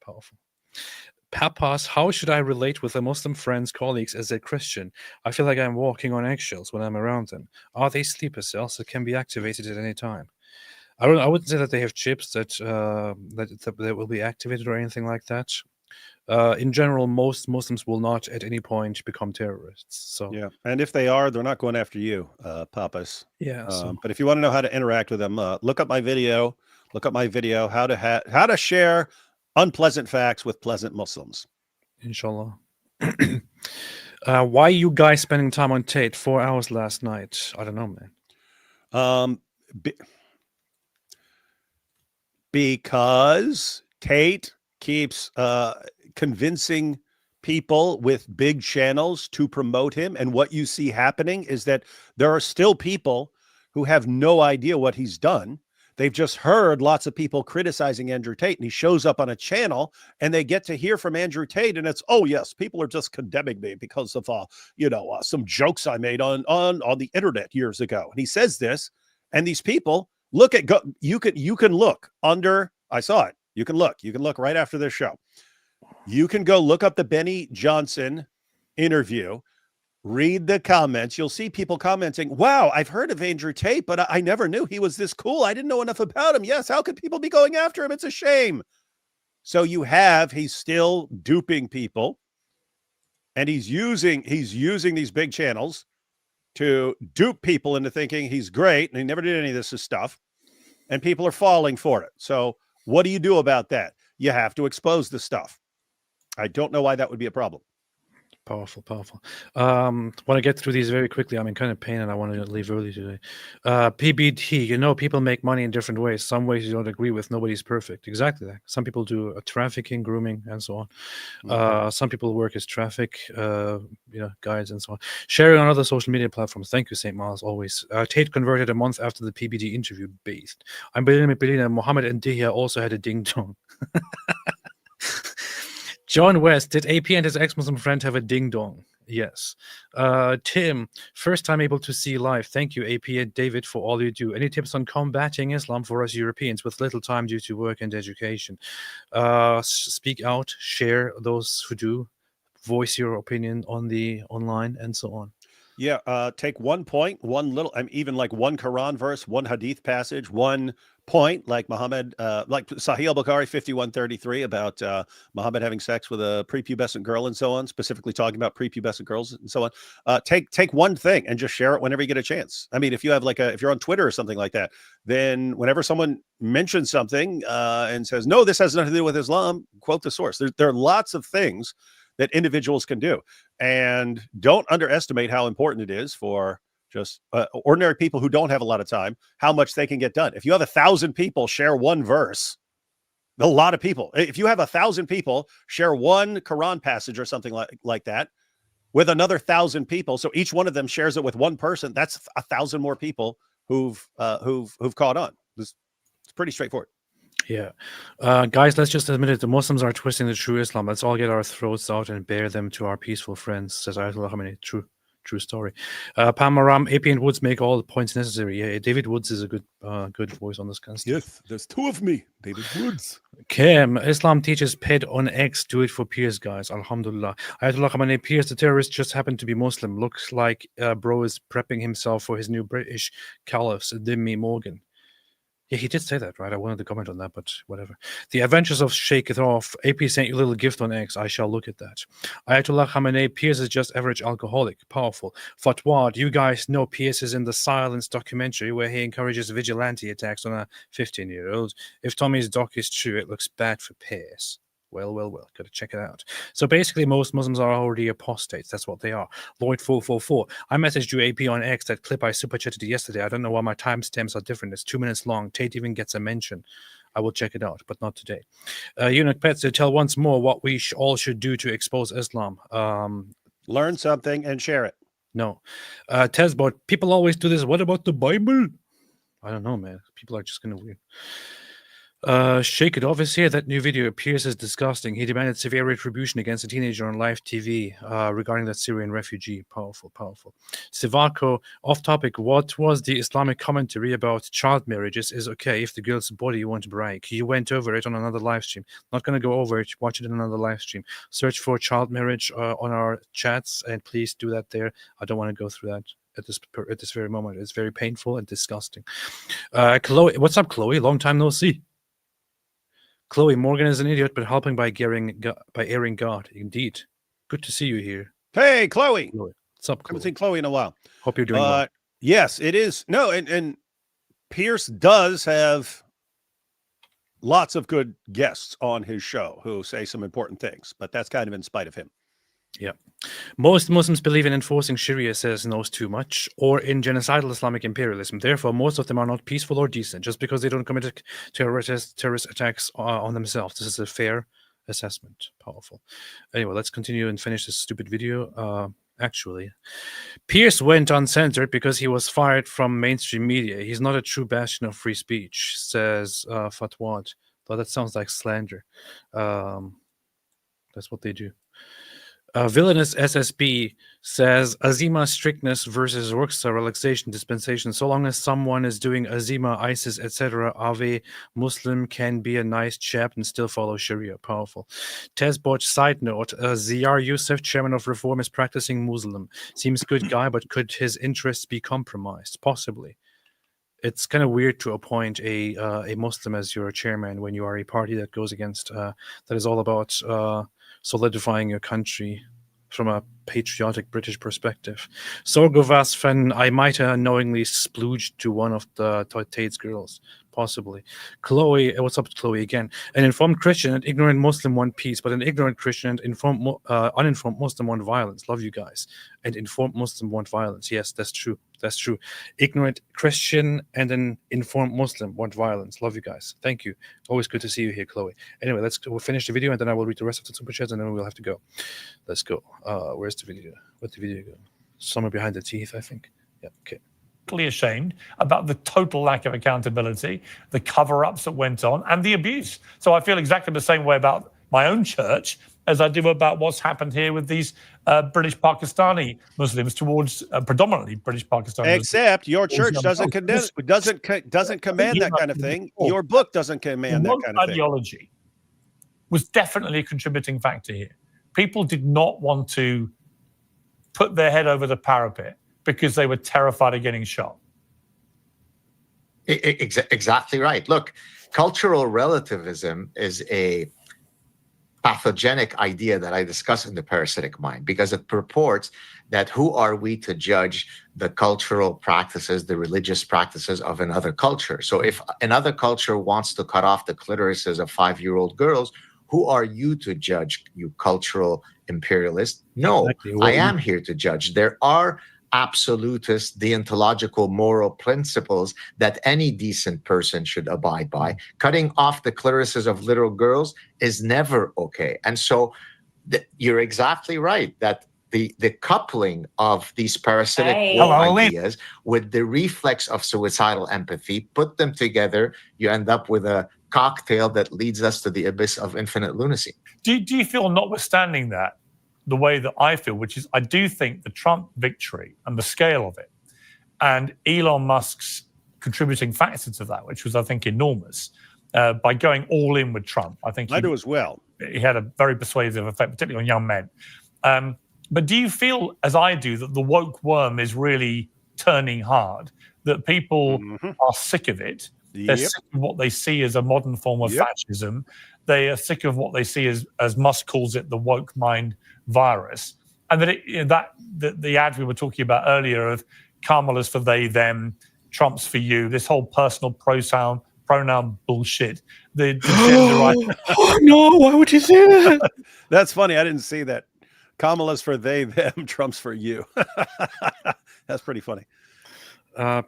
Papas, how should I relate with the Muslim friends, colleagues as a Christian? I feel like I'm walking on eggshells when I'm around them. Are they sleeper cells that can be activated at any time? I wouldn't say that they have chips that that will be activated or anything like that. In general, most Muslims will not at any point become terrorists. So Yeah, and if they are, they're not going after you, Papas. yeah. So But if you want to know how to interact with them, look up my video. Look up my video how to share unpleasant facts with pleasant Muslims. inshallah. Why you guys spending time on Tate 4 hours last night? I don't know, man. Because Tate keeps convincing people with big channels to promote him. And what you see happening is that there are still people who have no idea what he's done. They've just heard lots of people criticizing Andrew Tate, and he shows up on a channel and they get to hear from Andrew Tate. And it's, oh yes, people are just condemning me because of, some jokes I made on the internet years ago. And he says this, and these people you can look under, I saw it. You can look right after this show. You can go look up the Benny Johnson interview, read the comments. You'll see people commenting, wow, I've heard of Andrew Tate, but I never knew he was this cool. I didn't know enough about him. Yes, how could people be going after him? It's a shame. So he's still duping people, and he's using these big channels to dupe people into thinking he's great, and he never did any of this stuff, and people are falling for it. So what do you do about that? You have to expose the stuff. I don't know why that would be a problem. Powerful. Want to get through these very quickly. I'm in kind of pain and I want to leave early today. PBT, people make money in different ways. Some ways you don't agree with. Nobody's perfect. Exactly that. Some people do trafficking, grooming, and so on. Mm-hmm. Some people work as traffic guides and so on. Sharing on other social media platforms. Thank you, St. Miles, always. Tate converted a month after the PBD interview. Based. I'm Belina. Mohammed and Dihya also had a ding-dong. John West, did AP and his ex-Muslim friend have a ding-dong? Yes. Tim, first time able to see live. Thank you, AP and David, for all you do. Any tips on combating Islam for us Europeans with little time due to work and education? Speak out, share those who do, voice your opinion on the online, and so on. Yeah, take 1 point, even like one Quran verse, one Hadith passage, 1 point, like Muhammad, like Sahih al-Bukhari 5133 about Muhammad having sex with a prepubescent girl and so on, specifically talking about prepubescent girls and so on. Take one thing and just share it whenever you get a chance. I mean, if you have if you're on Twitter or something like that, then whenever someone mentions something and says, no, this has nothing to do with Islam, quote the source. There are lots of things that individuals can do, and don't underestimate how important it is for just ordinary people who don't have a lot of time, how much they can get done. If you have 1,000 people share one verse, a lot of people. If you have 1,000 people share one Quran passage or something like that with another 1,000 people, so each one of them shares it with one person, that's 1,000 more people who've caught on. It's pretty straightforward. Yeah. Guys, let's just admit it. The Muslims are twisting the true Islam. Let's all get our throats out and bear them to our peaceful friends, says Ayatollah Khamenei. True story. Pamaram, AP and Woods make all the points necessary. Yeah, David Woods is a good voice on this kind of stuff. Yes, there's 2 of me, David Woods. Kim, Islam teaches PED on X. Do it for Piers, guys. Alhamdulillah. Ayatollah Khamenei, Piers, the terrorist, just happened to be Muslim. Looks like bro is prepping himself for his new British caliphs, Dimmy Morgan. Yeah, he did say that, right? I wanted to comment on that, but whatever. The Adventures of Shake It Off. AP sent you a little gift on X. I shall look at that. Ayatollah Khamenei, Piers is just average alcoholic. Powerful. Fatwa, do you guys know Piers is in the Silence documentary where he encourages vigilante attacks on a 15-year-old? If Tommy's doc is true, it looks bad for Piers. Well. Got to check it out. So basically, most Muslims are already apostates. That's what they are. Lloyd444. I messaged you, AP, on X, that clip I super chatted yesterday. I don't know why my timestamps are different. It's 2 minutes long. Tate even gets a mention. I will check it out, but not today. Eunuch Pets, tell once more what we all should do to expose Islam. Learn something and share it. No. Tesbot, people always do this. What about the Bible? I don't know, man. People are just kind of weird. Shake It Off is here. That new video appears as disgusting. He demanded severe retribution against a teenager on live TV regarding that Syrian refugee. Powerful. Sivako, off topic. What was the Islamic commentary about child marriages is okay if the girl's body won't break? You went over it on another live stream. Not going to go over it. Watch it in another live stream. Search for child marriage on our chats, and please do that there. I don't want to go through that at this very moment. It's very painful and disgusting. Chloe, what's up, Chloe? Long time no see. Chloe, Morgan is an idiot, but helping by airing God. Indeed. Good to see you here. Hey, Chloe. What's up, Chloe? Haven't seen Chloe in a while. Hope you're doing well. Yes, it is. No, and Piers does have lots of good guests on his show who say some important things, but that's kind of in spite of him. Yeah. Most Muslims believe in enforcing Sharia, says knows too much, or in genocidal Islamic imperialism. Therefore, most of them are not peaceful or decent just because they don't commit terrorist attacks on themselves. This is a fair assessment. Powerful. Anyway, let's continue and finish this stupid video. Actually, Piers went uncensored because he was fired from mainstream media. He's not a true bastion of free speech, says Fatwad. Though that sounds like slander. That's what they do. Villainous SSB says Azima strictness versus Rukhsa relaxation dispensation. So long as someone is doing Azima, ISIS, etc., Ave Muslim can be a nice chap and still follow Sharia. Powerful. Tezbot side note: Ziyar Youssef, chairman of Reform, is practicing Muslim. Seems good guy, but could his interests be compromised? Possibly. It's kind of weird to appoint a Muslim as your chairman when you are a party that goes against that is all about solidifying your country from a patriotic British perspective. Sorgovas Fen, I might have unknowingly splooged to one of the Tate's girls, possibly. Chloe, what's up, Chloe again? An informed Christian and ignorant Muslim want peace, but an ignorant Christian and uninformed Muslim want violence. Love you guys. And informed Muslim want violence. Yes, that's true. That's true. Ignorant Christian and an informed Muslim want violence. Love you guys. Thank you. Always good to see you here, Chloe. Anyway, we'll finish the video and then I will read the rest of the super chats and then we'll have to go. Let's go. Where's the video? Where'd the video go? Somewhere behind the teeth, I think. Yeah, okay. Ashamed about the total lack of accountability, the cover-ups that went on, and the abuse. So I feel exactly the same way about my own church as I do about what's happened here with these British Pakistani Muslims towards predominantly British Pakistani. Except your church doesn't command that kind of thing. Your book doesn't command that kind of thing. Ideology was definitely a contributing factor here. People did not want to put their head over the parapet because they were terrified of getting shot. Exactly right. Look, cultural relativism is a pathogenic idea that I discuss in the parasitic mind because it purports that who are we to judge the cultural practices, the religious practices of another culture? So if another culture wants to cut off the clitorises of 5-year-old girls, who are you to judge, you cultural imperialist? No, exactly. I am here to judge. There are absolutist, deontological, moral principles that any decent person should abide by. Cutting off the clitorises of little girls is never okay. And so you're exactly right that the coupling of these parasitic ideas with the reflex of suicidal empathy, put them together, you end up with a cocktail that leads us to the abyss of infinite lunacy. Do you feel, notwithstanding that, the way that I feel, which is I do think the Trump victory and the scale of it and Elon Musk's contributing factor to that, which was, I think, enormous, by going all in with Trump. I think I do as well. He had a very persuasive effect, particularly on young men. But do you feel, as I do, that the woke worm is really turning hard, that people are sick of it? They're sick of what they see as a modern form of fascism. They are sick of what they see as Musk calls it, the woke mind virus. And that the ad we were talking about earlier of Kamala's for they, them, Trump's for you, this whole personal pronoun bullshit. The gender Oh no, why would you say that? That's funny. I didn't see that. Kamala's for they, them, Trump's for you. That's pretty funny.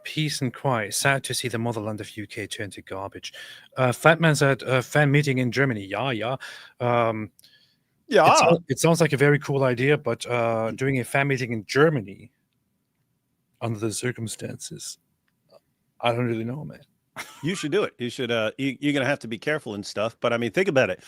Peace and quiet. Sad to see the motherland of UK turn to garbage. Fat Man's at a fan meeting in Germany. Yeah. It sounds like a very cool idea, but doing a fan meeting in Germany under the circumstances, I don't really know, man. You should do it. You should. You're going to have to be careful and stuff. But I mean, think about it.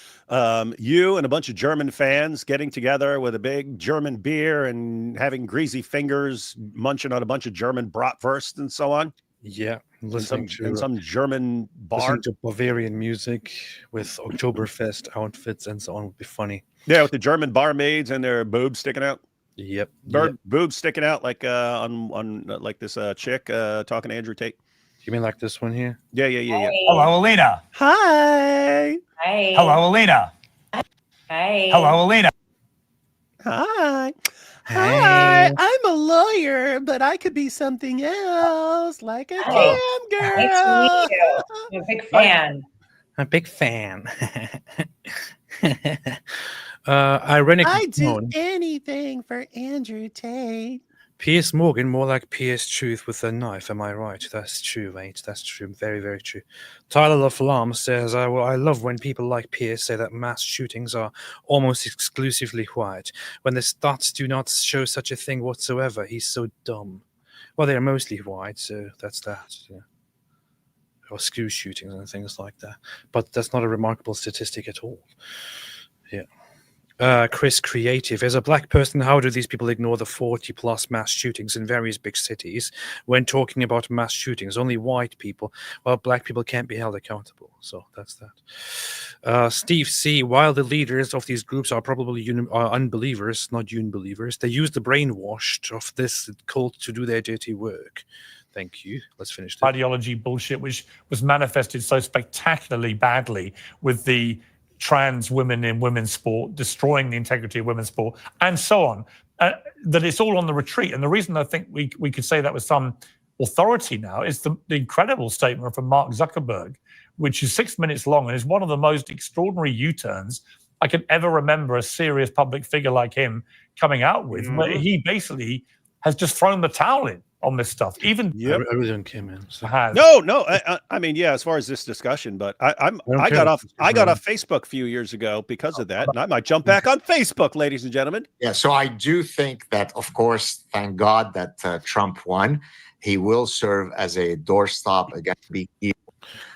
You and a bunch of German fans getting together with a big German beer and having greasy fingers, munching on a bunch of German bratwurst and so on. Yeah, listening to some German bar. Listening to Bavarian music with Oktoberfest outfits and so on would be funny. Yeah, with the German barmaids and their boobs sticking out. Yep. Boobs sticking out like on like this chick talking to Andrew Tate. You mean like this one here? Yeah. Hello, Alina. Hi. Hi. Hello, Alina. Hi. Hello, Alina. Hi. Hi. I'm a lawyer, but I could be something else, like a Hi. cam girl. Nice to meet you. I'm a big fan. I'm a big fan. Ironic. I do anything for Andrew Tate. Piers Morgan, more like Piers Truth with a knife. Am I right? That's true, mate. That's true. Very, very true. Tyler LaFlamme says, I love when people like Piers say that mass shootings are almost exclusively white, when the stats do not show such a thing whatsoever. He's so dumb. Well, they're mostly white, so that's that. Yeah. Or school shootings and things like that. But that's not a remarkable statistic at all. Yeah. Chris Creative. As a black person, how do these people ignore the 40+ mass shootings in various big cities when talking about mass shootings? Only white people, while black people can't be held accountable. So that's that. Steve C. While the leaders of these groups are probably unbelievers, not unbelievers, they use the brainwashed of this cult to do their dirty work. Thank you. Let's finish this. Ideology bullshit, which was manifested so spectacularly badly with the trans women in women's sport, destroying the integrity of women's sport, and so on, that it's all on the retreat. And the reason I think we could say that with some authority now is the incredible statement from Mark Zuckerberg, which is 6 minutes long and is one of the most extraordinary U-turns I can ever remember a serious public figure like him coming out with. Where he basically has just thrown the towel in on this stuff. Even I really don't care, man. No. I mean, yeah. As far as this discussion, but I got off Facebook a few years ago because of that, and I might jump back on Facebook, ladies and gentlemen. Yeah. So I do think that, of course, thank God that Trump won. He will serve as a doorstop against the evil.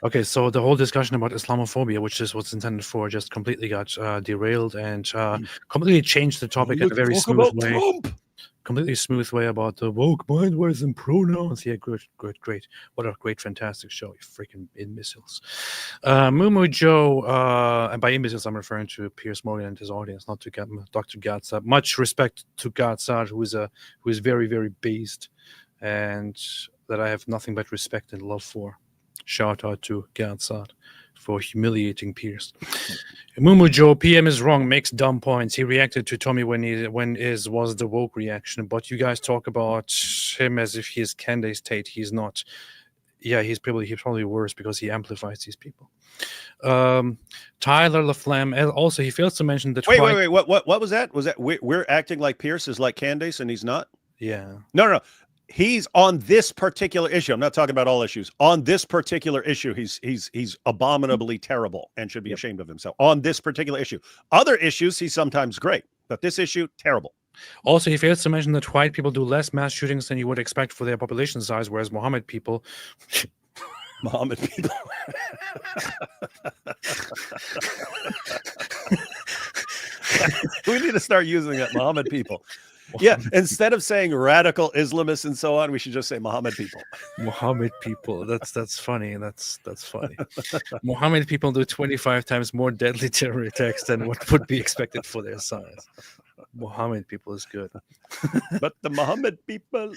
Okay, so the whole discussion about Islamophobia, which is what's intended for, just completely got derailed and completely changed the topic in a very smooth way. Trump. Completely smooth way about the woke mind, words and pronouns. Yeah, great. What a great, fantastic show. You freaking imbeciles. Mumu Joe, and by imbeciles, I'm referring to Piers Morgan and his audience, not to Dr. Gad Saad. Much respect to Gad Saad, who is very, very based, and that I have nothing but respect and love for. Shout out to Gad Saad for humiliating Piers. Mumu Joe, PM is wrong, makes dumb points. He reacted to Tommy when was the woke reaction, but you guys talk about him as if he is Candace Tate. He's not. Yeah, he's probably worse because he amplifies these people. Tyler LaFlamme, also he fails to mention that. Wait. What was that? Was that we're acting like Piers is like Candace and he's not? Yeah. No. He's on this particular issue. I'm not talking about all issues. On this particular issue, he's abominably terrible and should be ashamed of himself. On this particular issue, other issues he's sometimes great, but this issue terrible. Also, he fails to mention that white people do less mass shootings than you would expect for their population size, whereas Mohammed people. We need to start using that, Mohammed people. Yeah, instead of saying radical Islamists and so on, we should just say Mohammed people. Mohammed people. That's funny. That's funny. Mohammed people do 25 times more deadly terror attacks than what would be expected for their size. Mohammed people is good. But the Mohammed people.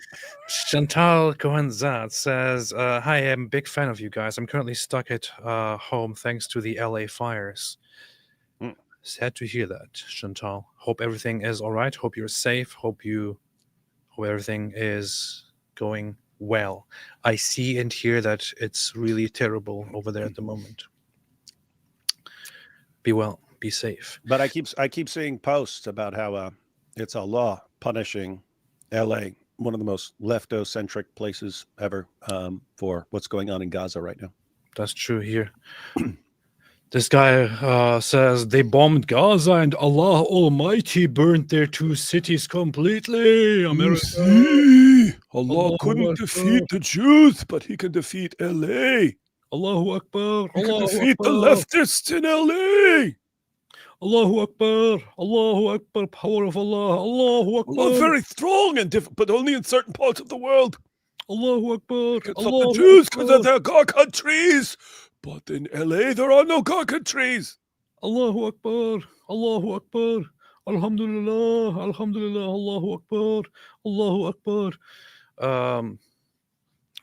Chantal Cohen-Zad says, hi, I'm a big fan of you guys. I'm currently stuck at home thanks to the LA fires. Sad to hear that, Chantal. Hope everything is all right. Hope you're safe. Hope everything is going well. I see and hear that it's really terrible over there at the moment. Be well. Be safe. But I keep seeing posts about how it's a law punishing LA, one of the most leftocentric places ever, for what's going on in Gaza right now. That's true here. This guy says they bombed Gaza and Allah Almighty burnt their two cities completely. America. Allah couldn't defeat the Jews, but he can defeat LA. Allahu Akbar. He can defeat the leftists in LA. Allahu Akbar. Allahu Akbar. Power of Allah. Allahu Akbar. Allah very strong and different, but only in certain parts of the world. Allahu Akbar. Can stop the Jews because they're God countries. But in LA, there are no God countries. Allahu Akbar. Allahu Akbar. Alhamdulillah, Alhamdulillah, Allahu Akbar, Allahu Akbar.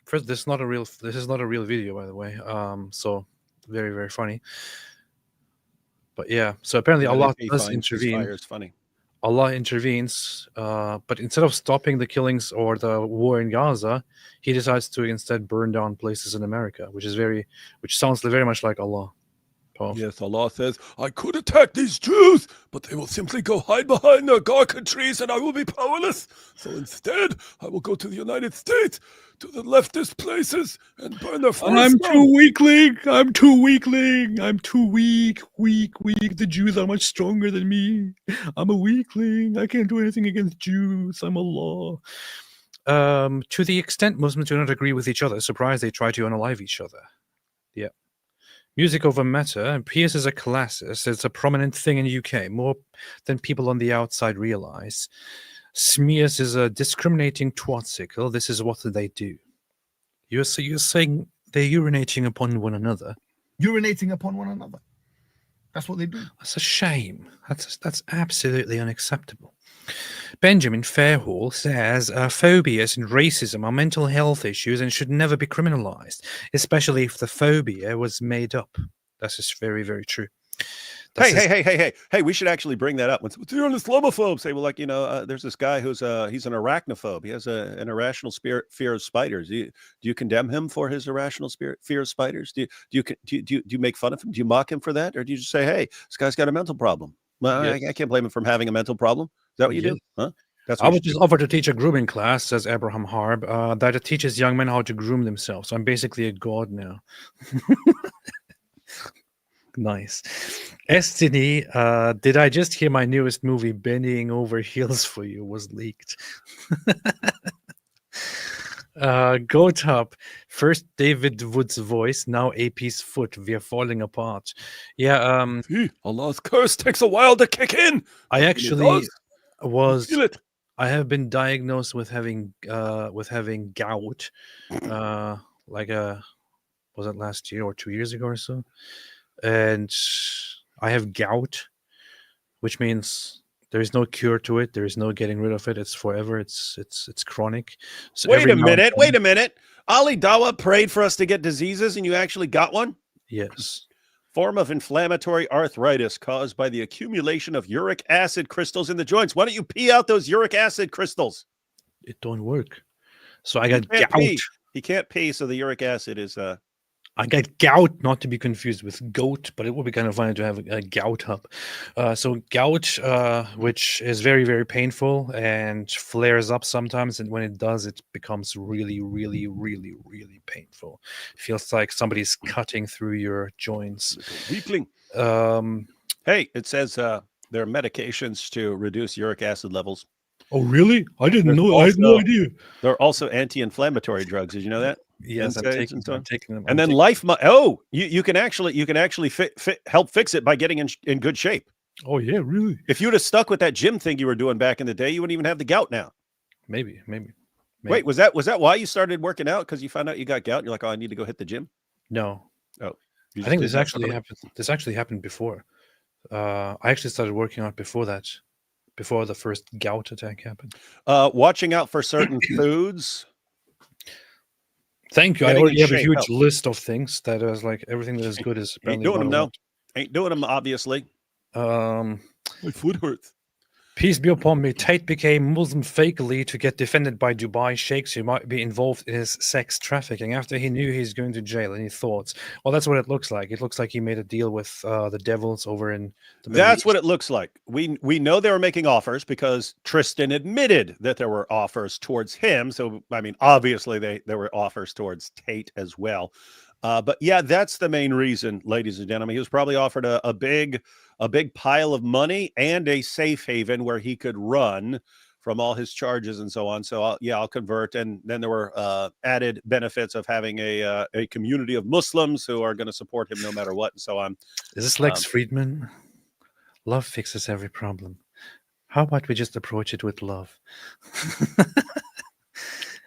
First, this is not a real video, by the way. So very, very funny. But yeah, so apparently Allah does intervene. Fire is funny. Allah intervenes, but instead of stopping the killings or the war in Gaza, he decides to instead burn down places in America, which sounds very much like Allah. Powerful. Yes, Allah says, I could attack these Jews, but they will simply go hide behind their Gharka trees and I will be powerless. So instead, I will go to the United States, to the leftist places, and burn their forests down. I'm too weakling. I'm too weak. The Jews are much stronger than me. I'm a weakling. I can't do anything against Jews. I'm Allah. To the extent Muslims do not agree with each other, surprise, they try to unalive each other. Yeah. Music over matter. Piers is a classist. It's a prominent thing in UK, more than people on the outside realize. Smears is a discriminating twatsicle. This is what they do. You're saying they're urinating upon one another. Urinating upon one another. That's what they do. That's a shame. That's absolutely unacceptable. Benjamin Fairhall says phobias and racism are mental health issues and should never be criminalized, especially if the phobia was made up. That's just very, very true. Hey, we should actually bring that up. When you're an Islamophobe, say, well, like, there's this guy who's he's an arachnophobe. He has an irrational fear of spiders. Do you condemn him for his irrational fear of spiders? Do you make fun of him? Do you mock him for that? Or do you just say, hey, this guy's got a mental problem? Well, yes. I can't blame him for having a mental problem. Is that what you do? Huh? I would just offer to teach a grooming class, says Abraham Harb, that it teaches young men how to groom themselves. So I'm basically a god now. Nice. Destiny, did I just hear my newest movie, Bending Over Heels for You, was leaked? Goat Up. First David Wood's voice, now AP's foot. We are falling apart. Yeah. Allah's curse takes a while to kick in. I actually I have been diagnosed with having gout. Was it last year or 2 years ago or so? And I have gout, which means there is no cure to it. There is no getting rid of it. It's forever. It's chronic. So wait a minute. Ali Dawa prayed for us to get diseases, and you actually got one? Yes. Form of inflammatory arthritis caused by the accumulation of uric acid crystals in the joints. Why don't you pee out those uric acid crystals? It don't work. So I got gout. He can't pee, so the uric acid is I got gout, not to be confused with goat, but it would be kind of funny to have a gout up. So gout, which is very, very painful and flares up sometimes. And when it does, it becomes really, really, really, really painful. It feels like somebody's cutting through your joints. Weakling. Hey, it says there are medications to reduce uric acid levels. Oh, really? I didn't know. I had no idea. There are also anti-inflammatory drugs. Did you know that? Yes, I'm taking them. And then you can actually help fix it by getting in good shape. Oh yeah, really? If you'd have stuck with that gym thing you were doing back in the day, you wouldn't even have the gout now. Maybe. Wait, was that why you started working out? Because you found out you got gout and you're like, oh, I need to go hit the gym? No. Oh. I think this actually happened. This actually happened before. I actually started working out before that. Before the first gout attack happened. Watching out for certain foods. Thank you. I already have a huge list of things that is like everything that is good is ain't doing them now. Ain't doing them, obviously. My foot hurts. Peace be upon me. Tate became Muslim fakely to get defended by Dubai sheikhs who might be involved in his sex trafficking after he knew he's going to jail. Any thoughts? Well, that's what it looks like. It looks like he made a deal with the devils over in the Middle East. What it looks like. We know they were making offers because Tristan admitted that there were offers towards him. So, I mean, obviously there were offers towards Tate as well. But yeah, that's the main reason, ladies and gentlemen. He was probably offered a big pile of money and a safe haven where he could run from all his charges and so on. So I'll convert. And then there were added benefits of having a community of Muslims who are going to support him no matter what and so on. Is this Lex Friedman? Love fixes every problem. How about we just approach it with love?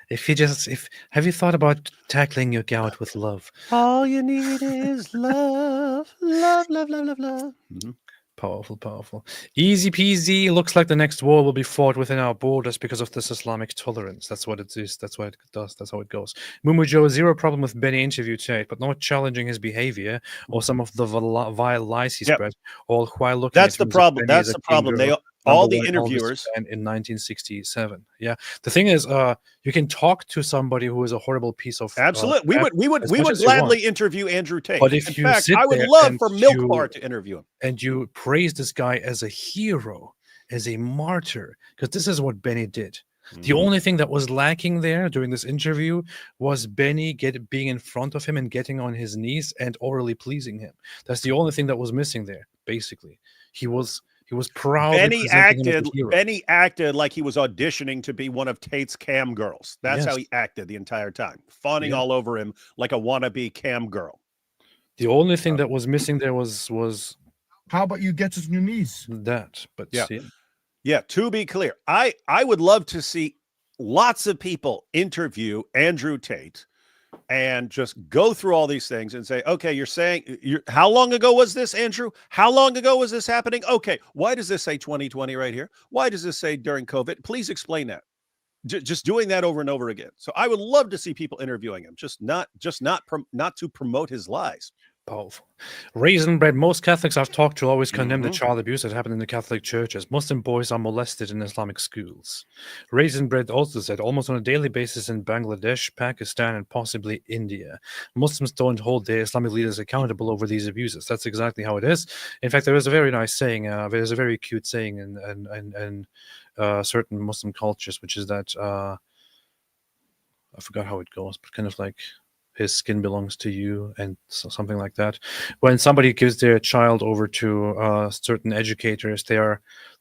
Have you thought about tackling your gout with love? All you need is love, love, love, love, love, love. Mm-hmm. Powerful, powerful. Easy peasy. Looks like the next war will be fought within our borders because of this Islamic tolerance. That's what it is. That's what it does. That's how it goes. Mumu Joe, zero problem with Benny interview Tate, but not challenging his behavior or some of the vile lies he spread, all while looking That's at the him as problem. Benny That's as a the problem. king girl, All number the one Elvis interviewers fan in 1967. Yeah. The thing is, you can talk to somebody who is a horrible piece of absolutely. crap We as would much as you want. gladly interview Andrew Tate. But if In you fact, sit I would there love and for Milk you- Bar to interview him. and you praise this guy as a hero, as a martyr, because this is what Benny did. The only thing that was lacking there during this interview was Benny being in front of him and getting on his knees and orally pleasing him. That's the only thing that was missing there. Basically, he was proud. Benny acted like he was auditioning to be one of Tate's cam girls. That's how he acted the entire time, fawning all over him like a wannabe cam girl. The only thing that was missing there was how about you get us on your knees? That, but yeah. To be clear, I would love to see lots of people interview Andrew Tate and just go through all these things and say, okay, you're saying how long ago was this, Andrew? How long ago was this happening? Okay, why does this say 2020 right here? Why does this say during COVID? Please explain that. Just doing that over and over again. So I would love to see people interviewing him, not to promote his lies. Powerful. Raisin bread. Most Catholics I've talked to always condemn the child abuse that happened in the Catholic churches. Muslim boys are molested in Islamic schools. Raisin bread also said almost on a daily basis in Bangladesh, Pakistan, and possibly India, Muslims don't hold their Islamic leaders accountable over these abuses. That's exactly how it is. In fact, there is a very nice saying. There's a very cute saying in certain Muslim cultures, which is that I forgot how it goes, but kind of like, his skin belongs to you, and something like that. When somebody gives their child over to certain educators,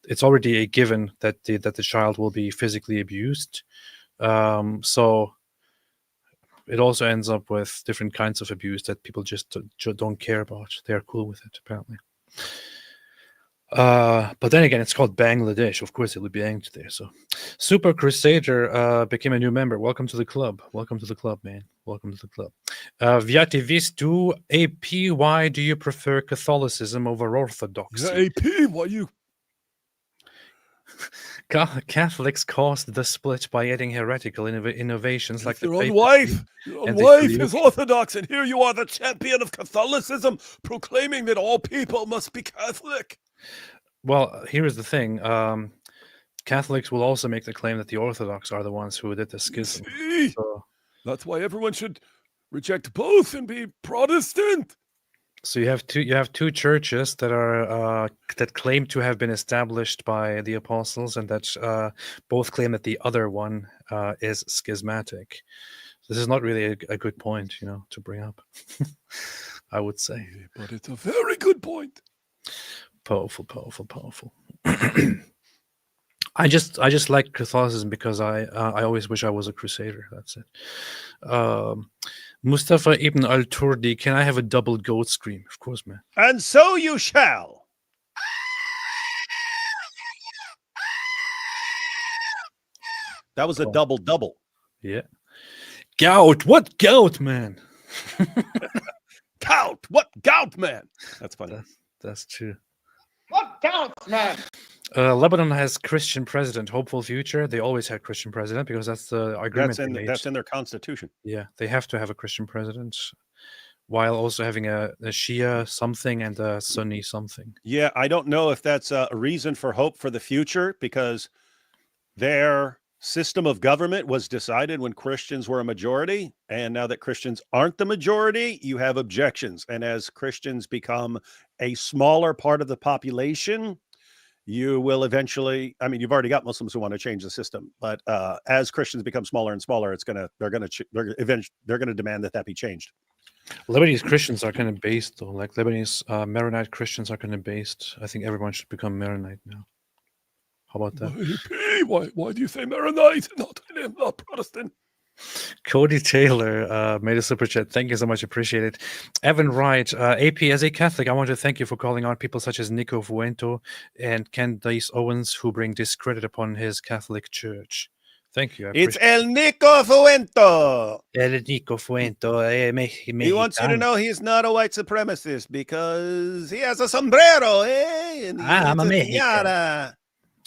it's already a given that the child will be physically abused. So it also ends up with different kinds of abuse that people just don't care about. They're cool with it, apparently. But then again, it's called Bangladesh. Of course, it would be angry there. So, Super Crusader became a new member. Welcome to the club. Welcome to the club, man. Welcome to the club. Vyati Vistu AP. Why do you prefer Catholicism over Orthodoxy? Yeah, AP. Why you? Catholics caused the split by adding heretical innovations like your own wife is Orthodox, and here you are, the champion of Catholicism, proclaiming that all people must be Catholic. Well, here's the thing. Catholics will also make the claim that the Orthodox are the ones who did the schism. So, that's why everyone should reject both and be Protestant. So you have two churches that are that claim to have been established by the apostles, and that both claim that the other one is schismatic. This is not really a good point, to bring up. I would say, but it's a very good point. Powerful. I just like Catholicism because I always wish I was a crusader. That's it. Mustafa Ibn al-Turdi, can I have a double goat scream? Of course, man. And so you shall. That was a double. Yeah. Gout. What gout, man? Gout. What gout, man? That's funny. That's true. What gout, man? Lebanon has Christian president, hopeful future. They always had Christian president because that's the agreement. That's in their constitution. Yeah, they have to have a Christian president, while also having a Shia something and a Sunni something. Yeah, I don't know if that's a reason for hope for the future, because their system of government was decided when Christians were a majority, and now that Christians aren't the majority, you have objections. And as Christians become a smaller part of the population, you will eventually, you've already got Muslims who want to change the system, but as Christians become smaller and smaller, they're going to demand that be changed. Lebanese Christians are kind of based, though. Like Lebanese Maronite Christians are kind of based. I think everyone should become Maronite now. How about that? Why do you say Maronite, not Protestant? Cody Taylor made a super chat. Thank you so much. Appreciate it. Evan Wright, AP, as a Catholic, I want to thank you for calling out people such as Nico Fuento and Candace Owens, who bring discredit upon his Catholic Church. Thank you. It's El Nico Fuento. El Nico Fuento. He wants you to know he's not a white supremacist because he has a sombrero, eh? And I'm a Mexican.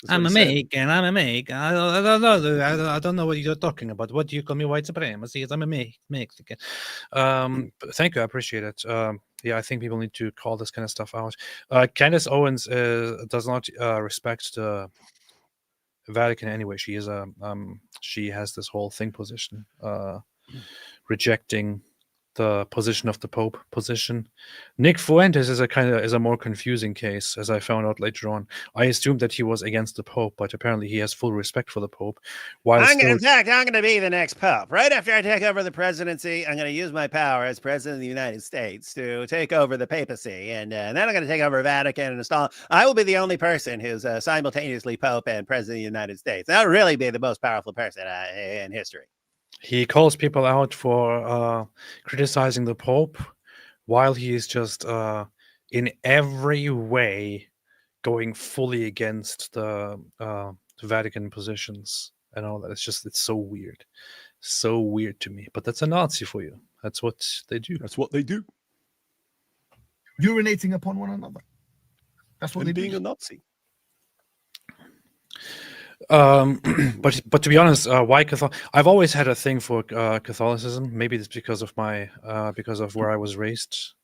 I'm American. I'm American. I don't know what you're talking about. What do you call me white supremacy? I'm a Mexican. Thank you. I appreciate it. Yeah, I think people need to call this kind of stuff out. Candace Owens does not respect the Vatican anyway. She is she has this whole thing position, rejecting the position of the Pope position. Nick Fuentes is a more confusing case, as I found out later on. I assumed that he was against the Pope, but apparently he has full respect for the Pope. In fact, I'm going to be the next Pope. Right after I take over the presidency, I'm going to use my power as president of the United States to take over the papacy, and then I'm going to take over Vatican and install. I will be the only person who's simultaneously Pope and president of the United States. That'll really be the most powerful person in history. He calls people out for criticizing the Pope while he is just in every way going fully against the Vatican positions and all that. It's so weird. So weird to me. But that's a Nazi for you. That's what they do. That's what they do. Urinating upon one another. That's what and they being do. a Nazi. But to be honest, why I've always had a thing for Catholicism. Maybe it's because of my because of where I was raised.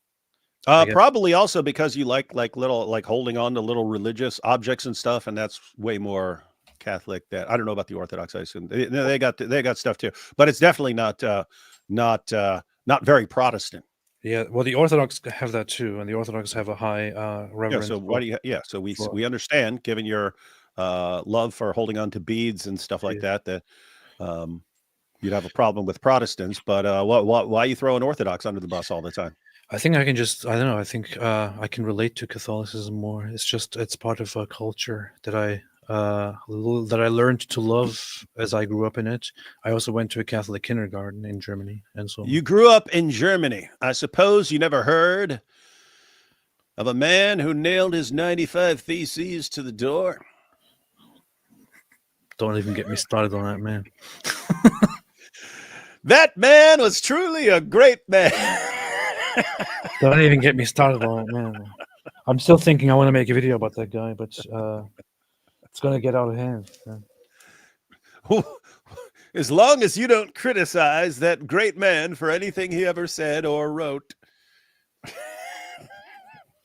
Probably also because you like holding on to little religious objects and stuff, and that's way more Catholic. That I don't know about the Orthodox. I assume they got stuff too, but it's definitely not very Protestant. Yeah, well, the Orthodox have that too, and the Orthodox have a high reverence. Yeah, so why do you? Yeah, so we understand, given your love for holding on to beads and stuff like that you'd have a problem with Protestants, but why are you throwing Orthodox under the bus all the time? I think I can I don't know, I think I can relate to Catholicism more. It's part of a culture that I learned to love as I grew up in it. I also went to a Catholic kindergarten in Germany, and so you grew up in Germany. I suppose you never heard of a man who nailed his 95 Theses to the door. Don't even get me started on that man. That man was truly a great man. Don't even get me started on it, man. I'm still thinking I want to make a video about that guy, but it's going to get out of hand. As long as you don't criticize that great man for anything he ever said or wrote.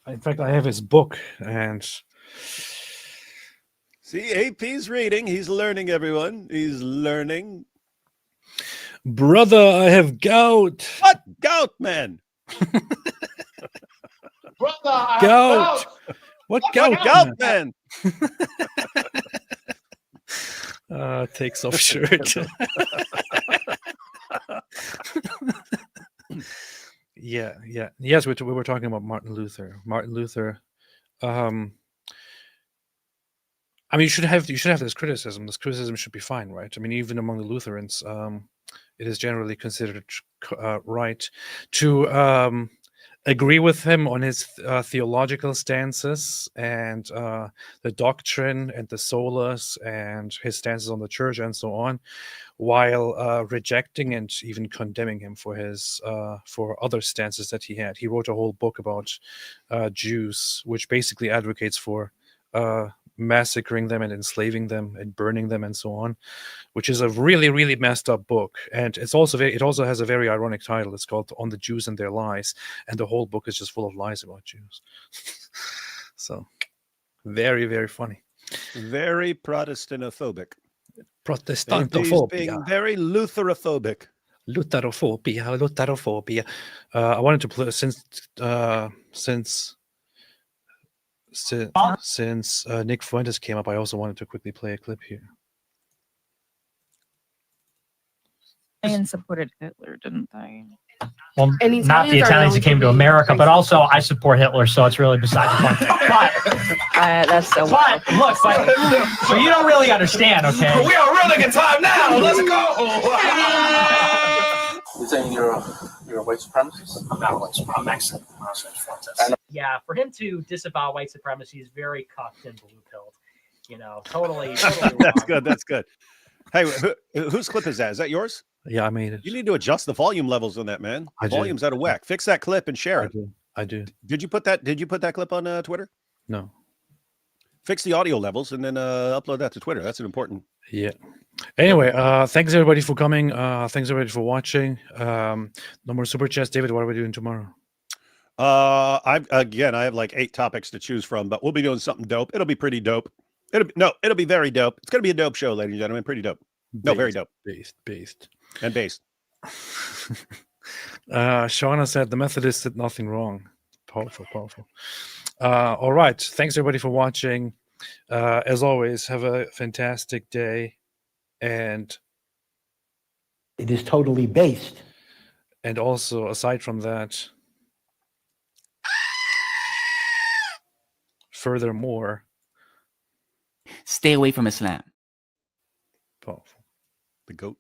In fact, I have his book, and see, AP's reading. He's learning, everyone. He's learning. Brother, I have gout. What gout, man? Brother, I have Gout. What gout, man? Takes off shirt. Yeah. Yes, we were talking about Martin Luther. I mean, you should have this criticism. This criticism should be fine, right? I mean, even among the Lutherans, it is generally considered right to agree with him on his theological stances and the doctrine and the solas and his stances on the church and so on, while rejecting and even condemning him for his for other stances that he had. He wrote a whole book about Jews, which basically advocates for massacring them and enslaving them and burning them and so on, which is a really, really messed up book. And it also has a very ironic title. It's called On the Jews and Their Lies, and the whole book is just full of lies about Jews. So very, very funny. Very Protestantophobic. Protestantophobia. Being very Lutherophobic. Lutherophobia. I wanted to play since Nick Fuentes came up, I also wanted to quickly play a clip here. Italians supported Hitler, didn't they? Well, not the Italians that came to America, but also I support Hitler, so it's really beside the point. That's so. But look, but you don't really understand, okay? We are running in time now. Let's go. You're saying you're a white supremacist? I'm not a white supremacist. I'm Mexican. Yeah, for him to disavow white supremacy is very cucked and blue-pilled. You know, totally That's good. That's good. Hey, whose clip is that? Is that yours? Yeah, I made it. You need to adjust the volume levels on that, man. I do. Volume's out of whack. Fix that clip and share it. I do. Did you put that clip on Twitter? No. Fix the audio levels and then upload that to Twitter. That's an important. Yeah. Anyway, thanks everybody for coming. Thanks everybody for watching. No more super chats. David, what are we doing tomorrow? I have like 8 topics to choose from, but we'll be doing something dope. It'll be pretty dope. It'll be very dope. It's gonna be a dope show, ladies and gentlemen. Pretty dope. No, very dope. Based. And based. Shauna said the Methodists did nothing wrong. Powerful. All right. Thanks everybody for watching. As always, have a fantastic day. And it is totally based. And also, aside from that, furthermore, stay away from Islam. Powerful. The goat.